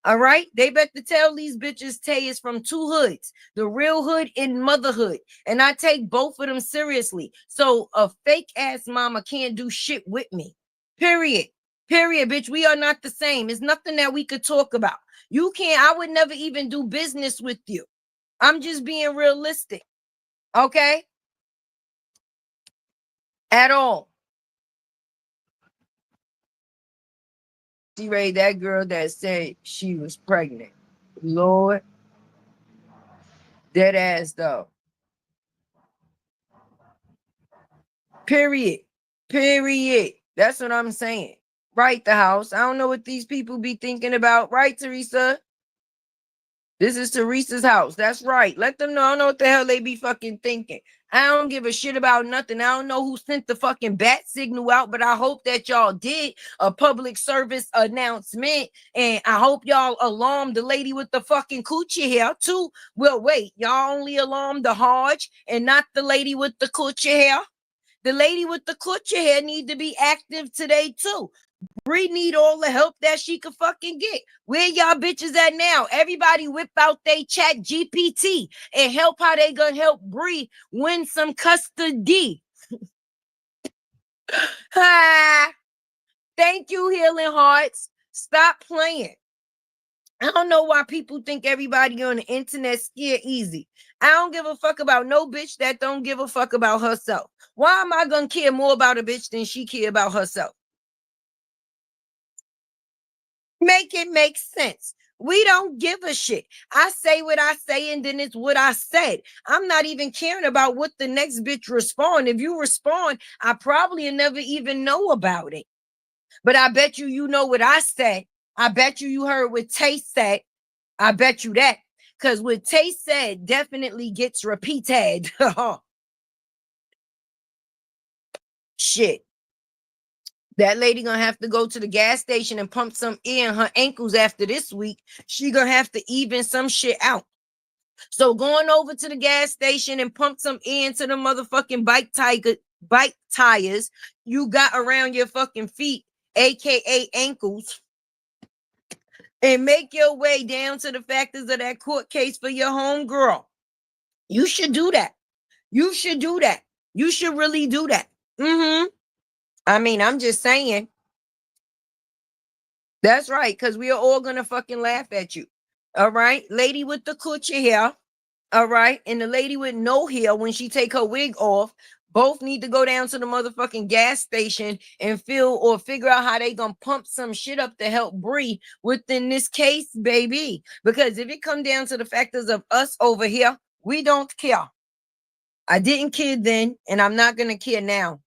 All right, they better tell these bitches Tay is from two hoods, the real hood and motherhood, and I take both of them seriously. So a fake ass mama can't do shit with me. Period. Bitch. We are not the same. It's nothing that we could talk about. You can't. I would never even do business with you. I'm just being realistic. Okay. At all. She raised that girl that said she was pregnant. Lord. Dead ass though. Period. That's what I'm saying. Right, the house. I don't know what these people be thinking about. Right, Teresa? This is Teresa's house. That's right. Let them know. I don't know what the hell they be fucking thinking. I don't give a shit about nothing. I don't know who sent the fucking bat signal out, but I hope that y'all did a public service announcement. And I hope y'all alarmed the lady with the fucking coochie hair too. Well, wait, y'all only alarmed the Hodge and not the lady with the coochie hair. The lady with the coochie hair need to be active today too. Bree need all the help that she could fucking get. Where y'all bitches at now? Everybody whip out they chat GPT and help how they gonna help Bree win some custody. Thank you, Healing Hearts. Stop playing. I don't know why people think everybody on the internet scared easy. I don't give a fuck about no bitch that don't give a fuck about herself. Why am I gonna care more about a bitch than she care about herself? Make it make sense. We don't give a shit. I say what I say, and then it's what I said. I'm not even caring about what the next bitch respond. If you respond, I probably never even know about it. But I bet you know what I said. I bet you heard what Tay said. I bet you that. Because what Tay said definitely gets repeated. Shit. That lady gonna have to go to the gas station and pump some air in her ankles after this week. She gonna have to even some shit out. So going over to the gas station and pump some air into the motherfucking bike tires you got around your fucking feet, aka ankles, and make your way down to the factors of that court case for your homegirl. You should do that. You should do that. You should really do that. I mean, I'm just saying. That's right, because we are all gonna fucking laugh at you. All right, lady with the coochie hair. All right, and the lady with no hair, when she take her wig off, both need to go down to the motherfucking gas station and figure out how they gonna pump some shit up to help Bree within this case, baby. Because if it come down to the factors of us over here, we don't care. I didn't care then, and I'm not gonna care now.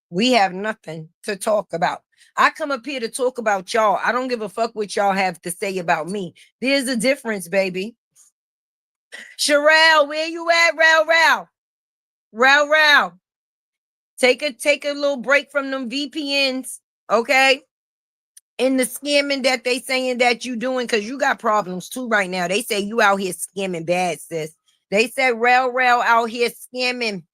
We have nothing to talk about. I come up here to talk about y'all. I don't give a fuck what y'all have to say about me. There's a difference, baby. Sherelle, where you at? Row. Take a little break from them VPNs, okay? And the scamming that they saying that you doing, because you got problems too right now. They say you out here scamming bad, sis. They said Rail out here scamming.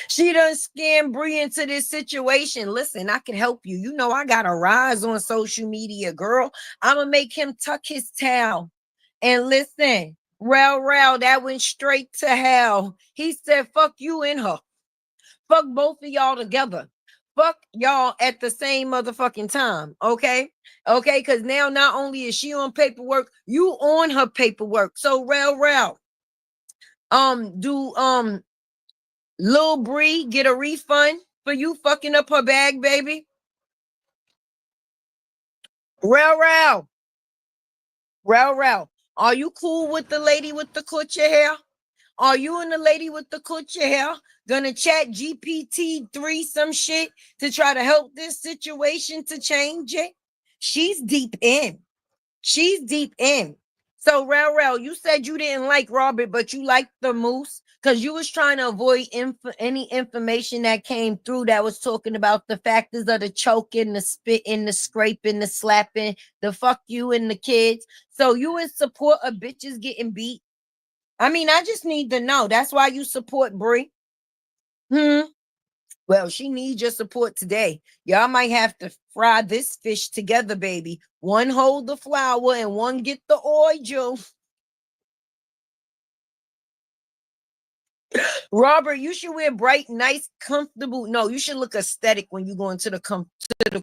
She done scam Bree into this situation. Listen, I can help you. You know I got a rise on social media, girl. I'm gonna make him tuck his tail. And listen, Rail, that went straight to hell. He said, fuck you and her. Fuck both of y'all together. Fuck y'all at the same motherfucking time. Okay? Okay, because now not only is she on paperwork, you on her paperwork. So Rail, do Lil Bree get a refund for you fucking up her bag, baby? Rail. Are you cool with the lady with the coochie hair? Are you and the lady with the coochie hair gonna chat GPT-3 some shit to try to help this situation to change it? She's deep in. So, Rail, you said you didn't like Robert, but you liked the moose because you was trying to avoid any information that came through that was talking about the factors of the choking, the spitting, the scraping, the slapping, the fuck you and the kids. So you in support of bitches getting beat? I mean, I just need to know. That's why you support Bree. Well, she needs your support today. Y'all might have to fry this fish together, baby. One hold the flour and one get the oil. Robert, you should wear bright, nice, comfortable. No, you should look aesthetic when you go into the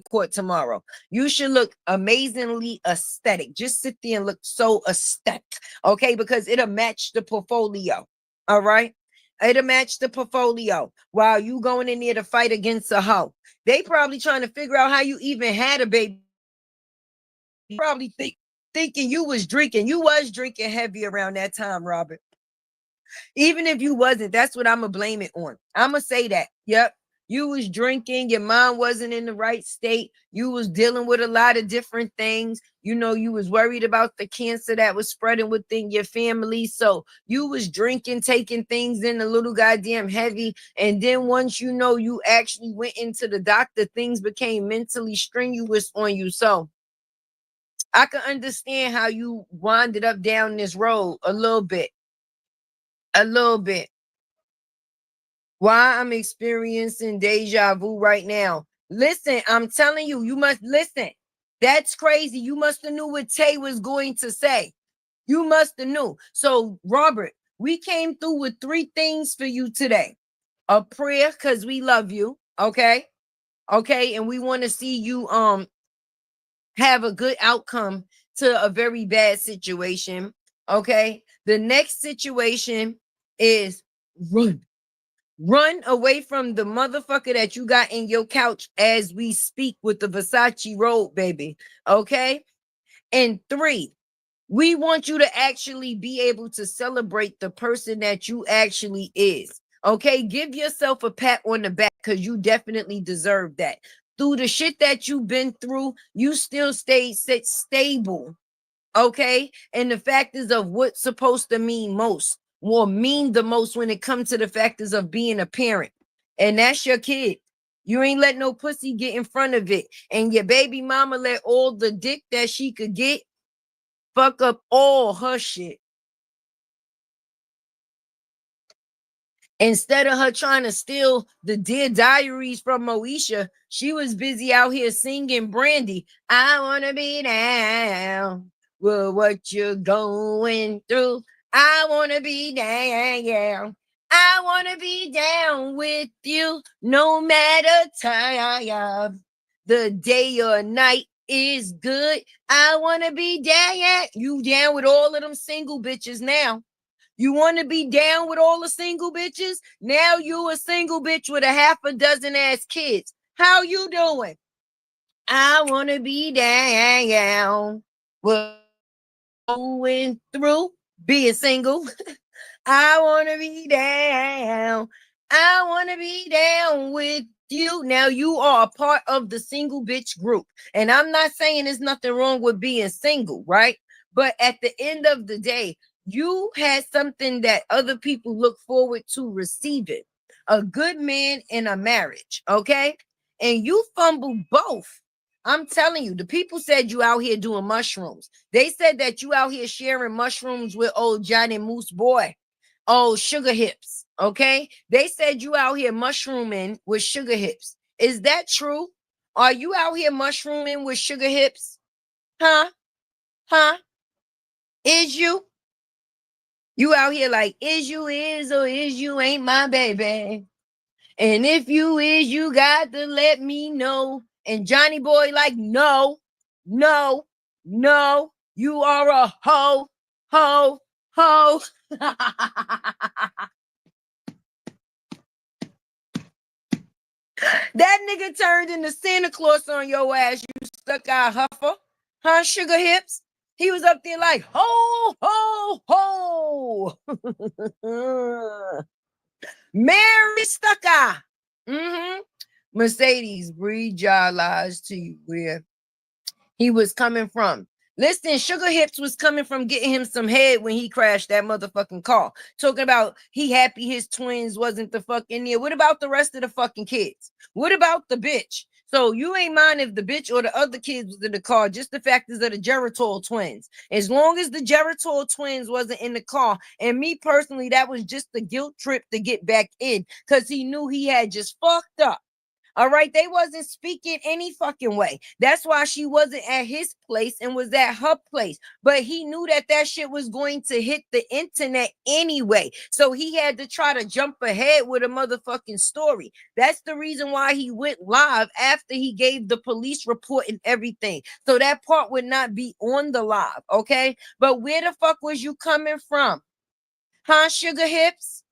court tomorrow. You should look amazingly aesthetic. Just sit there and look so aesthetic, okay? Because it'll match the portfolio. All right. It'll match the portfolio while you going in there to fight against a hoe. They probably trying to figure out how you even had a baby. Probably thinking you was drinking. You was drinking heavy around that time, Robert. Even if you wasn't, that's what I'm gonna blame it on. I'm gonna say that. Yep. You was drinking, your mind wasn't in the right state. You was dealing with a lot of different things. You know, you was worried about the cancer that was spreading within your family. So you was drinking, taking things in a little goddamn heavy. And then once you know you actually went into the doctor, things became mentally strenuous on you. So I can understand how you winded up down this road a little bit. Why I'm experiencing deja vu right now. Listen, I'm telling you, you must listen. That's crazy. You must have knew what Tay was going to say. You must have knew. So, Robert, we came through with 3 things for you today. A prayer, because we love you. Okay. And we want to see you have a good outcome to a very bad situation. Okay. The next situation is run away from the motherfucker that you got in your couch as we speak with the Versace robe, baby. Okay. And 3, we want you to actually be able to celebrate the person that you actually is. Okay. Give yourself a pat on the back because you definitely deserve that. Through the shit that you've been through, you still stayed stable. Okay. And the factors of what's supposed to mean most will mean the most when it comes to the factors of being a parent. And that's your kid. You ain't let no pussy get in front of it. And your baby mama let all the dick that she could get fuck up all her shit. Instead of her trying to steal the Dear Diaries from Moesha, she was busy out here singing Brandy. I want to be down with what you're going through. I want to be down. I want to be down with you no matter time. the day or night is good. I want to be down. Yeah, you down with all of them single bitches now. You want to be down with all the single bitches? Now you a single bitch with a half a dozen ass kids. How you doing? I want to be down. What going through being single? I want to be down. I want to be down with you. Now you are a part of the single bitch group. And I'm not saying there's nothing wrong with being single, right? But at the end of the day, you had something that other people look forward to receiving. A good man in a marriage, okay? And you fumbled both. I'm telling you, the people said you out here doing mushrooms. They said that you out here sharing mushrooms with old Johnny Moose Boy. Oh, sugar hips. Okay. They said you out here mushrooming with sugar hips. Is that true? Are you out here mushrooming with sugar hips? Huh? Huh? Is you? You out here like, is you is or is you ain't my baby? And if you is, you got to let me know. And Johnny Boy like, no, no, no. You are a hoe, hoe, hoe. That nigga turned into Santa Claus on your ass, you stuck out huffer. Huh, sugar hips? He was up there like, ho, ho, ho. Mary Stucker. Mercedes, breed y'all lies to you where he was coming from. Listen, Sugar Hips was coming from getting him some head when he crashed that motherfucking car. Talking about he happy his twins wasn't the fuck in there. What about the rest of the fucking kids? What about the bitch? So you ain't mind if the bitch or the other kids was in the car. Just the fact is that the Geritol twins. As long as the Geritol twins wasn't in the car, and me personally, that was just the guilt trip to get back in because he knew he had just fucked up. All right, they wasn't speaking any fucking way. That's why she wasn't at his place and was at her place. But he knew that that shit was going to hit the internet anyway. So he had to try to jump ahead with a motherfucking story. That's the reason why he went live after he gave the police report and everything. So that part would not be on the live, okay? But where the fuck was you coming from? Huh, Sugar Hips?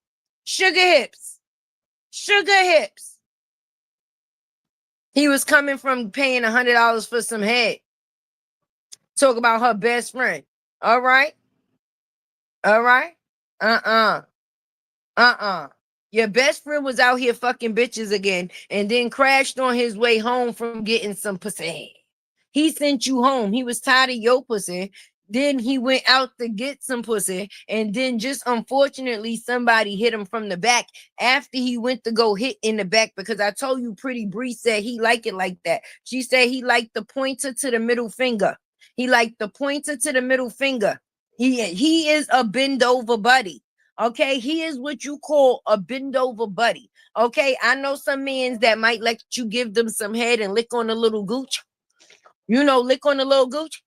Sugar Hips. Sugar Hips. He was coming from paying $100 for some head. Talk about her best friend. All right. All right. Your best friend was out here fucking bitches again and then crashed on his way home from getting some pussy. He sent you home. He was tired of your pussy. Then he went out to get some pussy. And then just unfortunately, somebody hit him from the back after he went to go hit in the back. Because I told you, Pretty Bree said he liked it like that. She said he liked the pointer to the middle finger. He liked the pointer to the middle finger. He is a bend over buddy. Okay, he is what you call a bend over buddy. Okay, I know some men that might let you give them some head and lick on the little gooch. You know, lick on the little gooch.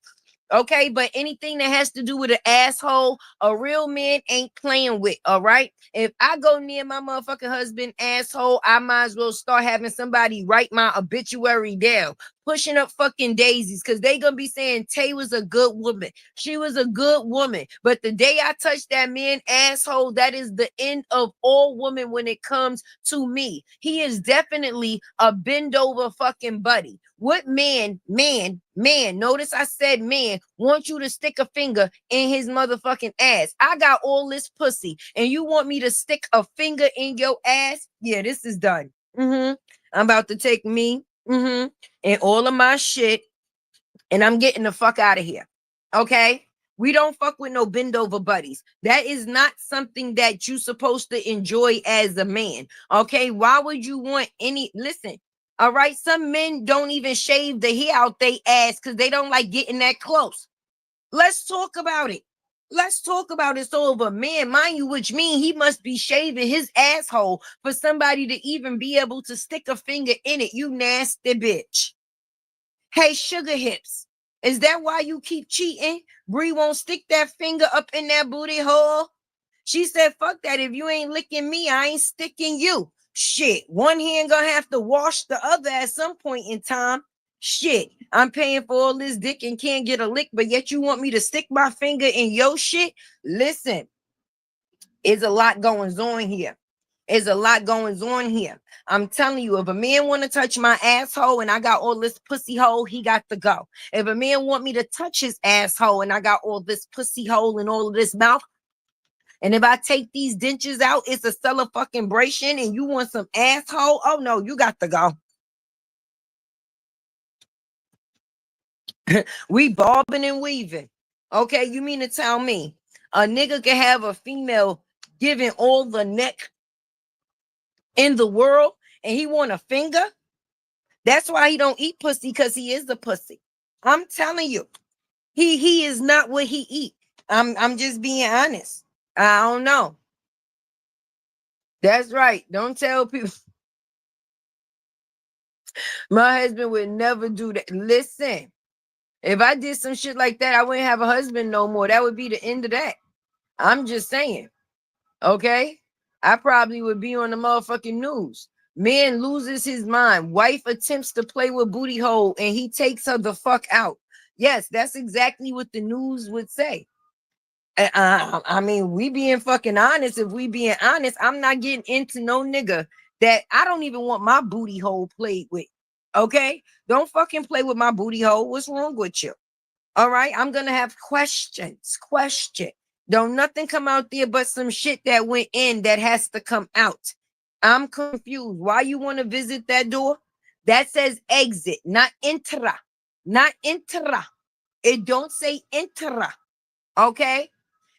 Okay, but anything that has to do with an asshole, a real man ain't playing with. All right. If I go near my motherfucking husband asshole, I might as well start having somebody write my obituary down, pushing up fucking daisies, because they gonna be saying Tay was a good woman. She was a good woman. But the day I touch that man asshole, that is the end of all women when it comes to me. He is definitely a bend over fucking buddy. What man, notice I said man, want you to stick a finger in his motherfucking ass? I got all this pussy and you want me to stick a finger in your ass? Yeah, this is done. I'm about to take me and all of my shit and I'm getting the fuck out of here. Okay? We don't fuck with no bend over buddies. That is not something that you supposed to enjoy as a man. Okay? Why would you want any? Listen. All right, some men don't even shave the hair out their ass because they don't like getting that close. Let's talk about it. Let's talk about it. So, if a man, mind you, which means he must be shaving his asshole for somebody to even be able to stick a finger in it. You nasty bitch. Hey, Sugar Hips, is that why you keep cheating? Bree won't stick that finger up in that booty hole. She said, fuck that. If you ain't licking me, I ain't sticking you. Shit, one hand gonna have to wash the other at some point in time. Shit, I'm paying for all this dick and can't get a lick, but yet you want me to stick my finger in your shit? Listen, it's a lot going on here. There's a lot going on here. I'm telling you, if a man want to touch my asshole and I got all this pussy hole, he got to go. If a man want me to touch his asshole and I got all this pussy hole and all of this mouth, and if I take these dentures out, it's a celebration and you want some asshole, oh no, you got to go. We bobbing and weaving. Okay, you mean to tell me a nigga can have a female giving all the neck in the world and he want a finger? That's why he don't eat pussy, because he is a pussy. I'm telling you, he is not what he eat. I'm just being honest. I don't know. That's right. Don't tell people. My husband would never do that. Listen, if I did some shit like that, I wouldn't have a husband no more. That would be the end of that. I'm just saying. Okay? I probably would be on the motherfucking news. Man loses his mind. Wife attempts to play with booty hole and he takes her the fuck out. Yes, that's exactly what the news would say. I mean, we being fucking honest. If we being honest, I'm not getting into no nigga that I don't even want my booty hole played with. Okay? Don't fucking play with my booty hole. What's wrong with you? All right? I'm gonna have questions. Don't nothing come out there but some shit that went in that has to come out. I'm confused. Why you want to visit that door? That says exit, not enter. Not enter. It don't say enter. Okay?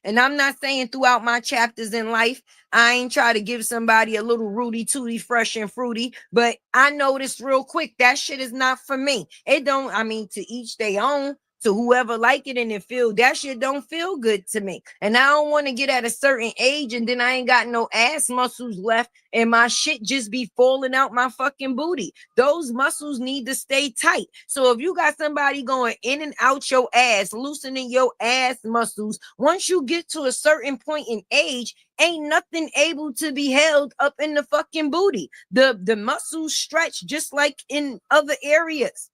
And I'm not saying throughout my chapters in life, I ain't try to give somebody a little Rudy Tooty fresh and fruity, but I noticed real quick that shit is not for me. It don't, I mean, to each their own, to whoever like it and it feel, that shit don't feel good to me. And I don't want to get at a certain age and then I ain't got no ass muscles left and my shit just be falling out my fucking booty. Those muscles need to stay tight. So if you got somebody going in and out your ass, loosening your ass muscles, once you get to a certain point in age, ain't nothing able to be held up in the fucking booty. The muscles stretch just like in other areas.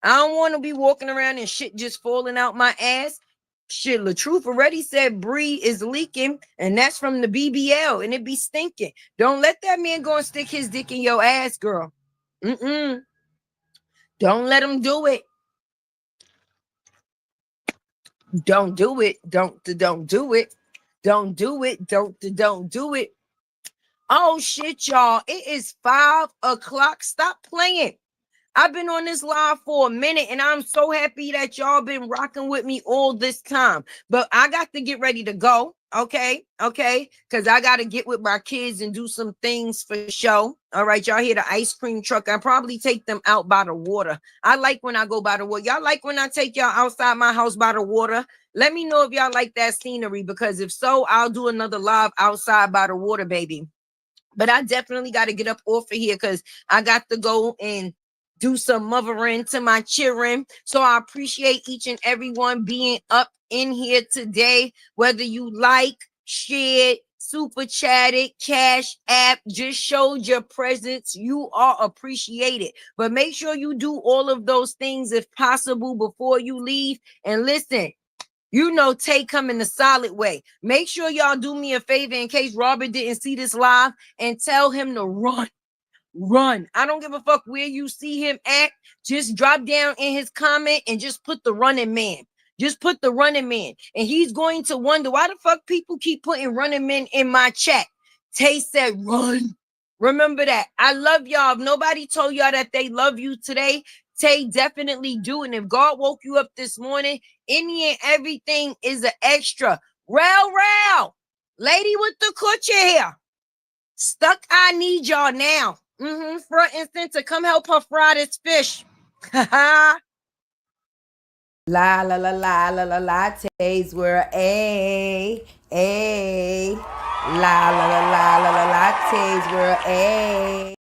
I don't want to be walking around and shit just falling out my ass. Shit, LaTruth already said Bree is leaking, and that's from the BBL, and it be stinking. Don't let that man go and stick his dick in your ass, girl. Don't let him do it. Don't do it. Don't do it. Don't do it. Don't do it. Oh shit, y'all. It is 5 o'clock. Stop playing. I've been on this live for a minute and I'm so happy that y'all been rocking with me all this time. But I got to get ready to go. Okay. Because I got to get with my kids and do some things for show. All right. Y'all hear the ice cream truck. I probably take them out by the water. I like when I go by the water. Y'all like when I take y'all outside my house by the water? Let me know if y'all like that scenery, because if so, I'll do another live outside by the water, baby. But I definitely got to get up off of here because I got to go and do some mothering to my children. So I appreciate each and everyone being up in here today, whether you like, shared, super chatted, cash app, just showed your presence. You are appreciated. But make sure you do all of those things if possible before you leave. And listen, you know, Tay coming the solid way. Make sure y'all do me a favor in case Robert didn't see this live and tell him to run. I don't give a fuck where you see him at. Just drop down in his comment and just put the running man. Just put the running man. And he's going to wonder why the fuck people keep putting running men in my chat. Tay said run. Remember that. I love y'all. If nobody told y'all that they love you today, Tay definitely do. And if God woke you up this morning, any and everything is an extra. Rail. Lady with the coochie hair. Stuck, I need y'all now. Front and center. Come help her fry this fish. La la la la la la lattes were a. La la la la la la lattes were a.